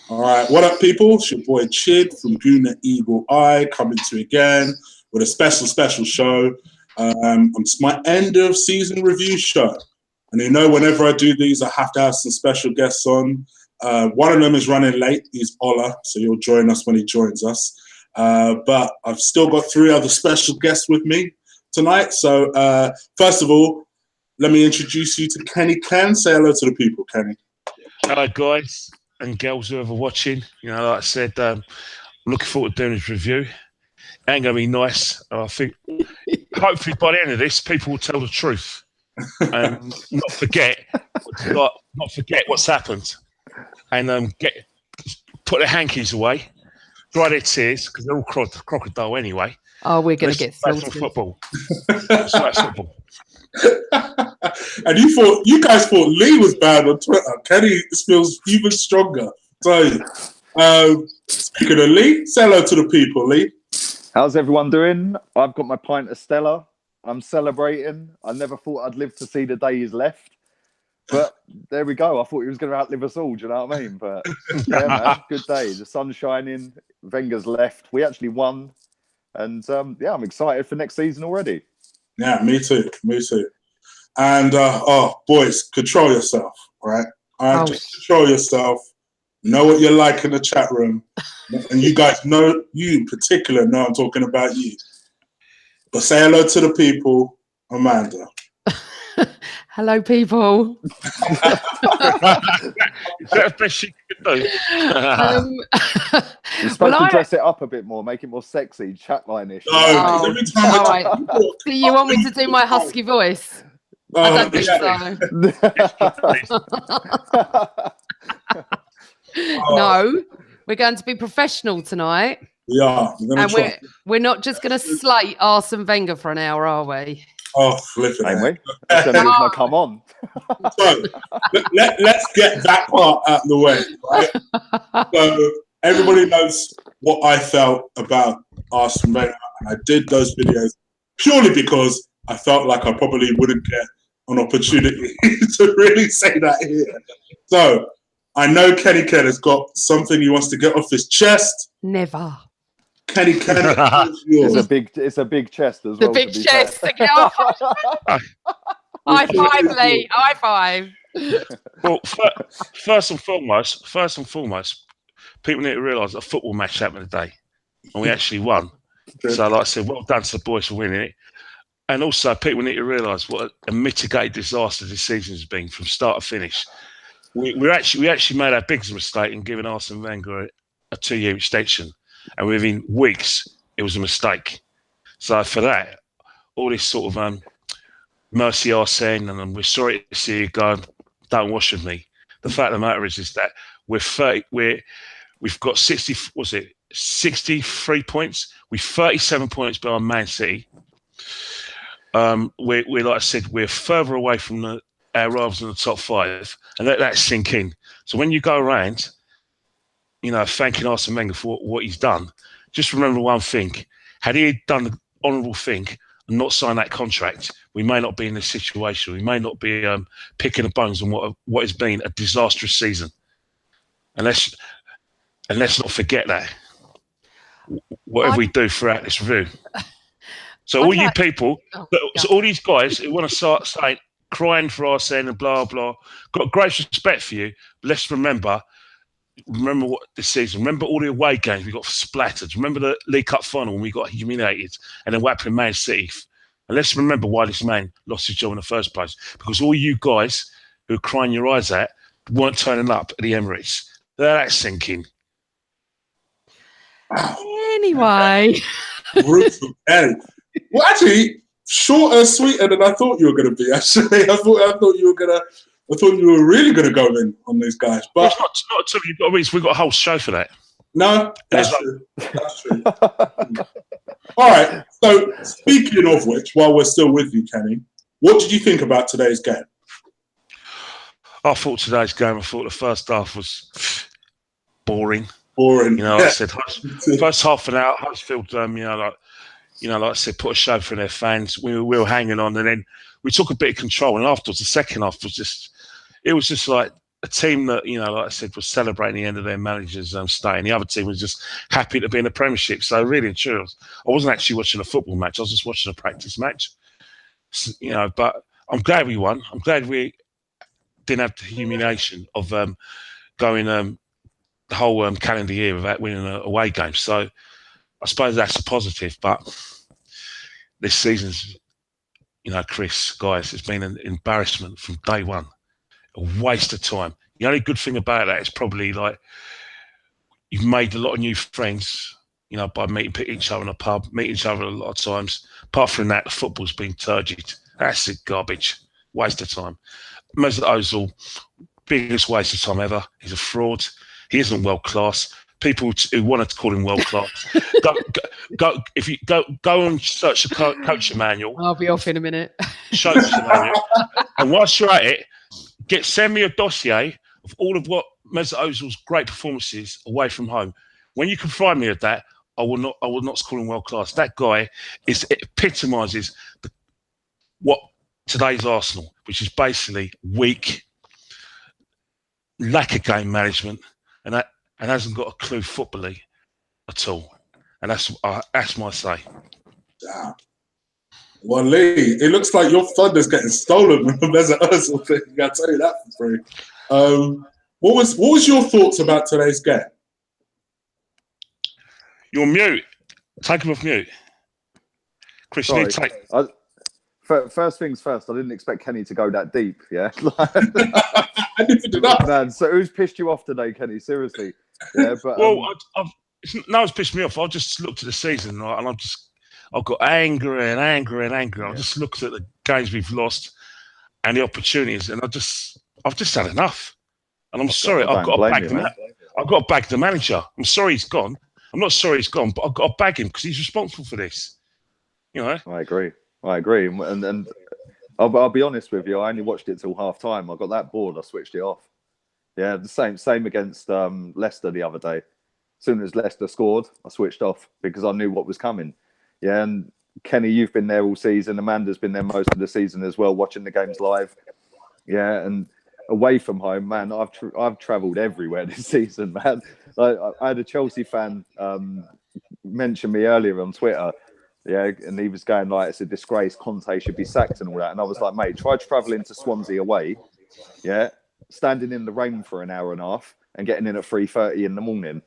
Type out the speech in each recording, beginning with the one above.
All right, what up, people? It's your boy Chid from Gunner Eagle Eye coming to you again with a special show. It's my end of season review show. And you know, whenever I do these, I have to have some special guests on. One of them is running late. He's Ola, so he'll join us when he joins us. But I've still got 3 other special guests with me tonight. So first of all, let me introduce you to Kenny Ken. Say hello to the people, Kenny. Hello, guys and girls who are watching. You know, like I said, I'm looking forward to doing this review. It ain't going to be nice. I think hopefully by the end of this, people will tell the truth and not forget what's happened, and put their hankies away, dry their tears because they're all crocodile anyway. Oh, we're going to get some football. Let's play football. And you guys thought Lee was bad on Twitter. Kenny feels even stronger. So, speaking of Lee, say hello to the people, Lee. How's everyone doing? I've got my pint of Stella. I'm celebrating. I never thought I'd live to see the day he's left. But there we go. I thought he was going to outlive us all. Do you know what I mean? But yeah, man, good day. The sun's shining. Wenger's left. We actually won. And yeah, I'm excited for next season already. Yeah, me too. And boys, control yourself, right? Just control yourself. Know what you're like in the chat room, and you guys know, you in particular know I'm talking about you. But say hello to the people, Amanda. Hello, people. Is that the best you could do? You're supposed to dress it up a bit more, make it more sexy, chatline-ish. No, every time So you want me to do my husky voice? I don't think so. No, we're going to be professional tonight. We are. We're not just going to slate Arsene Wenger for an hour, are we? Oh, flipping it. Ain't we? That's the reason I come on. So, let's get that part out of the way, right? So, everybody knows what I felt about Arsene Wenger, and I did those videos purely because I felt like I probably wouldn't get an opportunity to really say that here. So, I know Kenny Ken has got something he wants to get off his chest. Never. Kenny Ken, it's a big chest as well. The big chest. High five, Lee. High five. Well, first and foremost, people need to realise a football match happened today, and we actually won. So, like I said, well done to the boys for winning it. And also, people need to realise what a mitigated disaster this season has been from start to finish. We actually made our biggest mistake in giving Arsene Wenger a 2-year extension, and within weeks it was a mistake. So for that, all this sort of mercy Arsene, and we're sorry to see you go. Don't wash with me. The fact of the matter is that we've got 63 points. We're 37 points behind Man City. We're like I said, we're further away from our rivals in the top 5, and let that sink in. So when you go around, you know, thanking Arsene Wenger for what he's done, just remember one thing: had he done the honourable thing and not signed that contract, we may not be in this situation. We may not be picking the bones on what has been a disastrous season. And let's not forget that. Whatever we do throughout this review. So all you people, so all these guys who want to start saying, crying for Arsene and blah, blah, got great respect for you, but let's remember what this season, remember all the away games we got splattered, remember the League Cup final when we got humiliated and then whacked in Man City, and let's remember why this man lost his job in the first place, because all you guys who are crying your eyes out weren't turning up at the Emirates. That's sinking. Anyway. Well, actually, shorter, sweeter than I thought you were going to be. Actually, I thought you were really going to go in on these guys. But it's not until you've got. We've got a whole show for that. No, that's true. That's true. All right. So, speaking of which, while we're still with you, Kenny, what did you think about today's game? I thought the first half was boring. Boring. You know, like I said, first half an hour, Huddersfield, like I said, put a show for their fans. We were hanging on, and then we took a bit of control. And afterwards, the second half was just like a team that, you know, like I said, was celebrating the end of their manager's stay, and the other team was just happy to be in the Premiership. So really and truly, I wasn't actually watching a football match. I was just watching a practice match. So, you know, but I'm glad we won. I'm glad we didn't have the humiliation of going the whole calendar year without winning an away game. So I suppose that's a positive. But this season's, you know, Chris, guys, it's been an embarrassment from day one. A waste of time. The only good thing about that is probably like you've made a lot of new friends, you know, by meeting each other in a pub, meeting each other a lot of times. Apart from that, the football's been turgid. That's it, garbage. Waste of time. Mesut Ozil, biggest waste of time ever. He's a fraud. He isn't world class. People who wanted to call him world class, if you go and search the coaching manual. I'll be off in a minute. Coaching manual, and whilst you're at it, send me a dossier of all of what Mesut Ozil's great performances away from home. When you can find me of that, I will not call him world class. That guy epitomises what today's Arsenal, which is basically weak, lack of game management, and hasn't got a clue footballly at all. And that's my say. Damn. Well, Lee, it looks like your thunder's getting stolen with the Mesut Ozil thing. I tell you that for free. What was your thoughts about today's game? You're mute. Take him off mute. Chris, you need to take. First things first, I didn't expect Kenny to go that deep, yeah? I didn't do that. Man, so who's pissed you off today, Kenny? Seriously. Yeah, but, well, no one's pissed me off. I just looked at the season, right, and I've got angry and angry and angry. Yeah. I just looked at the games we've lost and the opportunities, and I've just had enough. And I'm sorry, I've got to bag the manager. I'm sorry he's gone. I'm not sorry he's gone, but I've got to bag him because he's responsible for this. You know? I agree. And I'll be honest with you, I only watched it till half time. I got that bored, I switched it off. Yeah, the same against Leicester the other day. As soon as Leicester scored, I switched off because I knew what was coming. Yeah, and Kenny, you've been there all season. Amanda's been there most of the season as well, watching the games live. Yeah, and away from home, man, I've travelled everywhere this season, man. Like, I had a Chelsea fan mention me earlier on Twitter. Yeah, and he was going like, it's a disgrace, Conte should be sacked and all that. And I was like, mate, try travelling to Swansea away, yeah, standing in the rain for an hour and a half and getting in at 3:30 in the morning.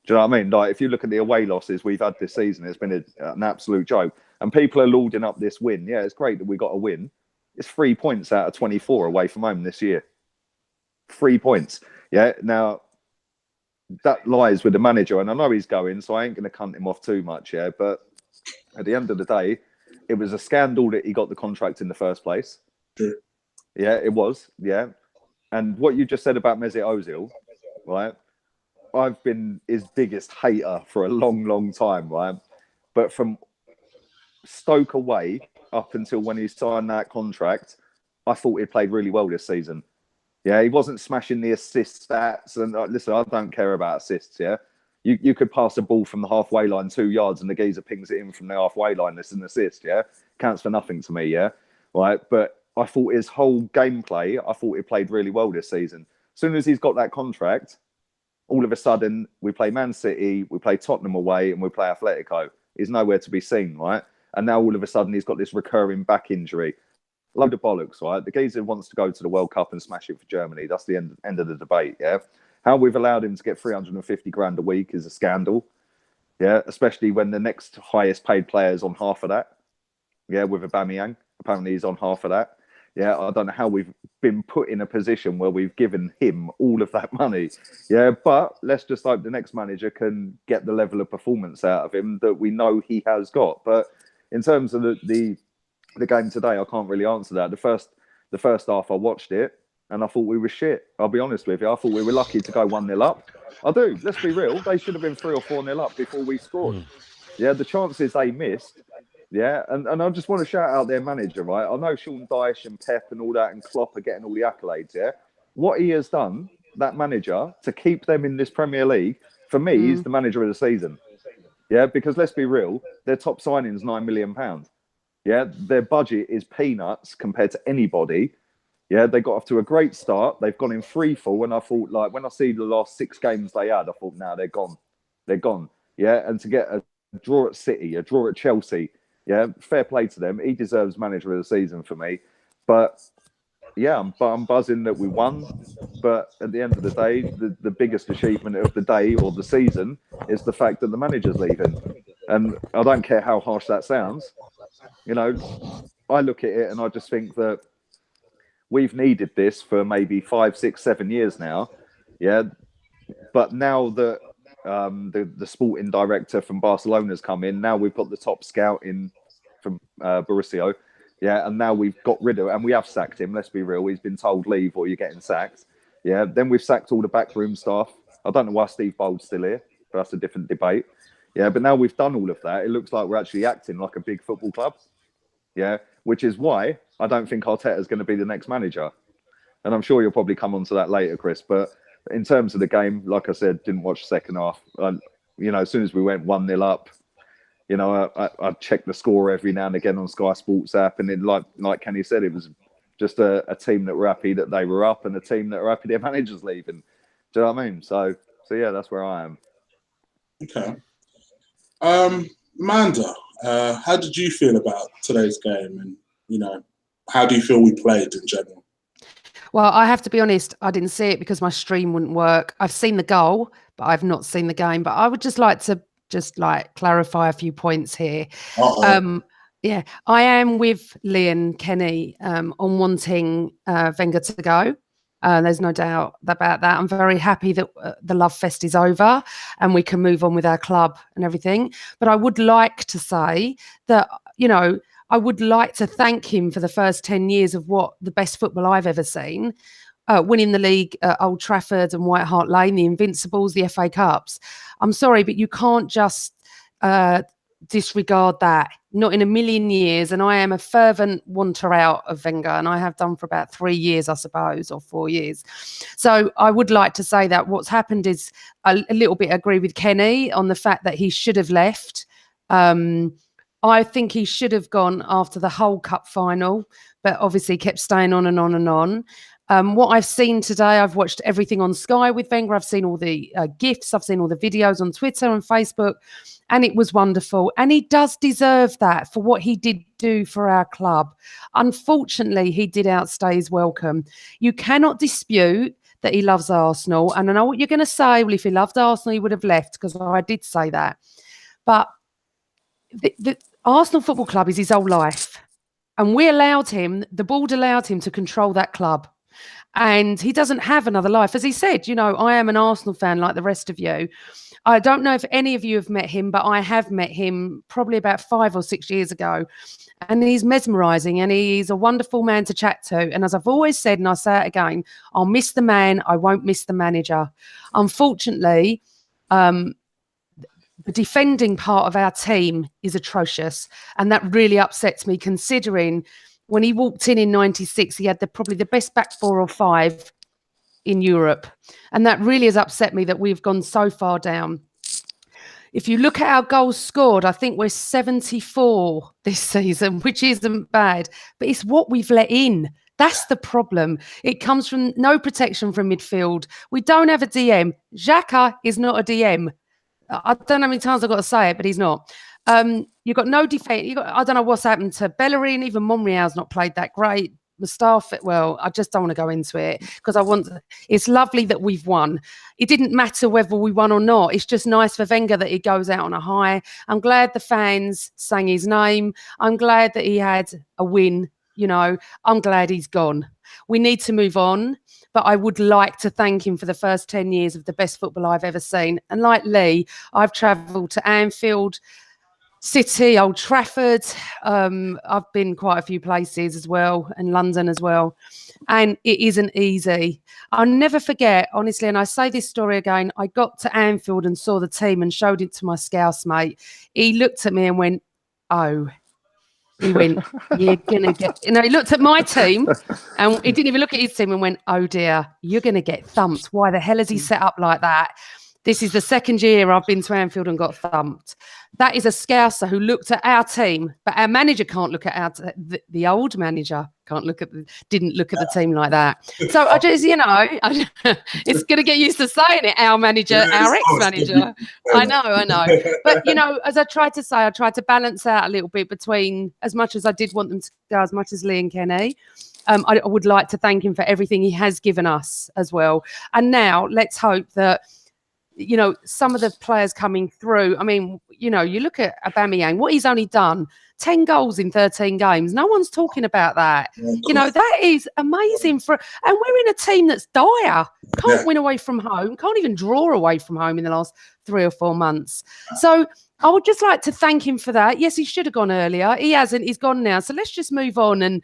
Do you know what I mean? Like, if you look at the away losses we've had this season, it's been an absolute joke. And people are lauding up this win. Yeah, it's great that we got a win. It's 3 points out of 24 away from home this year. 3 points. Yeah, now, that lies with the manager. And I know he's going, so I ain't going to cunt him off too much, yeah, but at the end of the day, it was a scandal that he got the contract in the first place. Yeah, it was. Yeah. And what you just said about Mesut Ozil, right? I've been his biggest hater for a long, long time, right? But from Stoke away up until when he signed that contract, I thought he played really well this season. Yeah, he wasn't smashing the assist stats. And listen, I don't care about assists, yeah? You could pass a ball from the halfway line 2 yards and the geezer pings it in from the halfway line. This is an assist, yeah? Counts for nothing to me, yeah? Right? But I thought his whole gameplay, I thought he played really well this season. As soon as he's got that contract, all of a sudden, we play Man City, we play Tottenham away, and we play Atletico. He's nowhere to be seen, right? And now all of a sudden, he's got this recurring back injury. Load of bollocks, right? The geezer wants to go to the World Cup and smash it for Germany. That's the end of the debate, yeah? How we've allowed him to get 350 grand a week is a scandal. Yeah, especially when the next highest paid player is on half of that. Yeah, with Aubameyang. Apparently he's on half of that. Yeah, I don't know how we've been put in a position where we've given him all of that money. Yeah, but let's just hope the next manager can get the level of performance out of him that we know he has got. But in terms of the game today, I can't really answer that. The first half, I watched it. And I thought we were shit. I'll be honest with you. I thought we were lucky to go 1-0 up. I do. Let's be real. They should have been 3 or 4-0 up before we scored. Yeah, the chances they missed. Yeah, and I just want to shout out their manager, right? I know Sean Dyche and Pep and all that and Klopp are getting all the accolades, yeah? What he has done, that manager, to keep them in this Premier League, for me, he's the manager of the season. Yeah, because let's be real, their top signing is £9 million. Yeah, their budget is peanuts compared to anybody. Yeah, they got off to a great start. They've gone in free fall, and I thought, like, when I see the last 6 games they had, I thought, now they're gone. They're gone. Yeah, and to get a draw at City, a draw at Chelsea, yeah, fair play to them. He deserves manager of the season for me. But yeah, I'm buzzing that we won. But at the end of the day, the biggest achievement of the day or the season is the fact that the manager's leaving. And I don't care how harsh that sounds. You know, I look at it and I just think that we've needed this for maybe 5, 6, 7 years now. Yeah. But now that the sporting director from Barcelona's come in, now we've got the top scout in from Borussia. Yeah. And now we've got rid of, and we have sacked him. Let's be real. He's been told leave or you're getting sacked. Yeah. Then we've sacked all the backroom staff. I don't know why Steve Bold's still here, but that's a different debate. Yeah. But now we've done all of that. It looks like we're actually acting like a big football club. Yeah. Which is why I don't think Arteta is going to be the next manager. And I'm sure you'll probably come on to that later, Chris. But in terms of the game, like I said, didn't watch the second half. You know, as soon as we went 1-0 up, you know, I checked the score every now and again on Sky Sports app. And it, like Kenny said, it was just a team that were happy that they were up and a team that were happy their manager's leaving. Do you know what I mean? So yeah, that's where I am. Okay. Amanda, how did you feel about today's game? And, you know, how do you feel we played in general? Well, I have to be honest, I didn't see it because my stream wouldn't work. I've seen the goal, but I've not seen the game. But I would just like to clarify a few points here. Yeah, I am with Lee and Kenny on wanting Wenger to go. There's no doubt about that. I'm very happy that the love fest is over and we can move on with our club and everything. But I would like to say that, you know, I would like to thank him for the first 10 years of what the best football I've ever seen, winning the league at Old Trafford and White Hart Lane, the Invincibles, the FA Cups. I'm sorry, but you can't just disregard that. Not in a million years. And I am a fervent wanter out of Wenger, and I have done for about 3 years, I suppose, or 4 years. So I would like to say that what's happened is a little bit agree with Kenny on the fact that he should have left. I think he should have gone after the whole cup final, but obviously kept staying on and on and on. What I've seen today, I've watched everything on Sky with Wenger. I've seen all the GIFs. I've seen all the videos on Twitter and Facebook, and it was wonderful. And he does deserve that for what he did do for our club. Unfortunately, he did outstay his welcome. You cannot dispute that he loves Arsenal. And I know what you're going to say. Well, if he loved Arsenal, he would have left, because I did say that. But the Arsenal Football Club is his whole life. And we allowed him, the board allowed him to control that club. And he doesn't have another life. As he said, you know, I am an Arsenal fan like the rest of you. I don't know if any of you have met him, but I have met him probably about 5 or 6 years ago. And he's mesmerising and he's a wonderful man to chat to. And as I've always said, and I'll say it again, I'll miss the man, I won't miss the manager. Unfortunately, the defending part of our team is atrocious. And that really upsets me, considering when he walked in 96, he had probably the best back 4 or 5 in Europe. And that really has upset me that we've gone so far down. If you look at our goals scored, I think we're 74 this season, which isn't bad. But it's what we've let in. That's the problem. It comes from no protection from midfield. We don't have a DM. Xhaka is not a DM. I don't know how many times I've got to say it, but he's not. You've got no defence. I don't know what's happened to Bellerin. Even Monreal's not played that great. Mustafi, well, I just don't want to go into it because it's lovely that we've won. It didn't matter whether we won or not. It's just nice for Wenger that he goes out on a high. I'm glad the fans sang his name. I'm glad that he had a win. You know, I'm glad he's gone. We need to move on. But I would like to thank him for the first 10 years of the best football I've ever seen. And like Lee, I've travelled to Anfield, City, Old Trafford. I've been quite a few places as well, and London as well. And it isn't easy. I'll never forget, honestly, and I say this story again, I got to Anfield and saw the team and showed it to my Scouse mate. He looked at me and went, oh. He went, you're going to get... You know, he looked at my team and he didn't even look at his team and went, oh, dear, you're going to get thumped. Why the hell is he set up like that? This is the second year I've been to Anfield and got thumped. That is a scouser who looked at our team, but our manager can't look at the old manager didn't look at the team like that. So I just, it's going to get used to saying it. Our manager, our ex-manager. I know. But as I tried to say, I tried to balance out a little bit between, as much as I did want them to go, as much as Lee and Kenny. I would like to thank him for everything he has given us as well. And now let's hope that, some of the players coming through. I mean, you look at Aubameyang, what he's only done, 10 goals in 13 games. No one's talking about that. That is amazing. And we're in a team that's dire. Can't win away from home. Can't even draw away from home in the last 3 or 4 months. So I would just like to thank him for that. Yes, he should have gone earlier. He hasn't. He's gone now. So let's just move on. And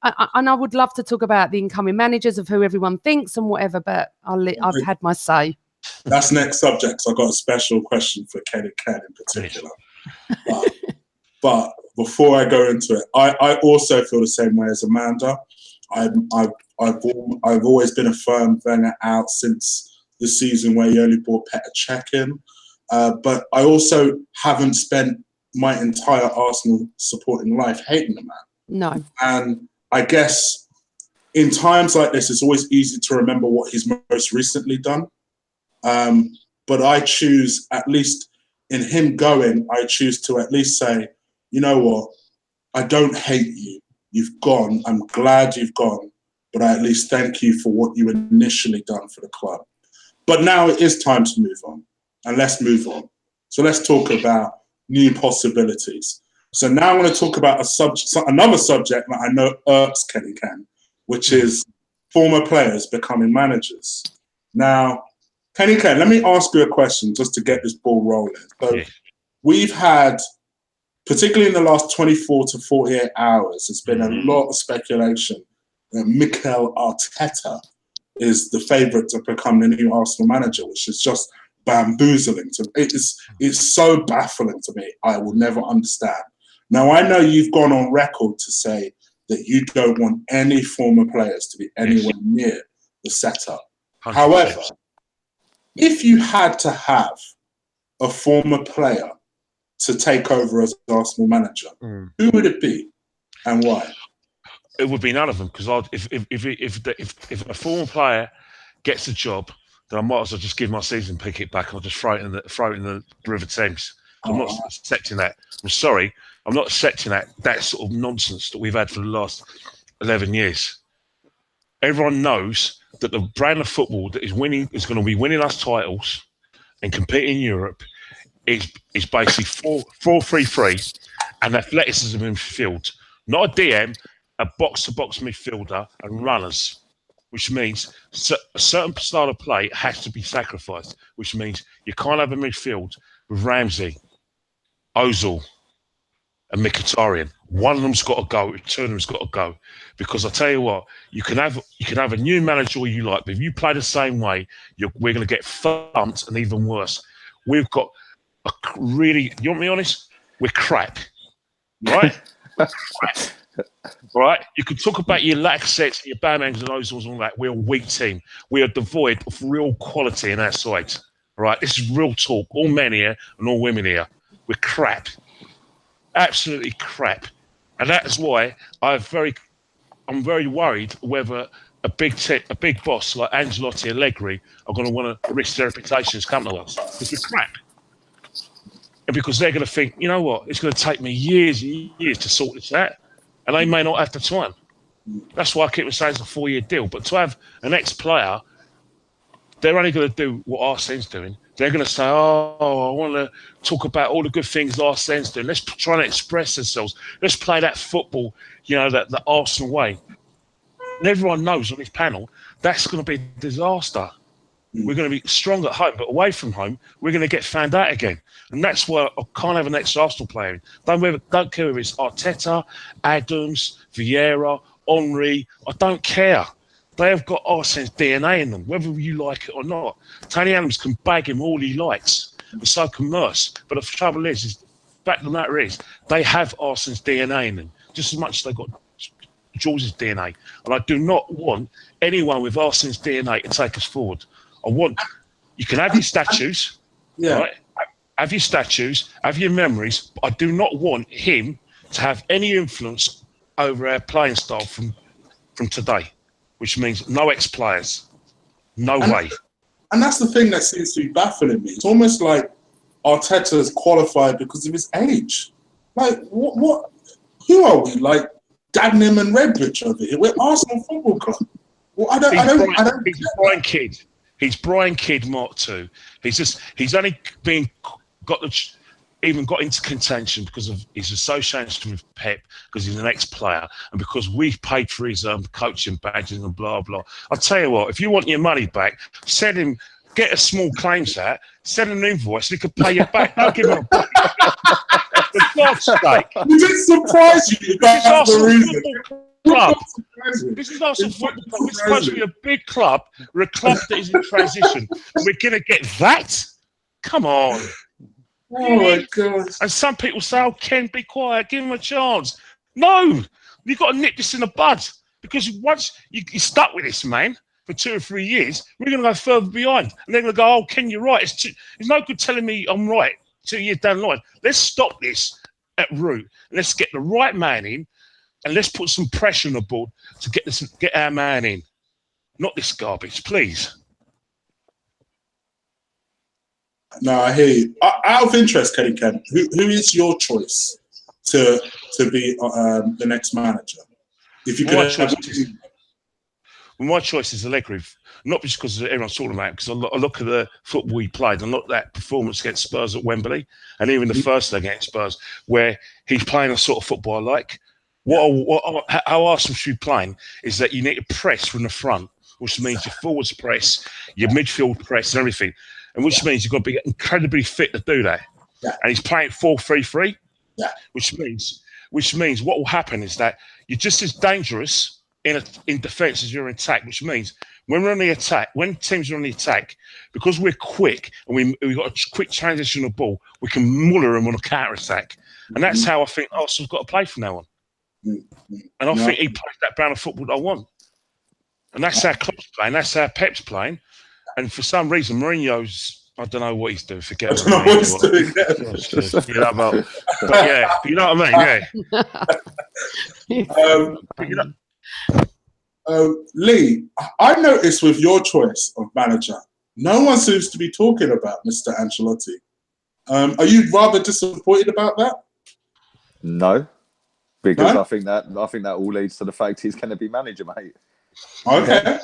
I would love to talk about the incoming managers of who everyone thinks and whatever, but I've had my say. That's next subject. So I've got a special question for Kenny Ken in particular. But before I go into it, I also feel the same way as Amanda. I've always been a firm Wenger out since the season where he only brought Petr Cech in. But I also haven't spent my entire Arsenal supporting life hating the man. No. And I guess in times like this, it's always easy to remember what he's most recently done. But I choose, at least in him going, I choose to at least say, you know what? I don't hate you. You've gone. I'm glad you've gone. But I at least thank you for what you initially done for the club. But now it is time to move on. And let's move on. So let's talk about new possibilities. So now I'm going to talk about another subject that I know irks Kenny Can, which is former players becoming managers. Now, Kenny Can, let me ask you a question just to get this ball rolling. So we've had, particularly in the last 24 to 48 hours, there's been a lot of speculation that Mikel Arteta is the favourite to become the new Arsenal manager, which is just bamboozling to me. It's so baffling to me. I will never understand. Now, I know you've gone on record to say that you don't want any former players to be anywhere near the setup. 100%. However, if you had to have a former player to take over as Arsenal manager, who would it be and why? It would be none of them, because if a former player gets a job, then I might as well just give my season ticket back and I'll just throw it in the River Thames. I'm not accepting that. I'm sorry. I'm not accepting that sort of nonsense that we've had for the last 11 years. Everyone knows that the brand of football that is going to be winning us titles and competing in Europe is basically 4-3-3 and athleticism in midfield. Not a DM, a box-to-box midfielder and runners, which means a certain style of play has to be sacrificed, which means you can't have a midfield with Ramsey, Ozil, and Mkhitaryan. One of them's got to go. Two of them's got to go. Because I tell you what, you can have a new manager all you like, but if you play the same way, we're going to get thumped, and even worse. We've got a really. You want me honest? We're crap, right? Right? You can talk about your Lacazettes, your Baumanns and Ozils and all that. We're a weak team. We are devoid of real quality in our side. Right? This is real talk. All men here and all women here. We're crap. Absolutely crap. And that's why I'm very worried whether a big boss like Ancelotti and Allegri are going to want to risk their reputations come to us. Because we're crap. And because they're going to think, you know what, it's going to take me years and years to sort this out. And they may not have the time. That's why I keep saying it's a 4-year deal. But to have an ex-player, they're only going to do what Arsene's doing. They're going to say, oh, I want to talk about all the good things Arsene's doing. Let's try and express ourselves. Let's play that football, the Arsenal way. And everyone knows on this panel, that's going to be a disaster. We're going to be strong at home, but away from home, we're going to get found out again. And that's why I can't have an ex-Arsenal player. Don't care if it's Arteta, Adams, Vieira, Henry. I don't care. They have got Arsene's DNA in them, whether you like it or not. Tony Adams can bag him all he likes, and so can Merce. But the trouble is the fact of the matter is, they have Arsene's DNA in them, just as much as they've got George's DNA. And I do not want anyone with Arsene's DNA to take us forward. I want You can have your statues, Yeah. right? Have your statues, have your memories. But I do not want him to have any influence over our playing style from today, which means no ex-players. No way. And that's the thing that seems to be baffling me. It's almost like Arteta is qualified because of his age. Like, what? Who are we? Like, Dagenham and Redbridge over here? We're Arsenal Football Club. Well, I don't. He's Brian Kidd. He's Brian Kidd Mark II. He's only even got into contention because of his association with Pep, because he's an ex-player, and because we paid for his coaching badges and blah blah. I'll tell you what, if you want your money back, send him, get a small claims out, send an invoice, and he can pay you back. Don't give him a break. For God's sake. It didn't surprise you. That's the reason. Club. This is Arsenal Football Club. We're supposed to be a big club. We're a club that is in transition. We're going to get that? Come on. Oh my God. And some people say, oh, Ken, be quiet, give him a chance. No, you've got to nip this in the bud, because once you're stuck with this man for 2 or 3 years, we're going to go further behind. And they're going to go, oh, Ken, you're right. It's no good telling me I'm right 2 years down the line. Let's stop this at root. Let's get the right man in, and let's put some pressure on the board to get our man in. Not this garbage, please. No, I hear you. Out of interest, Kenny Kemp, who is your choice to be the next manager? If you could, my choice is Allegri, not just because everyone's talking about it, because I look at the football he played, and look at that performance against Spurs at Wembley, and even the first leg against Spurs, where he's playing a sort of football I like. How Arsenal should be playing is that you need to press from the front, which means your forwards press, your midfield press, and everything. And which means you've got to be incredibly fit to do that. Yeah. And he's playing 4-3-3, which means what will happen is that you're just as dangerous in defence as you're in attack, which means when we're on the attack, when teams are on the attack, because we're quick and we've got a quick transition of the ball, we can muller them on a counter-attack. And that's how I think Arsenal's got to play from now on. And I think he plays that brand of football that I want. And that's how Klopp's playing, that's how Pep's playing. And for some reason, Mourinho's, I don't know what he's doing. Forget it. I don't know what he's doing. But yeah, you know what I mean? Yeah. Lee, I noticed with your choice of manager, no one seems to be talking about Mr. Ancelotti. Are you rather disappointed about that? No, because I think that all leads to the fact he's going to be manager, mate. Okay. Yeah.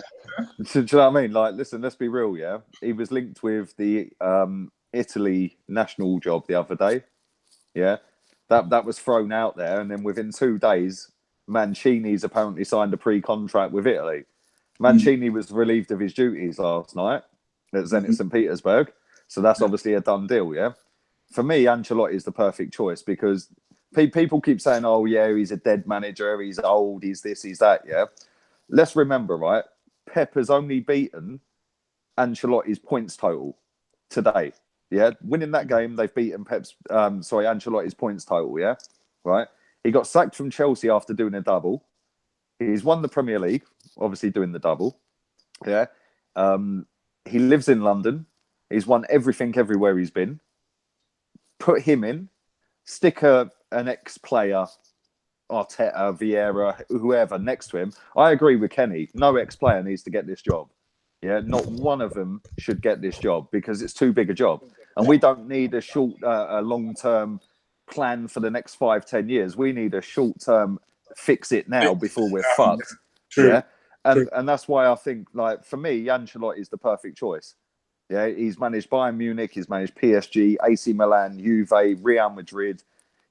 Do you know what I mean? Like, listen, let's be real, yeah? He was linked with the Italy national job the other day, yeah? That was thrown out there, and then within 2 days, Mancini's apparently signed a pre-contract with Italy. Mancini was relieved of his duties last night at Zenit St. Petersburg, so that's obviously a done deal, yeah? For me, Ancelotti is the perfect choice, because people keep saying, oh, yeah, he's a dead manager, he's old, he's this, he's that, yeah? Let's remember, right? Pep has only beaten Ancelotti's points total today. Yeah, winning that game, they've beaten Ancelotti's points total. Yeah, right. He got sacked from Chelsea after doing a double. He's won the Premier League, obviously doing the double. Yeah, he lives in London. He's won everything everywhere he's been. Put him in, stick an ex-player, Arteta, Vieira, whoever next to him. I agree with Kenny. No ex-player needs to get this job. Yeah, not one of them should get this job because it's too big a job. And we don't need a long-term plan for the next 5-10 years. We need a short-term fix it now before we're fucked. True. Yeah, and that's why I think, like, for me, Ancelotti is the perfect choice. Yeah, he's managed Bayern Munich, he's managed PSG, AC Milan, Juve, Real Madrid,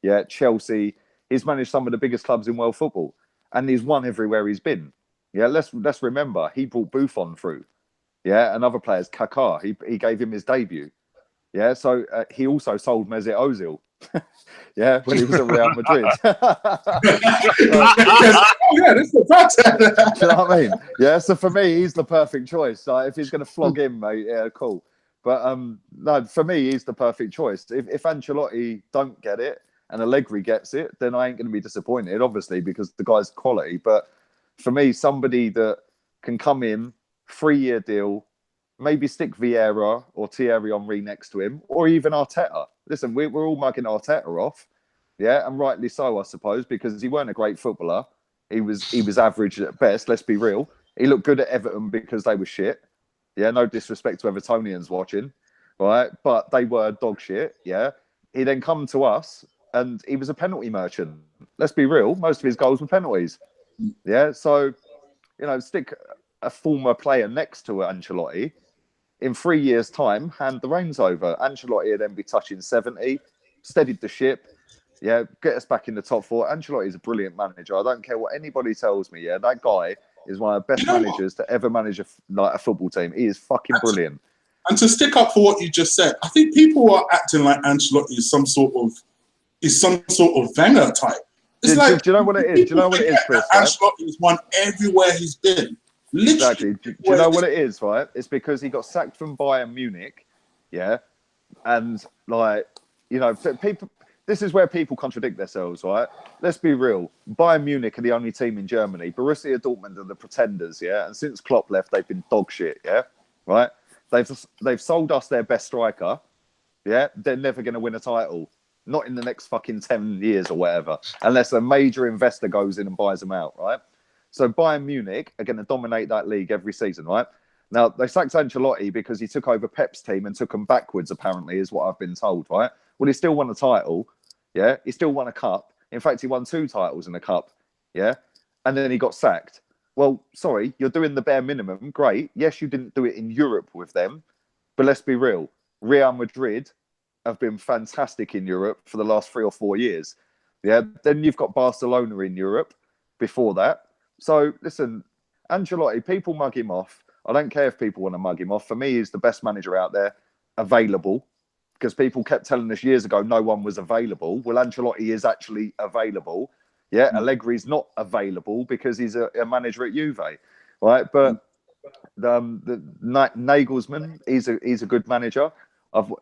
yeah, Chelsea. He's managed some of the biggest clubs in world football, and he's won everywhere he's been. Yeah, let's remember he brought Buffon through. Yeah, and other players, Kaká, he gave him his debut. Yeah, so he also sold Mesut Ozil. Yeah, when he was at Real Madrid. That's the fact. Do you know what I mean? Yeah, so for me, he's the perfect choice. Like, if he's going to flog him, mate, yeah, cool. But no, for me, he's the perfect choice. If Ancelotti don't get it, and Allegri gets it, then I ain't going to be disappointed, obviously, because the guy's quality. But for me, somebody that can come in, 3-year deal, maybe stick Vieira or Thierry Henry next to him, or even Arteta. Listen, we're all mugging Arteta off, yeah, and rightly so, I suppose, because he weren't a great footballer. He was average at best. Let's be real. He looked good at Everton because they were shit. Yeah, no disrespect to Evertonians watching, right? But they were dog shit. Yeah, he then come to us, and he was a penalty merchant. Let's be real. Most of his goals were penalties. Yeah, so stick a former player next to Ancelotti. In 3 years' time, hand the reins over. Ancelotti would then be touching 70, steadied the ship. Yeah, get us back in the top 4. Ancelotti is a brilliant manager. I don't care what anybody tells me. Yeah, that guy is one of the best managers to ever manage a football team. He is fucking brilliant. And to stick up for what you just said, I think people are acting like Ancelotti is some sort of Wenger type. Do you know what it is? Do you know what it is, Chris? Ancelotti has won everywhere he's been. Literally. Exactly. Do you know what it is, right? It's because he got sacked from Bayern Munich, yeah? And, people... This is where people contradict themselves, right? Let's be real. Bayern Munich are the only team in Germany. Borussia Dortmund are the pretenders, yeah? And since Klopp left, they've been dog shit, yeah? Right? They've sold us their best striker, yeah? They're never going to win a title. Not in the next fucking 10 years or whatever. Unless a major investor goes in and buys them out, right? So Bayern Munich are going to dominate that league every season, right? Now, they sacked Ancelotti because he took over Pep's team and took them backwards, apparently, is what I've been told, right? Well, he still won a title. Yeah, he still won a cup. In fact, he won 2 titles in a cup. Yeah, and then he got sacked. Well, sorry, you're doing the bare minimum. Great. Yes, you didn't do it in Europe with them, but let's be real. Real Madrid have been fantastic in Europe for the last 3 or 4 years. Yeah, then you've got Barcelona in Europe before that. So listen, Ancelotti, people mug him off. I don't care if people want to mug him off. For me, he's the best manager out there available. Because people kept telling us years ago no one was available. Well, Ancelotti is actually available. Yeah, Allegri's not available because he's a manager at Juve, right? But the Nagelsmann, he's a good manager.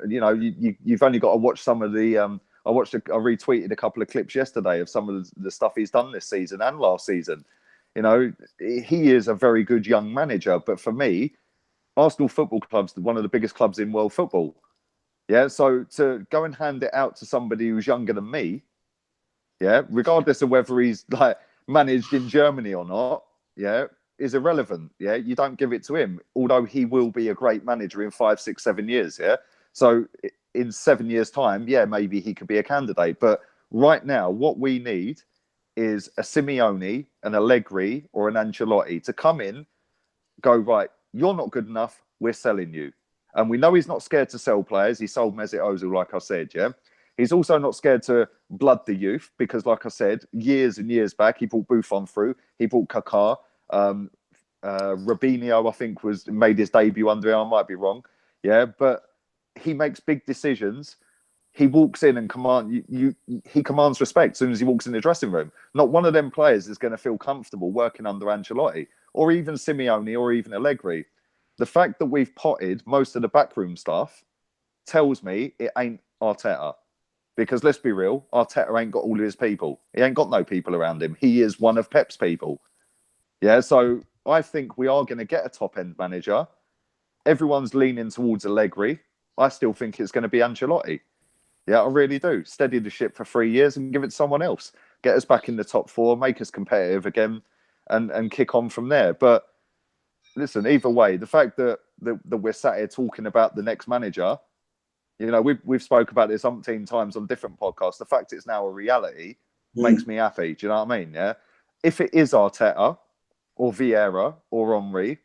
You've only got to watch some of the. I retweeted a couple of clips yesterday of some of the stuff he's done this season and last season. He is a very good young manager. But for me, Arsenal Football Club's one of the biggest clubs in world football. Yeah, so to go and hand it out to somebody who's younger than me, yeah, regardless of whether he's managed in Germany or not, yeah, is irrelevant. Yeah, you don't give it to him, although he will be a great manager in 5, 6, 7 years. Yeah, so in 7 years' time, yeah, maybe he could be a candidate. But right now, what we need is a Simeone, an Allegri, or an Ancelotti to come in, go, right, you're not good enough, we're selling you. And we know he's not scared to sell players. He sold Mesut Ozil, like I said, yeah? He's also not scared to blood the youth because, like I said, years and years back, he brought Buffon through. He brought Kaká. Robinho, I think, made his debut under him. I might be wrong. Yeah, but he makes big decisions. He walks in and he commands respect as soon as he walks in the dressing room. Not one of them players is going to feel comfortable working under Ancelotti or even Simeone or even Allegri. The fact that we've potted most of the backroom stuff tells me it ain't Arteta. Because let's be real, Arteta ain't got all of his people. He ain't got no people around him. He is one of Pep's people. Yeah, so I think we are going to get a top-end manager. Everyone's leaning towards Allegri. I still think it's going to be Ancelotti. Yeah, I really do. Steady the ship for 3 years and give it to someone else. Get us back in the top 4, make us competitive again, and kick on from there. But listen, either way, the fact that we're sat here talking about the next manager, we've spoke about this umpteen times on different podcasts. The fact it's now a reality makes me happy. Do you know what I mean? Yeah. If it is Arteta or Vieira or Henry,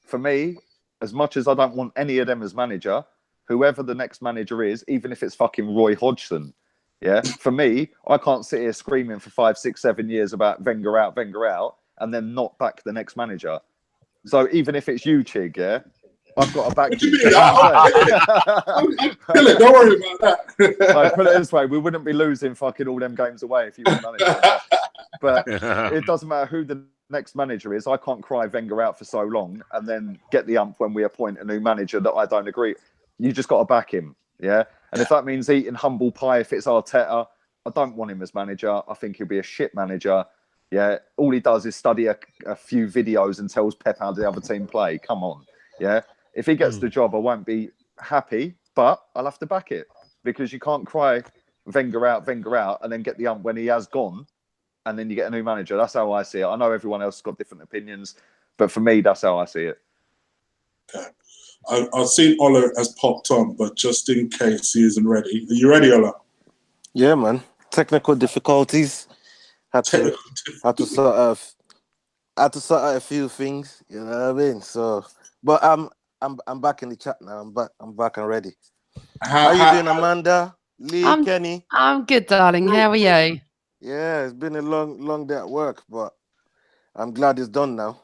for me, as much as I don't want any of them as manager, whoever the next manager is, even if it's fucking Roy Hodgson, yeah, for me, I can't sit here screaming for 5, 6, 7 years about Wenger out, and then not back the next manager. So even if it's you, Chig, yeah, I've got to back you. Kill it, don't worry about that. Put it this way, we wouldn't be losing fucking all them games away if you were manager. But it doesn't matter who the next manager is. I can't cry Wenger out for so long and then get the ump when we appoint a new manager that I don't agree. You just got to back him, yeah? And if that means eating humble pie, if it's Arteta, I don't want him as manager. I think he'll be a shit manager. Yeah, all he does is study a few videos and tells Pep how the other team play. Come on, yeah. If he gets the job, I won't be happy, but I'll have to back it, because you can't cry Wenger out, and then get the ump when he has gone, and then you get a new manager. That's how I see it. I know everyone else has got different opinions, but for me, that's how I see it. Okay. I've seen Ola has popped on, but just in case he isn't ready. Are you ready, Ola? Yeah, man. Technical difficulties. Had to sort out a few things. You know what I mean? So, but I'm back in the chat now. I'm back and ready. How you doing, Amanda? Lee, Kenny? I'm good, darling. How are you? Yeah, it's been a long day at work, but I'm glad it's done now.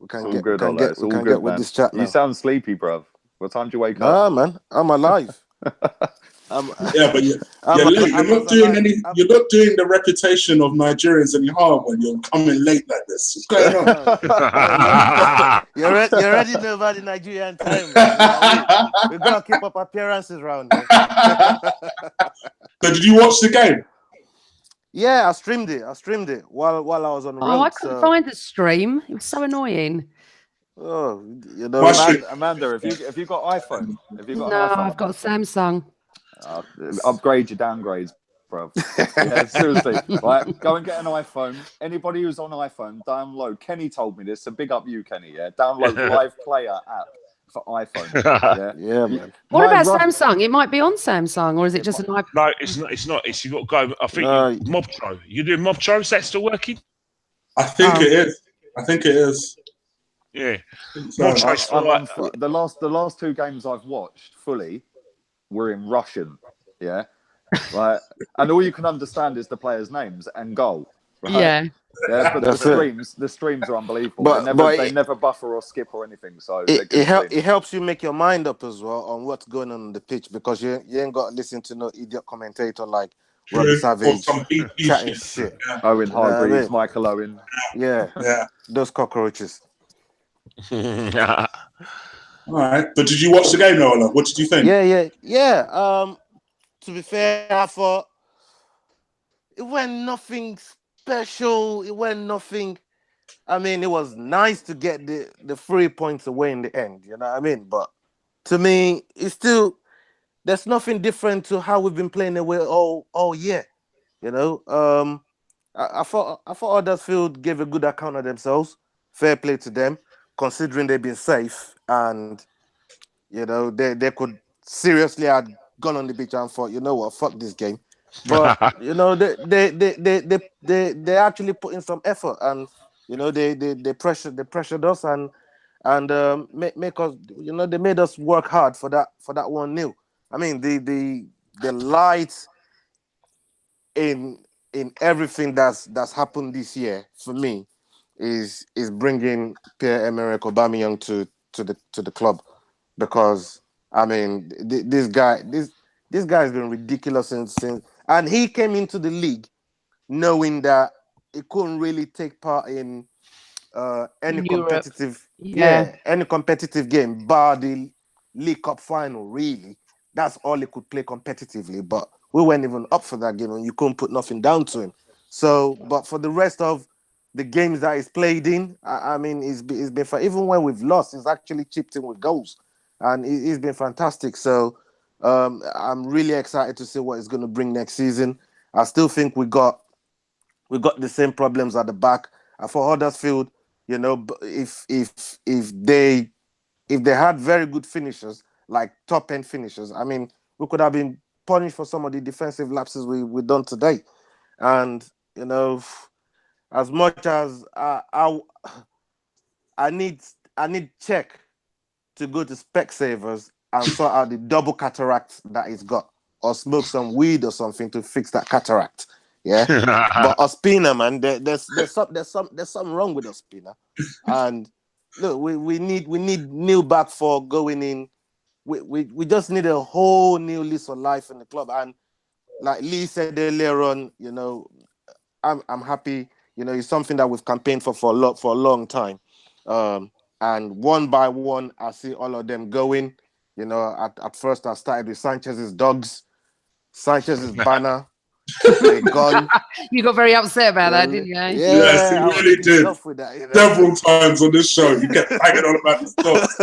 We can get with this chat now. You sound sleepy, bruv. What time do you wake up? Nah, man, I'm alive. Yeah, but you're not doing the reputation of Nigerians any harm when you're coming late like this. What's going on? You already know about the Nigerian time, man. We're gonna keep up appearances around here. So did you watch the game? Yeah, I streamed it while I was on the road. Oh, I couldn't find the stream. It was so annoying. Oh, you know, Amanda, have you got iPhone? No, I've got Samsung. Upgrade your downgrades, bro. Yeah, seriously. Right, go and get an iPhone. Anybody who's on iPhone, download. Kenny told me this, so big up you, Kenny. Yeah, download Live Player app for iPhone. Yeah, man. What about Samsung? It might be on Samsung, or is it just an iPhone? No, it's not. It's you got to go. I think Mobtro. You doing Mobtro? Is that still working? I think it is. Yeah. So, the last two games I've watched fully were in Russian. Yeah. Right. And all you can understand is the players' names and goal. Right? Yeah. Yeah, but the streams are unbelievable. They never buffer or skip or anything. So it helps you make your mind up as well on what's going on the pitch, because you ain't got to listen to no idiot commentator like Robbie Savage chatting shit. Yeah. Owen Hargreaves, Michael Owen. Yeah. Those cockroaches. All right, but did you watch the game, Nola? What did you think? Yeah. To be fair, I thought it went nothing special. It went nothing. I mean, it was nice to get the 3 points away in the end. You know what I mean? But to me, it's still, there's nothing different to how we've been playing away all year. You know, I thought Huddersfield gave a good account of themselves. Fair play to them, considering they've been safe, and you know they could seriously have gone on the beach and thought, you know what, fuck this game. But you know they actually put in some effort, and you know they pressured us and make us, you know, they made us work hard for that 1-0. I mean the light in everything that's happened this year for me is bringing Pierre-Emerick Aubameyang to the club, because I mean this guy has been ridiculous since, and he came into the league knowing that he couldn't really take part in any competitive game bar the League Cup final. Really, that's all he could play competitively, but we weren't even up for that game and you couldn't put nothing down to him. So but for the rest of the games that he's played in, I mean, he's been fun. Even when we've lost, he's actually chipped in with goals, and he's been fantastic. So I'm really excited to see what he's going to bring next season. I still think we got the same problems at the back. For Huddersfield, you know, if they had very good finishers, like top end finishers, I mean, we could have been punished for some of the defensive lapses we done today. And you know, as much as I need Czech to go to Specsavers and sort out the double cataract that he's got, or smoke some weed or something to fix that cataract. Yeah, but Ospina, man, there's something wrong with Ospina. And look, we need Neil back for going in. We just need a whole new lease of life in the club. And like Lee said earlier on, you know, I'm happy. You know, it's something that we've campaigned for a long time. And one by one, I see all of them going. You know, at first I started with Sanchez's dogs, Sanchez's banner, They're gone. You got very upset about that, didn't you? Yeah, Yes, I he was really pissed did. off with that, you know? Several times on this show, you kept banging on about the stocks.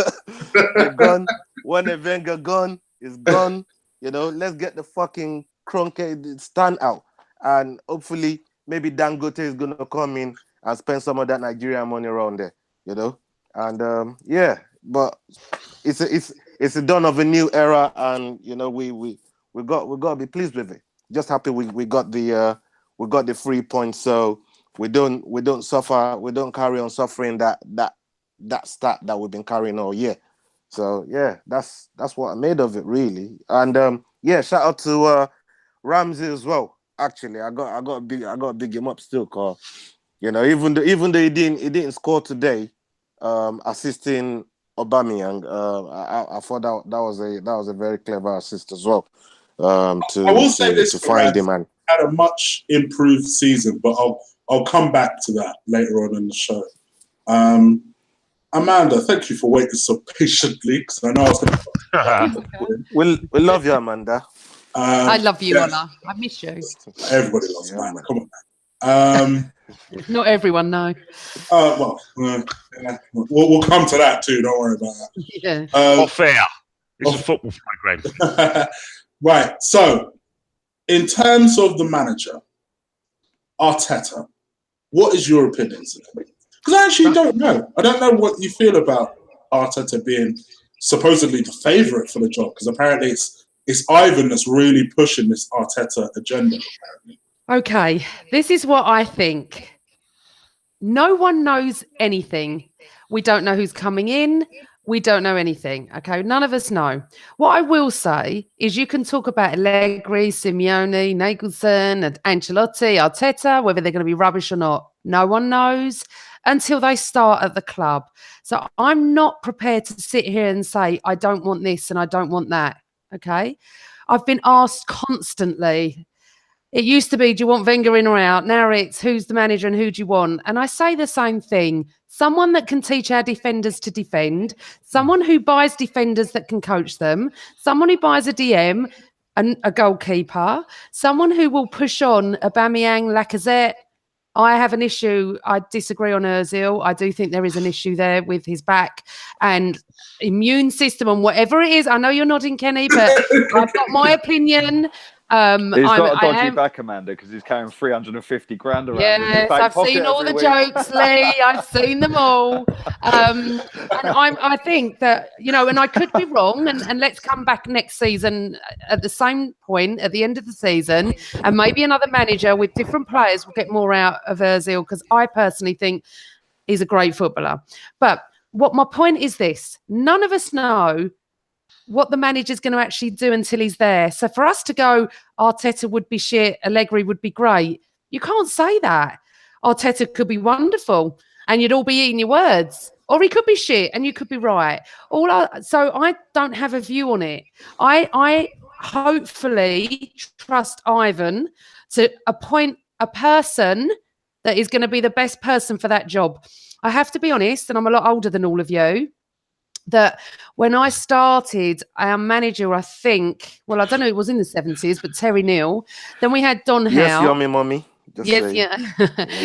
They're gone. When a Wenger gone, is gone. You know, let's get the fucking Kroenke stand out. And hopefully, maybe Dangote is going to come in and spend some of that Nigerian money around there, you know? And yeah, but it's a dawn of a new era, and you know, we got to be pleased with it. Just happy we got the 3 points, so we don't suffer, we don't carry on suffering that stat that we've been carrying all year. So yeah, that's what I made of it really. And yeah, shout out to Ramsey as well. Actually, I got to big him up still, cause you know, even though he didn't score today, assisting Aubameyang, I thought that was a very clever assist as well. I will say this to find him, and had a much improved season, but I'll come back to that later on in the show. Amanda, thank you for waiting so patiently, because I know I was going to. We love you, Amanda. I love you, Anna. I miss you. Everybody loves Amanda. Come on, man. Not everyone, no. Well, we'll come to that too. Don't worry about that. Yeah. Fair. It's a football program. Right. So, in terms of the manager, Arteta, what is your opinion? Because I actually don't know. I don't know what you feel about Arteta being supposedly the favourite for the job, because apparently it's Ivan that's really pushing this Arteta agenda, apparently. Okay, this is what I think. No one knows anything. We don't know who's coming in. We don't know anything. Okay, none of us know. What I will say is you can talk about Allegri, Simeone, Nagelsmann, and Ancelotti, Arteta, whether they're going to be rubbish or not. No one knows until they start at the club. So I'm not prepared to sit here and say, I don't want this and I don't want that. Okay, I've been asked constantly. It used to be, do you want Wenger in or out? Now it's, who's the manager and who do you want? And I say the same thing. Someone that can teach our defenders to defend, someone who buys defenders that can coach them, someone who buys a DM and a goalkeeper, someone who will push on Aubameyang, Lacazette. I have an issue. I disagree on Ozil. I do think there is an issue there with his back and immune system and whatever it is. I know you're nodding, Kenny, but I've got my opinion. He's got a dodgy back, Amanda, because he's carrying 350 grand around. Yes, I've seen all the jokes, Lee. I've seen them all. And I think that, you know, and I could be wrong, and let's come back next season at the same point, at the end of the season, and maybe another manager with different players will get more out of Ozil, because I personally think he's a great footballer. But what my point is this, none of us know what the manager's going to actually do until he's there. So for us to go, Arteta would be shit, Allegri would be great, you can't say that. Arteta could be wonderful and you'd all be eating your words. Or he could be shit and you could be right. So I don't have a view on it. I hopefully trust Ivan to appoint a person that is going to be the best person for that job. I have to be honest, and I'm a lot older than all of you, that when I started, our manager, I think, well, I don't know, it was in the 70s, but Terry Neal. Then we had Don Howe. Yes, yummy, mommy. Yes, yeah.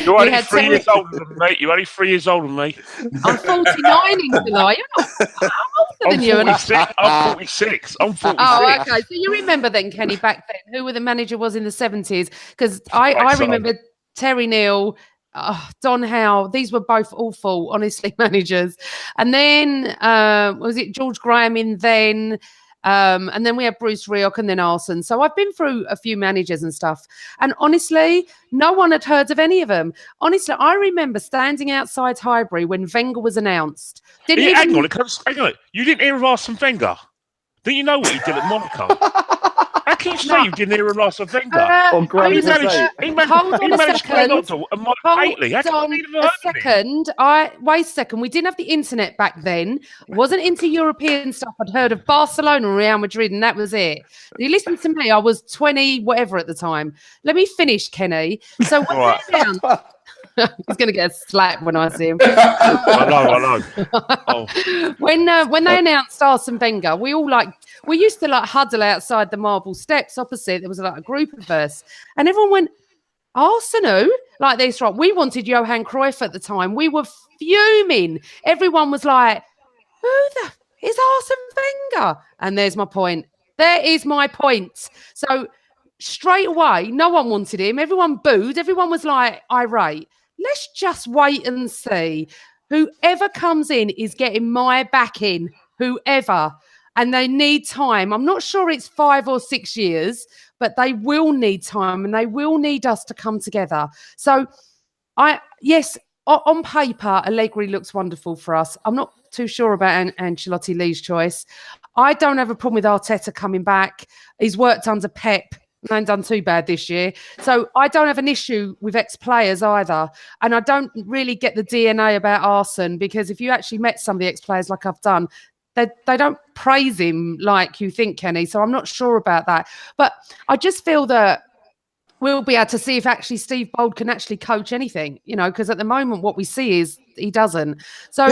You're only 3 years older than me. You're only 3 years older than me. I'm 49 in July. You're not. I'm older than you. I'm 46. I'm 46. Oh, okay. So you remember then, Kenny, back then, who the manager was in the 70s? Because I remember Terry Neal, Don Howe, these were both awful, honestly, managers. And then was it George Graham in then? And then we had Bruce Rioch and then Arsene. So I've been through a few managers and stuff. And honestly, no one had heard of any of them. Honestly, I remember standing outside Highbury when Wenger was announced. Hang on. You didn't hear of Arsene Wenger? Didn't you know what he did at Monaco? How can you say you didn't hear of Arsene Wenger? Hold on a second. Wait a second. We didn't have the internet back then. Wasn't into European stuff. I'd heard of Barcelona and Real Madrid, and that was it. You listen to me. I was 20, whatever at the time. Let me finish, Kenny. So He's going to get a slap when I see him. I know. Oh. When they announced Arsene Wenger, we used to like huddle outside the marble steps opposite. There was like a group of us, and everyone went, Arsene who? Like this, right? We wanted Johan Cruyff at the time. We were fuming. Everyone was like, who the is Arsene Wenger? And there's my point. There is my point. So straight away, no one wanted him. Everyone booed. Everyone was like irate. Let's just wait and see. Whoever comes in is getting my backing. Whoever. And they need time. I'm not sure it's 5 or 6 years, but they will need time and they will need us to come together. So yes, on paper, Allegri looks wonderful for us. I'm not too sure about Ancelotti Lee's choice. I don't have a problem with Arteta coming back. He's worked under Pep. Ain't done too bad this year. So I don't have an issue with ex-players either. And I don't really get the DNA about Arsene, because if you actually met some of the ex-players like I've done, they don't praise him like you think, Kenny. So I'm not sure about that. But I just feel that we'll be able to see if actually Steve Bold can actually coach anything, you know, because at the moment what we see is he doesn't. So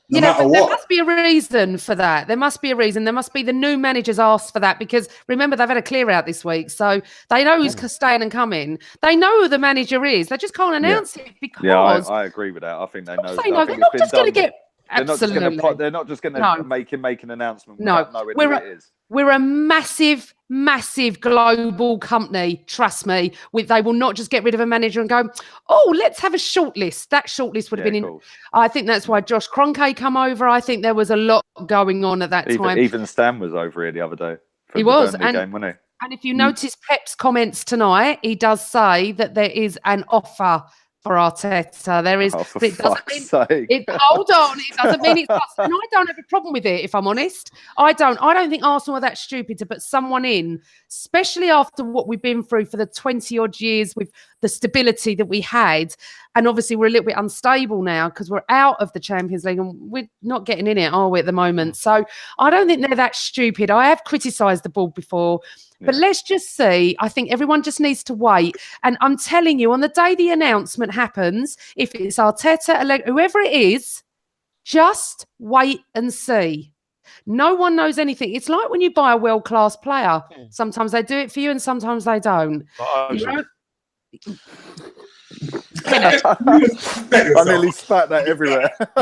you know, but there must be a reason for that. There must be a reason. There must be the new managers asked for that, because remember, they've had a clear out this week. So they know who's staying and coming. They know who the manager is. They just can't announce it because... Yeah, I agree with that. I think they know. They're not just going to get... Absolutely. They're not just going to make an announcement without knowing who it is. We're a massive, massive global company. Trust me. They will not just get rid of a manager and go, oh, let's have a short list. That short list would have been in. I think that's why Josh Kroenke come over. I think there was a lot going on at that time. Even Stan was over here the other day. He was. Game, wasn't he? And if you notice Pep's comments tonight, he does say that there is an offer for Arteta. There is. For fuck's sake. Hold on. It doesn't mean it's us. And I don't have a problem with it, if I'm honest. I don't think Arsenal are that stupid to put someone in, especially after what we've been through for the 20-odd years with the stability that we had. And obviously we're a little bit unstable now because we're out of the Champions League and we're not getting in it, are we, at the moment? So I don't think they're that stupid. I have criticised the board before. But let's just see. I think everyone just needs to wait. And I'm telling you, on the day the announcement happens, if it's Arteta, whoever it is, just wait and see. No one knows anything. It's like when you buy a world-class player. Sometimes they do it for you and sometimes they don't. I nearly spat that everywhere. What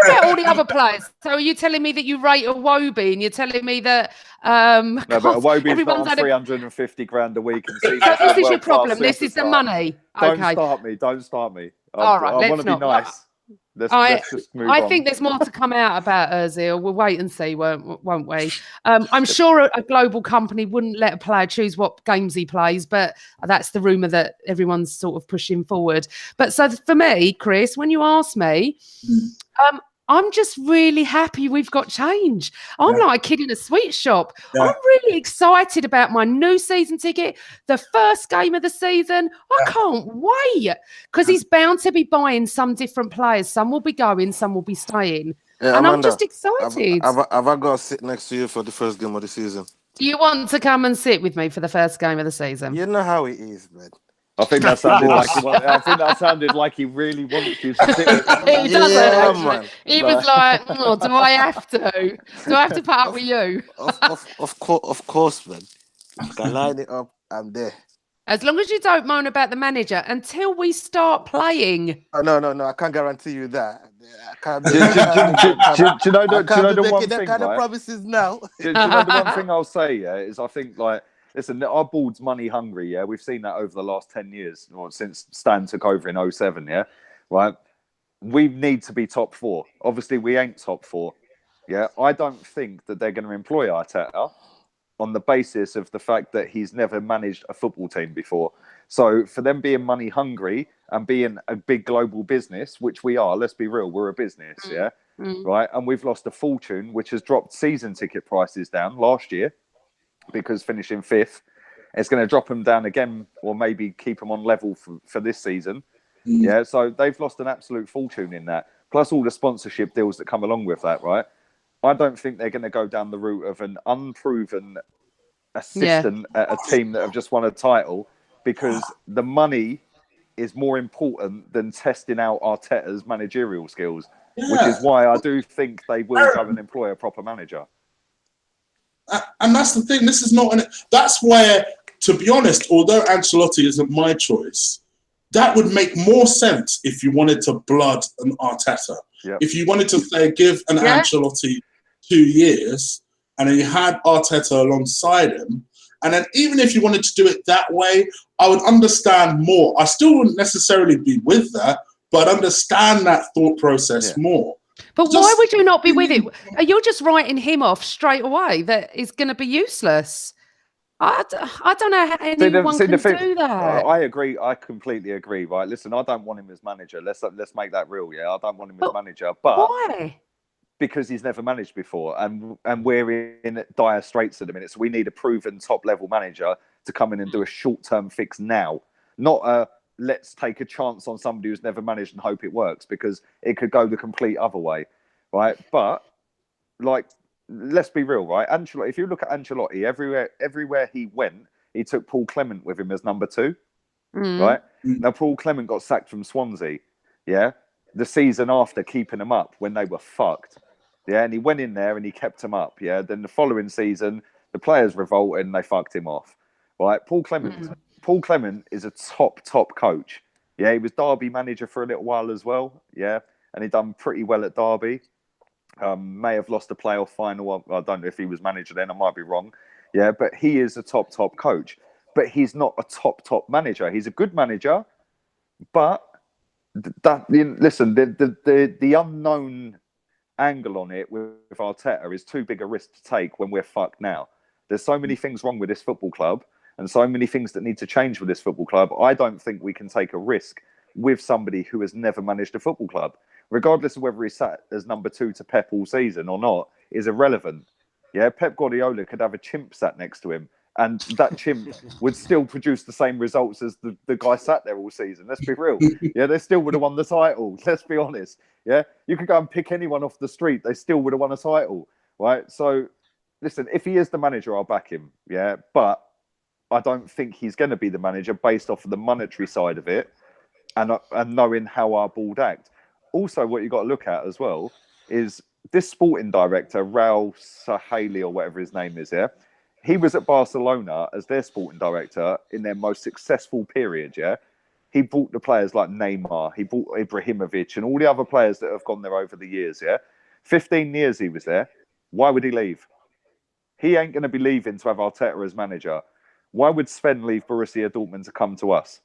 about all the other players? So are you telling me that you rate Iwobi and you're telling me that no, but Iwobi's not on 350 grand a week. And this is your problem. This is the money. Don't start me. All right, I want to be nice. Let's just move on. I think there's more to come out about Ozil. We'll wait and see, won't we? I'm sure a global company wouldn't let a player choose what games he plays, but that's the rumour that everyone's sort of pushing forward. But so for me, Chris, when you ask me, I'm just really happy we've got change. I'm like a kid in a sweet shop. Yeah. I'm really excited about my new season ticket, the first game of the season. I can't wait because he's bound to be buying some different players. Some will be going, some will be staying. Yeah, and Amanda, I'm just excited. Have I got to sit next to you for the first game of the season? Do you want to come and sit with me for the first game of the season? You know how it is, man. I think that sounded like he really wants you to sit with him. He doesn't. Man. He was like, oh, do I have to? Do I have to put up with you? Of course, man. I can line it up. I'm there. As long as you don't moan about the manager until we start playing. No. I can't guarantee you that. I can't. Do you know the one thing? Kind of promises now. Do you know the one thing I'll say? Yeah, is I think like. Listen, our board's money hungry, yeah? We've seen that over the last 10 years, or since Stan took over in 07, yeah? Right? We need to be top 4. Obviously, we ain't top 4, yeah? I don't think that they're going to employ Arteta on the basis of the fact that he's never managed a football team before. So for them being money hungry and being a big global business, which we are, let's be real, we're a business, yeah? Right? And we've lost a fortune, which has dropped season ticket prices down last year. Because finishing 5th, it's going to drop them down again, or maybe keep them on level for this season. Yeah, so they've lost an absolute fortune in that. Plus all the sponsorship deals that come along with that, right? I don't think they're going to go down the route of an unproven assistant at a team that have just won a title, because the money is more important than testing out Arteta's managerial skills, which is why I do think they will go and employ a proper manager. And that's the thing. This is not that's where, to be honest, although Ancelotti isn't my choice, that would make more sense if you wanted to blood an Arteta. Yep. If you wanted to say give an Ancelotti 2 years, and then you had Arteta alongside him, and then even if you wanted to do it that way, I would understand more. I still wouldn't necessarily be with that, but I'd understand that thought process more. But why would you not be with it? You're just writing him off straight away that is going to be useless. I don't know how anyone can do that. I agree. I completely agree. Right? Listen, I don't want him as manager. Let's make that real. Yeah, I don't want him as manager. But why? Because he's never managed before, and we're in dire straits at the minute. So we need a proven top-level manager to come in and do a short-term fix now, not a let's take a chance on somebody who's never managed and hope it works, because it could go the complete other way, right? But like, let's be real, right? Ancelotti, if you look at Ancelotti, everywhere he went, he took Paul Clement with him as number 2, right? Now, Paul Clement got sacked from Swansea, the season after, keeping him up when they were fucked, and he went in there and he kept him up, Then the following season, the players revolted and they fucked him off, right? Paul Clement is a top coach, he was Derby manager for a little while as well, and he done pretty well at Derby. May have lost a playoff final. I don't know if he was manager then. I might be wrong. But he is a top coach. But he's not a top manager. He's a good manager, but listen, the unknown angle on it with Arteta is too big a risk to take when we're fucked now. There's so many things wrong with this football club, and so many things that need to change with this football club. I don't think we can take a risk with somebody who has never managed a football club. Regardless of whether he sat as number 2 to Pep all season or not, is irrelevant. Pep Guardiola could have a chimp sat next to him, and that chimp would still produce the same results as the guy sat there all season. Let's be real. They still would have won the title. Let's be honest. You could go and pick anyone off the street. They still would have won a title, right? So, listen, if he is the manager, I'll back him. But I don't think he's going to be the manager based off of the monetary side of it and knowing how our board act. Also, what you've got to look at as well is this sporting director, Raul Sahali, or whatever his name is, he was at Barcelona as their sporting director in their most successful period, He brought the players like Neymar, he brought Ibrahimovic and all the other players that have gone there over the years, 15 years he was there. Why would he leave? He ain't going to be leaving to have Arteta as manager. Why would Sven leave Borussia Dortmund to come to us?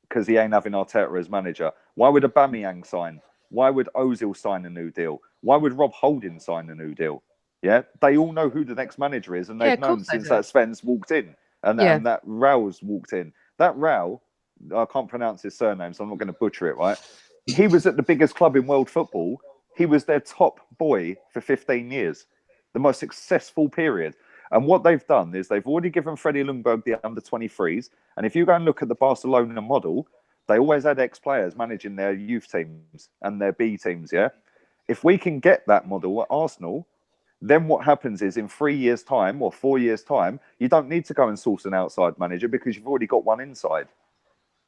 Because he ain't having Arteta as manager. Why would Aubameyang sign? Why would Ozil sign a new deal? Why would Rob Holding sign a new deal? They all know who the next manager is, and they've known since that Sven's walked in and that Raul's walked in. That Raul, I can't pronounce his surname, so I'm not going to butcher it, right? He was at the biggest club in world football. He was their top boy for 15 years, the most successful period. And what they've done is they've already given Freddie Ljungberg the under-23s. And if you go and look at the Barcelona model, they always had ex-players managing their youth teams and their B teams, If we can get that model at Arsenal, then what happens is in 3 years' time or 4 years' time, you don't need to go and source an outside manager because you've already got one inside.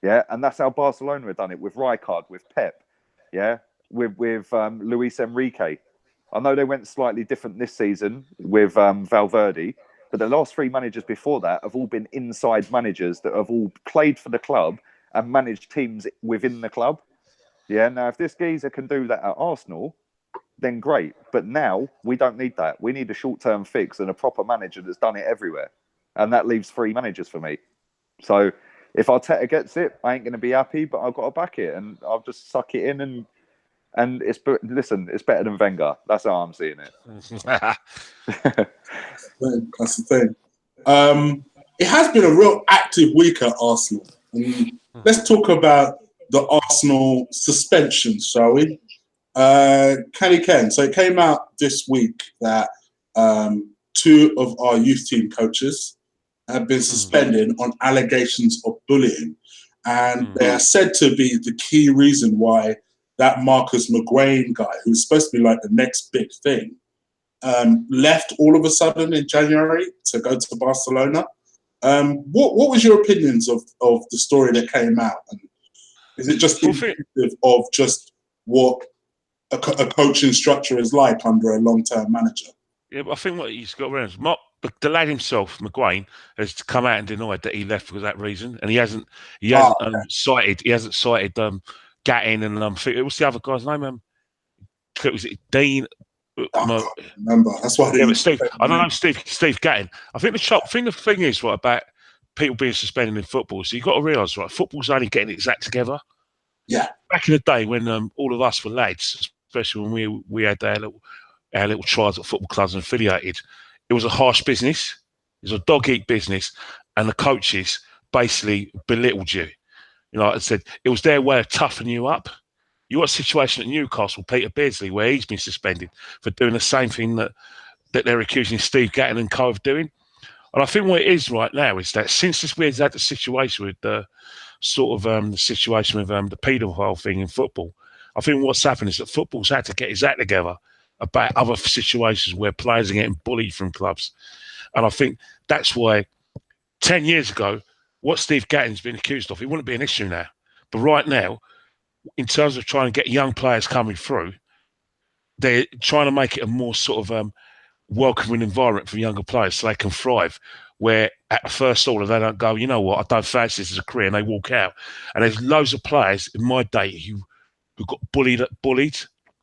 And that's how Barcelona have done it with Rijkaard, with Pep, with Luis Enrique. I know they went slightly different this season with Valverde, but the last 3 managers before that have all been inside managers that have all played for the club and managed teams within the club. Now, if this geezer can do that at Arsenal, then great. But now we don't need that. We need a short-term fix and a proper manager that's done it everywhere. And that leaves 3 managers for me. So if Arteta gets it, I ain't going to be happy, but I've got to back it. And I'll just suck it in and it's better than Wenger. That's how I'm seeing it. That's the thing. It has been a real active week at Arsenal. Let's talk about the Arsenal suspension, shall we? Ken. So it came out this week that 2 of our youth team coaches have been suspended on allegations of bullying. And they are said to be the key reason why that Marcus McGuane guy, who's supposed to be like the next big thing, left all of a sudden in January to go to Barcelona. What was your opinions of the story that came out? And is it just indicative of just what a coaching structure is like under a long-term manager? Yeah, but I think what he's got around the lad himself, McGuane, has come out and denied that he left for that reason, and he hasn't cited Gattin and what's the other guy's name? Was it Dean? I can't remember. That's why. Yeah, but Steve. I know Steve Gattin. I think the thing is right about people being suspended in football. So you've got to realise, right, football's only getting its act together. Yeah. Back in the day when all of us were lads, especially when we had our little trials at football clubs and affiliated, it was a harsh business. It was a dog-eat business, and the coaches basically belittled you. You know, like I said, it was their way of toughening you up. You got a situation at Newcastle, Peter Beardsley, where he's been suspended for doing the same thing that they're accusing Steve Gattin and co of doing. And I think what it is right now is that since we've had the situation with the situation with the paedophile thing in football, I think what's happened is that football's had to get his act together about other situations where players are getting bullied from clubs. And I think that's why 10 years ago, what Steve Gattin's been accused of, it wouldn't be an issue now. But right now, in terms of trying to get young players coming through, they're trying to make it a more sort of welcoming environment for younger players so they can thrive, where at the first order they don't go, you know what, I don't fancy this as a career, and they walk out. And there's loads of players in my day who got bullied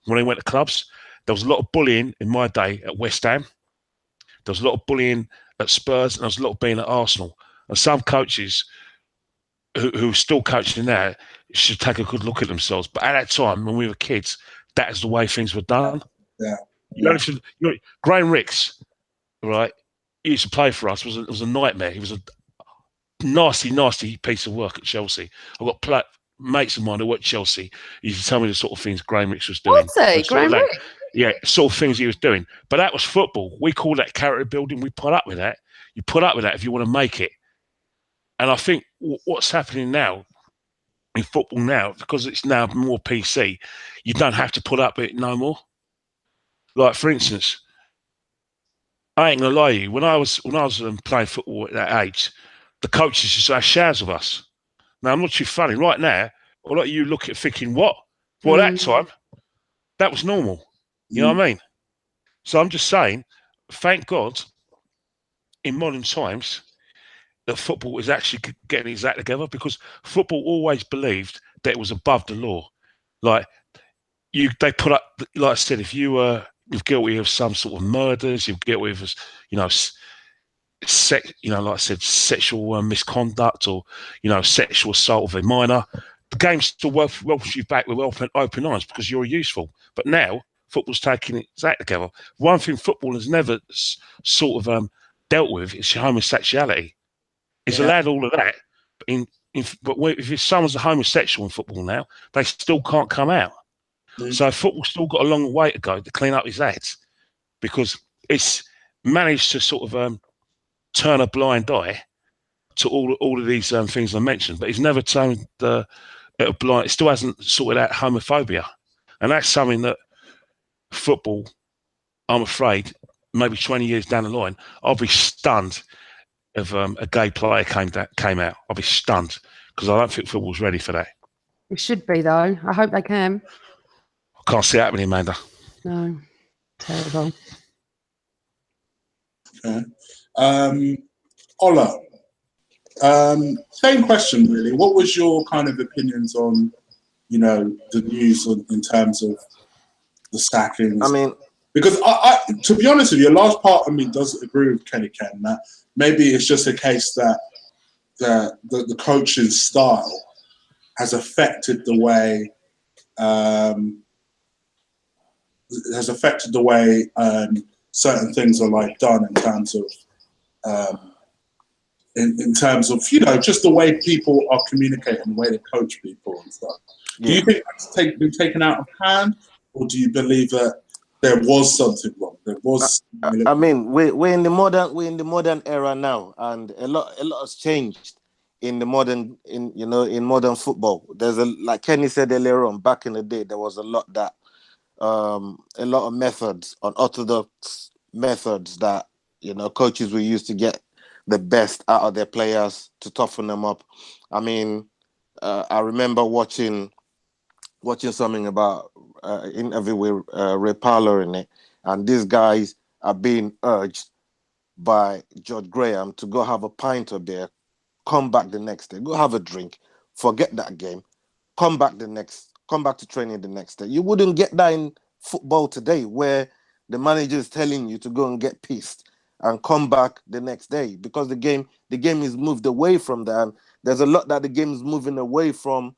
when they went to clubs. There was a lot of bullying in my day at West Ham. There was a lot of bullying at Spurs, and there was a lot of bullying at Arsenal. And some coaches who are still coaching now should take a good look at themselves. But at that time, when we were kids, that is the way things were done. Yeah. You know, Graham Ricks, right? He used to play for us. It was a nightmare. He was a nasty piece of work at Chelsea. I've got mates of mine who worked at Chelsea. He used to tell me the sort of things Graham Ricks was doing. What's he? Graham Ricks? Yeah, sort of things he was doing. But that was football. We call that character building. We put up with that. You put up with that if you want to make it. And I think what's happening now in football now, because it's now more PC, you don't have to put up with it no more. Like, for instance, I ain't gonna lie to you, when I was playing football at that age, the coaches used to have showers of us. Now, I'm not too funny. Right now, a lot of you look at thinking, what? Well, that time, that was normal. You know what I mean? So I'm just saying, thank God, in modern times, that football is actually getting its act together, because football always believed that it was above the law. Like, they put up, like I said, if you're guilty of some sort of murders, you're guilty of, like I said, sexual misconduct, or sexual assault of a minor, the game still welcomes you back with open arms because you're useful. But now football's taking its act together. One thing football has never sort of dealt with is homosexuality. It's allowed all of that, but if someone's a homosexual in football now, they still can't come out. So football's still got a long way to go to clean up his act, because it's managed to sort of turn a blind eye to all of these things I mentioned, but it's never turned a blind. It still hasn't sorted out homophobia, and that's something that football, I'm afraid, maybe 20 years down the line, I'll be stunned if a gay player came out. I'll be stunned, because I don't think football's ready for that. It should be, though. I hope they can. I can't see it happening, Amanda. No. Terrible. Okay. Ola, same question, really. What was your kind of opinions on, the news in terms of the sackings? I mean, because I, to be honest with you, a large part of me does agree with Kenny Ken that maybe it's just a case that the coaching style has affected the way certain things are done in terms of in terms of just the way people are communicating, the way they coach people and stuff. Yeah. Do you think that's been taken out of hand, or do you believe that there was something wrong? There was. I mean, we're in the modern era now, and a lot has changed in the modern in modern football. There's like Kenny said earlier on, back in the day, there was a lot that a lot of methods, unorthodox methods that, you know, coaches will use to get the best out of their players to toughen them up. I mean, I remember watching something about interview with Ray Parlour in it, and these guys are being urged by George Graham to go have a pint of beer, come back the next day, go have a drink, forget that game, come back to training the next day. You wouldn't get that in football today, where the manager is telling you to go and get pissed and come back the next day, because the game is moved away from that. And there's a lot that the game is moving away from,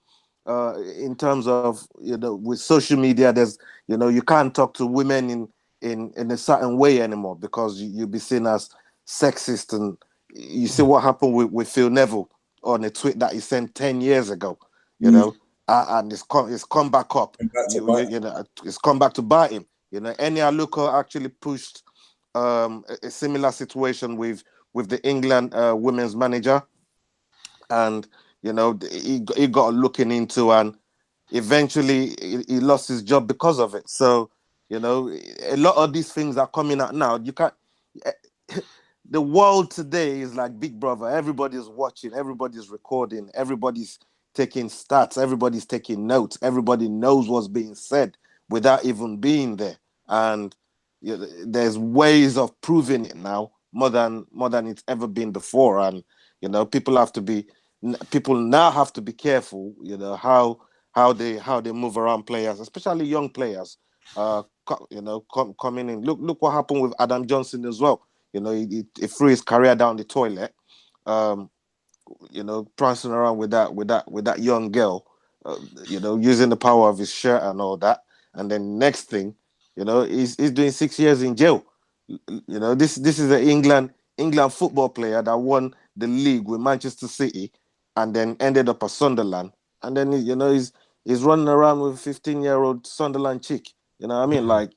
in terms of, you know, with social media. There's, you know, you can't talk to women in a certain way anymore, because you'll be seen as sexist. And you see what happened with Phil Neville on a tweet that he sent 10 years ago, you know, and it's come back up. You know, it's come back to bite him. You know, Eni Aluko actually pushed a similar situation with the England women's manager, and, you know, he got looking into, and eventually he lost his job because of it. So, you know, a lot of these things are coming out now. You can't. The world today is like Big Brother. Everybody's watching, everybody's recording, everybody's taking stats, everybody's taking notes, everybody knows what's being said without even being there. And, you know, there's ways of proving it now more than it's ever been before. And, you know, people now have to be careful, you know, how they move around players, especially young players. You know, coming in. Look what happened with Adam Johnson as well. You know, he threw his career down the toilet. You know, prancing around with that young girl. You know, using the power of his shirt and all that. And then next thing, you know, he's doing 6 years in jail. You know, this is an England football player that won the league with Manchester City, and then ended up at Sunderland. And then, you know, he's running around with a 15-year-old Sunderland chick. You know what I mean? Like,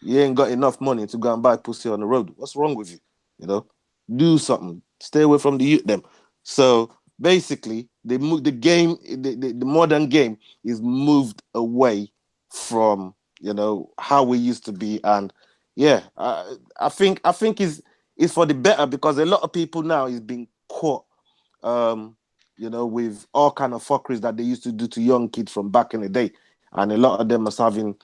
you ain't got enough money to go and buy pussy on the road. What's wrong with you? You know, do something. Stay away from the youth them. So basically, the game, the modern game is moved away from, you know, how we used to be. And yeah, I think it's for the better, because a lot of people now is being caught, you know, with all kind of fuckeries that they used to do to young kids from back in the day, and a lot of them are having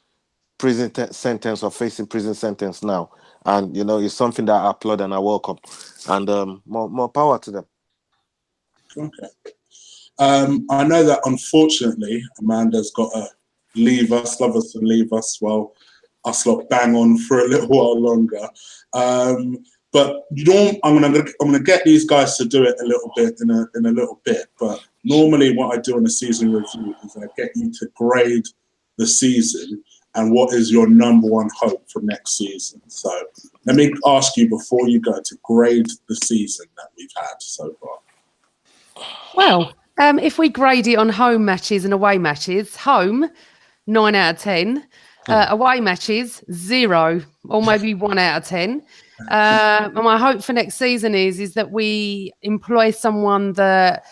prison sentence or facing prison sentence now. And, you know, it's something that I applaud and I welcome, and more power to them. Okay. I know that unfortunately Amanda's got to leave us, love us and leave us, while us lot bang on for a little while longer. But you know, I'm gonna get these guys to do it a little bit in a little bit. But normally, what I do in a season review is I get you to grade the season and what is your number one hope for next season. So let me ask you, before you go, to grade the season that we've had so far. Well, if we grade it on home matches and away matches, home 9 out of 10, away matches 0, or maybe 1 out of 10. And my hope for next season is that we employ someone that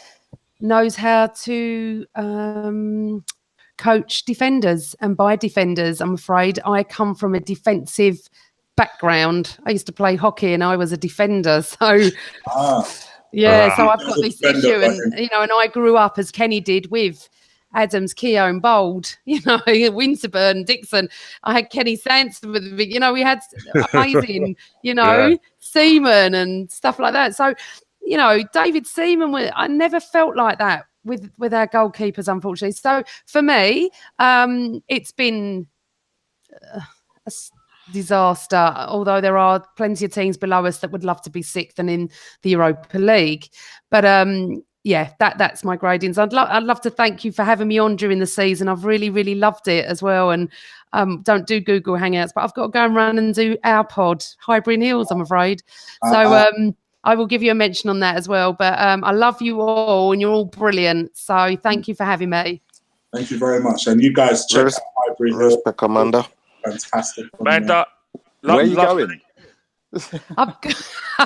knows how to coach defenders. And by defenders, I'm afraid I come from a defensive background. I used to play hockey and I was a defender. So yeah, so I've got this issue, and, you know, and I grew up, as Kenny did, with Adams, Keogh, Bold, you know, Winterburn, Dixon. I had Kenny Sansom with the, you know, we had amazing, you know, Seaman and stuff like that. So, you know, David Seaman, I never felt like that with our goalkeepers, unfortunately. So for me, it's been a disaster, although there are plenty of teams below us that would love to be 6th and in the Europa League. But yeah, that's my gradings. I'd love to thank you for having me on during the season. I've really loved it as well. And don't do Google Hangouts, but I've got to go and run and do our pod, Highbury Hills, I'm afraid. So I will give you a mention on that as well. But I love you all, and you're all brilliant. So thank you for having me. Thank you very much. And you guys check out Highbury Hills. Respect, Amanda. Fantastic. Amanda, where are you going?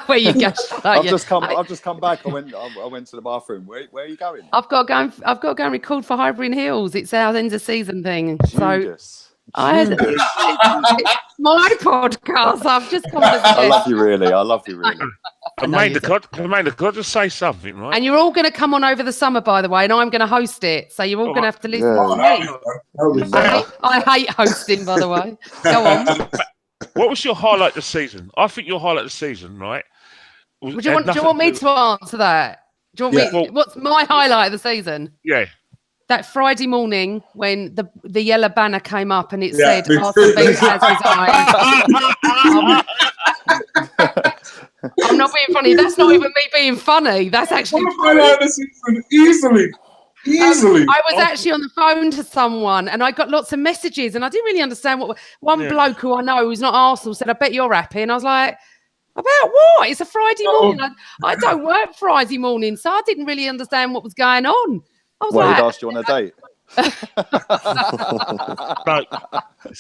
Where you go? I've just come back. I went to the bathroom. Where are you going? I've got to go and record for Highbury Hills. It's our end of season thing. Judas. It's my podcast. I've just come to I love you really. I love you really. Amanda, could I just say something, right? And you're all going to come on over the summer, by the way, and I'm going to host it. So you're all going to have to listen to me. I hate hosting, by the way. Go on. What was your highlight this season? I think your highlight this season, right? Do you want me to answer that? Do you want me? What's my highlight of the season? Yeah. That Friday morning when the yellow banner came up and it said Arsene Wenger has his eyes. I'm not being funny. That's not even me being funny. That's actually highlight the season easily. I was actually on the phone to someone and I got lots of messages and I didn't really understand what one bloke who I know who's not Arsenal said, I bet you're happy. And I was like, about what? It's a Friday morning. I don't work Friday morning, so I didn't really understand what was going on. I was he'd asked you on a date.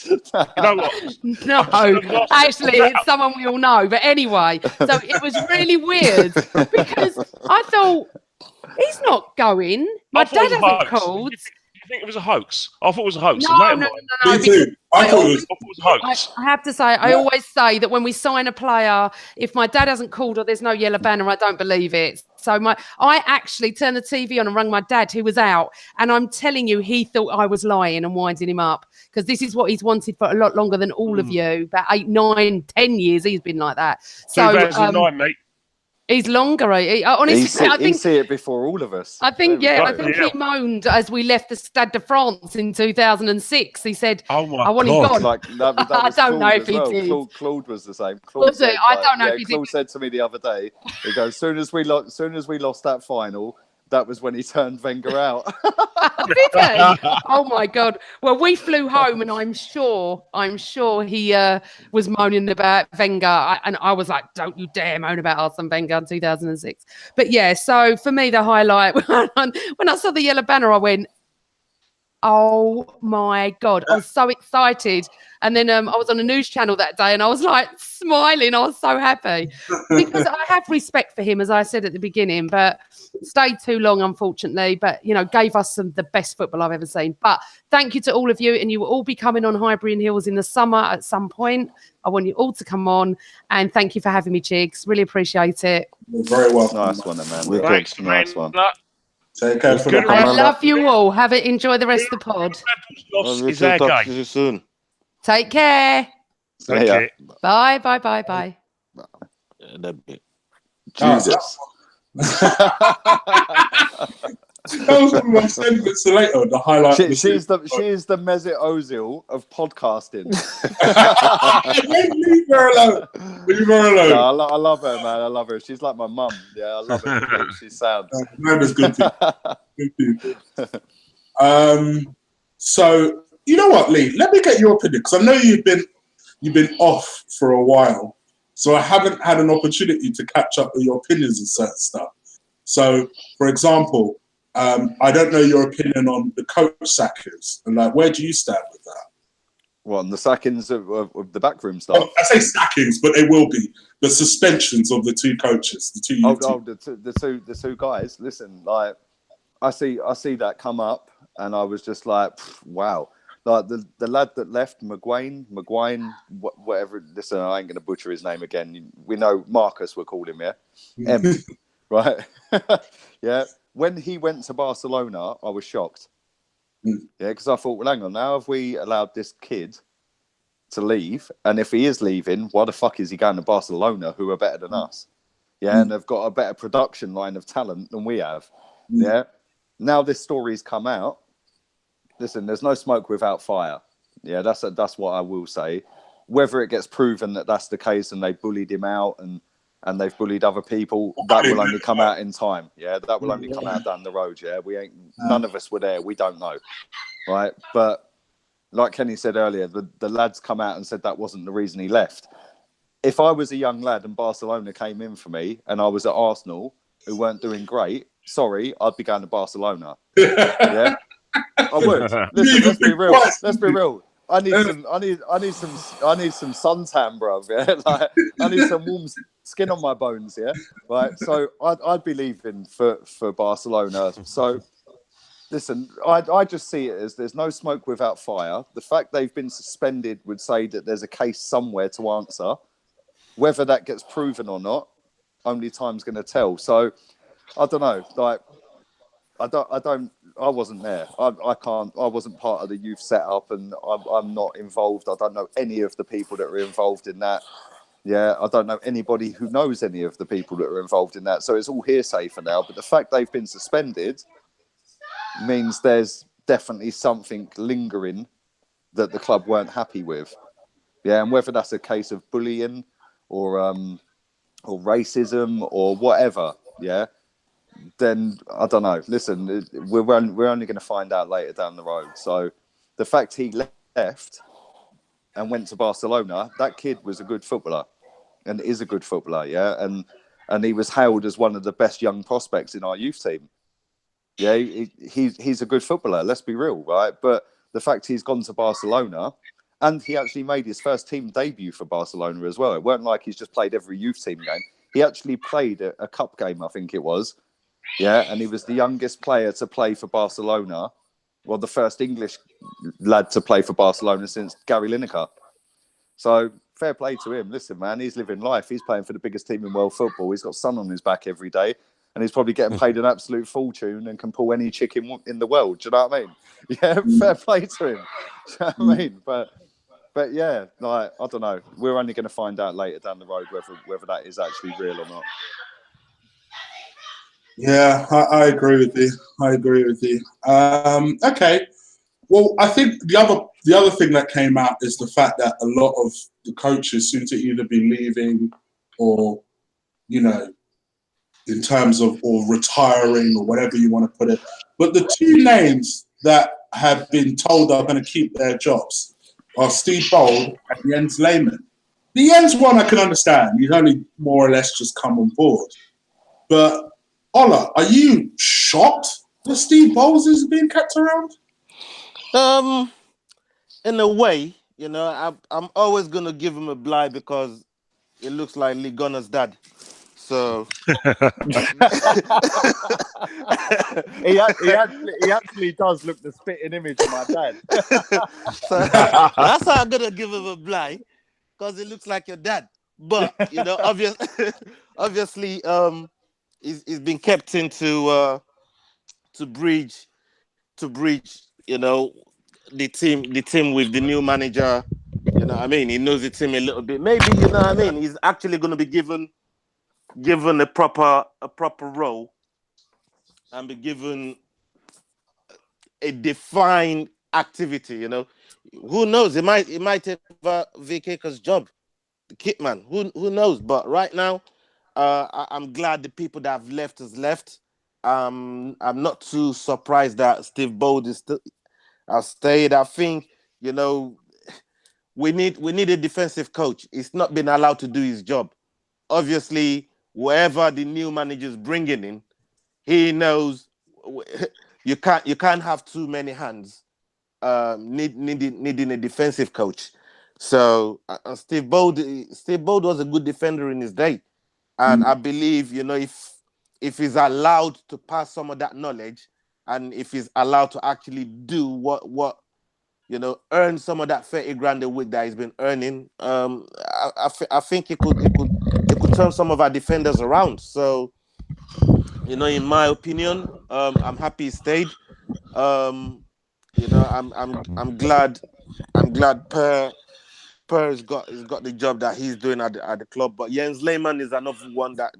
You know what? No, actually, it's someone we all know. But anyway, so it was really weird because I thought he's not going. My dad hasn't called. You think it was a hoax? I thought it was a hoax. No. Me too. I thought it was a hoax. I have to say, I always say that when we sign a player, if my dad hasn't called or there's no yellow banner, I don't believe it. So I actually turned the TV on and rang my dad, who was out, and I'm telling you, he thought I was lying and winding him up because this is what he's wanted for a lot longer than all of you. About 8, 9, 10 years, he's been like that. So 2009, mate. He's longer. Honestly, I think he see it before all of us. I think he moaned as we left the Stade de France in 2006. He said, "I want him gone." Like, I don't know if he did. Claude was the same. Claude was it? I don't know if he Claude said to me the other day, he goes, soon as we lost that final, that was when he turned Wenger out. Did he? Oh my God. Well, we flew home and I'm sure he was moaning about Wenger. And I was like, don't you dare moan about Arsene Wenger in 2006. But yeah, so for me, the highlight, when I saw the yellow banner, I went, oh my God, I was so excited. And then I was on a news channel that day and I was like smiling. I was so happy because I have respect for him, as I said at the beginning, but stayed too long, unfortunately. But, gave us the best football I've ever seen. But thank you to all of you. And you will all be coming on Highbury Hills in the summer at some point. I want you all to come on. And thank you for having me, Chigs. Really appreciate it. You're very welcome. Nice one, man. Thanks, nice one. Take care. I love you all. Enjoy the rest of the pod. We'll talk to you soon. Take care. Okay. Bye, bye, bye, bye. Jesus. That was one of my segments later. The highlight. She is the Mesut Ozil of podcasting. Leave her alone. Leave her alone. No, I love her, man. I love her. She's like my mum. Yeah, I love her. She's sound. Amanda's good people. So you know what, Lee? Let me get your opinion because I know you've been off for a while, so I haven't had an opportunity to catch up with your opinions on certain stuff. So, for example, I don't know your opinion on the coach sackings and where do you stand with that? What, on the sackings of the backroom staff? I say sackings, but they will be the suspensions of the two coaches, the two guys. Listen, I see that come up, and I was just like, wow. Like the lad that left, McGuane, whatever. Listen, I ain't going to butcher his name again. We know Marcus, we'll call him, yeah? M, right? Yeah. When he went to Barcelona, I was shocked. Yeah, because I thought, well, hang on, now have we allowed this kid to leave? And if he is leaving, why the fuck is he going to Barcelona, who are better than us? Yeah, and they've got a better production line of talent than we have. Yeah. Now this story's come out. Listen, there's no smoke without fire. Yeah, that's what I will say. Whether it gets proven that that's the case and they bullied him out and they've bullied other people, that will only come out in time. Yeah, that will only come out down the road. Yeah, none of us were there. We don't know, right? But like Kenny said earlier, the lads come out and said that wasn't the reason he left. If I was a young lad and Barcelona came in for me and I was at Arsenal who weren't doing great, sorry, I'd be going to Barcelona. Yeah. I would. Listen, let's be real. Let's be real. I need some suntan, bruv. Yeah, I need some warm skin on my bones. Yeah, right. So I'd be leaving for Barcelona. So Listen, I just see it as there's no smoke without fire. The fact they've been suspended would say that there's a case somewhere to answer. Whether that gets proven or not, only time's going to tell. So I don't know. Like, I wasn't there. I wasn't part of the youth setup, and I'm not involved. I don't know any of the people that are involved in that. Yeah, I don't know anybody who knows any of the people that are involved in that. So it's all hearsay for now. But the fact they've been suspended means there's definitely something lingering that the club weren't happy with. Yeah, and whether that's a case of bullying or racism or whatever, yeah, then I don't know. Listen, we're only going to find out later down the road. So the fact he left and went to Barcelona, that kid was a good footballer and is a good footballer, yeah, and he was hailed as one of the best young prospects in our youth team. Yeah, he's a good footballer, let's be real, right? But the fact he's gone to Barcelona, and he actually made his first team debut for Barcelona as well. It weren't like he's just played every youth team game. He actually played a cup game, I think it was. Yeah, and he was the youngest player to play for Barcelona. Well, the first English lad to play for Barcelona since Gary Lineker. So fair play to him. Listen, man, he's living life. He's playing for the biggest team in world football. He's got sun on his back every day. And he's probably getting paid an absolute fortune and can pull any chick in the world. Do you know what I mean? Yeah, fair play to him. Do you know what I mean? But yeah, like, I don't know. We're only going to find out later down the road whether that is actually real or not. Yeah, I agree with you. Okay. Well, I think the other thing that came out is the fact that a lot of the coaches seem to either be leaving or, you know, in terms of or retiring or whatever you want to put it. But the two names that have been told are going to keep their jobs are Steve Bold and Jens Lehmann. The Jens one I can understand. He's only more or less just come on board. But Ola, are you shocked that Steve Bowles is being kept around? In a way, you know, I'm always gonna give him a blight because it looks like Lee Gunner's dad. So he actually does look the spitting image of my dad. So that's how I'm gonna give him a blight because it looks like your dad. But you know, obviously, he's been kept in to bridge, you know, the team with the new manager. You know what I mean? He knows the team a little bit. Maybe, you know what I mean? He's actually going to be given a proper role and be given a defined activity, you know. Who knows? It might take Vika's job, the kit man. Who knows? But right now, I'm glad the people that have left has left. I'm not too surprised that Steve Bold is still stayed. I think, you know, we need a defensive coach. He's not been allowed to do his job. Obviously, wherever the new manager is bringing in, he knows you can't have too many hands needing a defensive coach. So Steve Bold was a good defender in his day, and I believe, you know, if he's allowed to pass some of that knowledge, and if he's allowed to actually do what you know, earn some of that 30 grand a week that he's been earning, I think it could turn some of our defenders around. So, you know, in my opinion, I'm happy he stayed. You know, I'm glad Per has got the job that he's doing at the club. But Jens Lehmann is another one that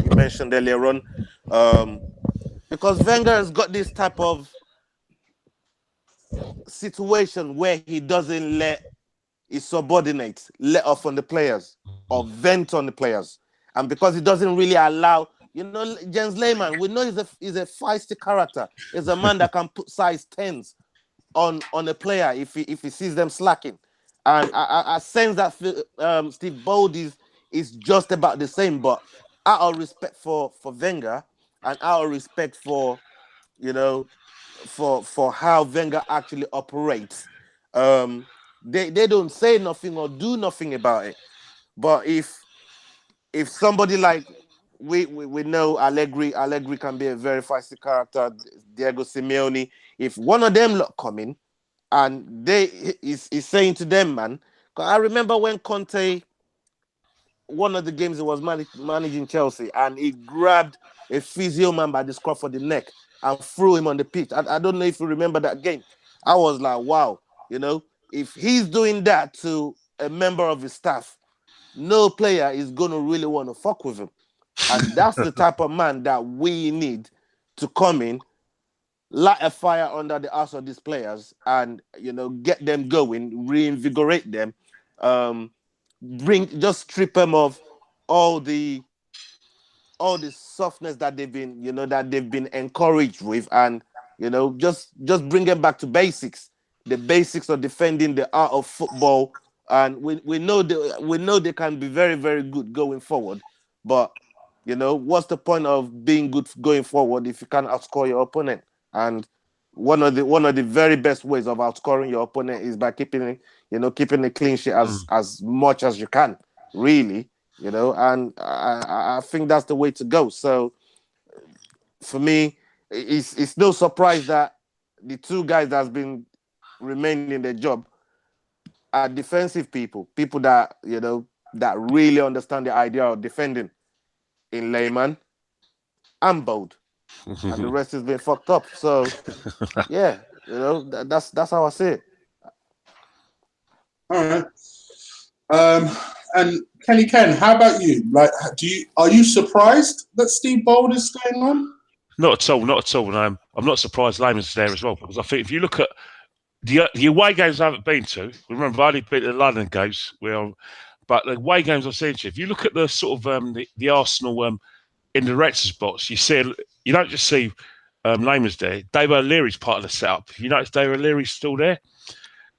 you mentioned earlier on, because Wenger has got this type of situation where he doesn't let his subordinates let off on the players or vent on the players, and because he doesn't really allow, you know, Jens Lehmann, we know he's a feisty character. He's a man that can put size 10s on a player if he sees them slacking, and I sense that Steve Bold is just about the same. But out of respect for Wenger and out of respect for, you know, for how Wenger actually operates, they don't say nothing or do nothing about it. But if somebody like we know Allegri can be a very feisty character. Diego Simeone. If one of them lot come in, and he's saying to them, man. 'Cause I remember when Conte, one of the games he was managing Chelsea, and he grabbed a physio man by the scruff of the neck and threw him on the pitch. I don't know if you remember that game. I was like, wow, you know, if he's doing that to a member of his staff, no player is going to really want to fuck with him. And that's the type of man that we need to come in, light a fire under the arse of these players and, you know, get them going, reinvigorate them, just strip them of all the softness that they've been encouraged with, and, you know, just bring them back to basics, the basics of defending, the art of football. And we know they can be very, very good going forward, but, you know, what's the point of being good going forward if you can't outscore your opponent? And one of the very best ways of outscoring your opponent is by keeping a clean sheet as much as you can, really, you know. And I think that's the way to go. So for me, it's no surprise that the two guys that's been remaining in their job are defensive people that, you know, that really understand the idea of defending in layman and bold. And the rest has been fucked up. So yeah, you know, that's how I see it. All right. And Ken, how about you? Like, are you surprised that Steve Bold is staying on? Not at all. Not at all. And I'm not surprised Lehmann's there as well, because I think if you look at the away games I haven't been to, remember I only been to the London games, but the away games I've seen to, if you look at the sort of the Arsenal in the director's box, you don't just see Lehmann's there. Dave O'Leary's part of the setup. You notice Dave O'Leary's still there.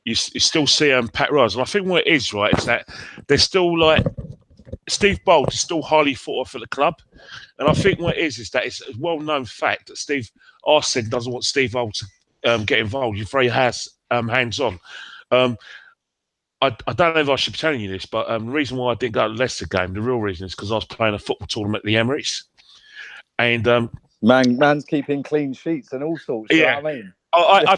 You still see Pat Rose. And I think what it is, right, is that they're still like Steve Bold is still highly thought of for the club. And I think what it is that it's a well-known fact that Arsene doesn't want Steve Bold to get involved. He's very hands-on. I don't know if I should be telling you this, but the reason why I didn't go to the Leicester game, the real reason is because I was playing a football tournament at the Emirates. And man's keeping clean sheets and all sorts. You know what I mean? I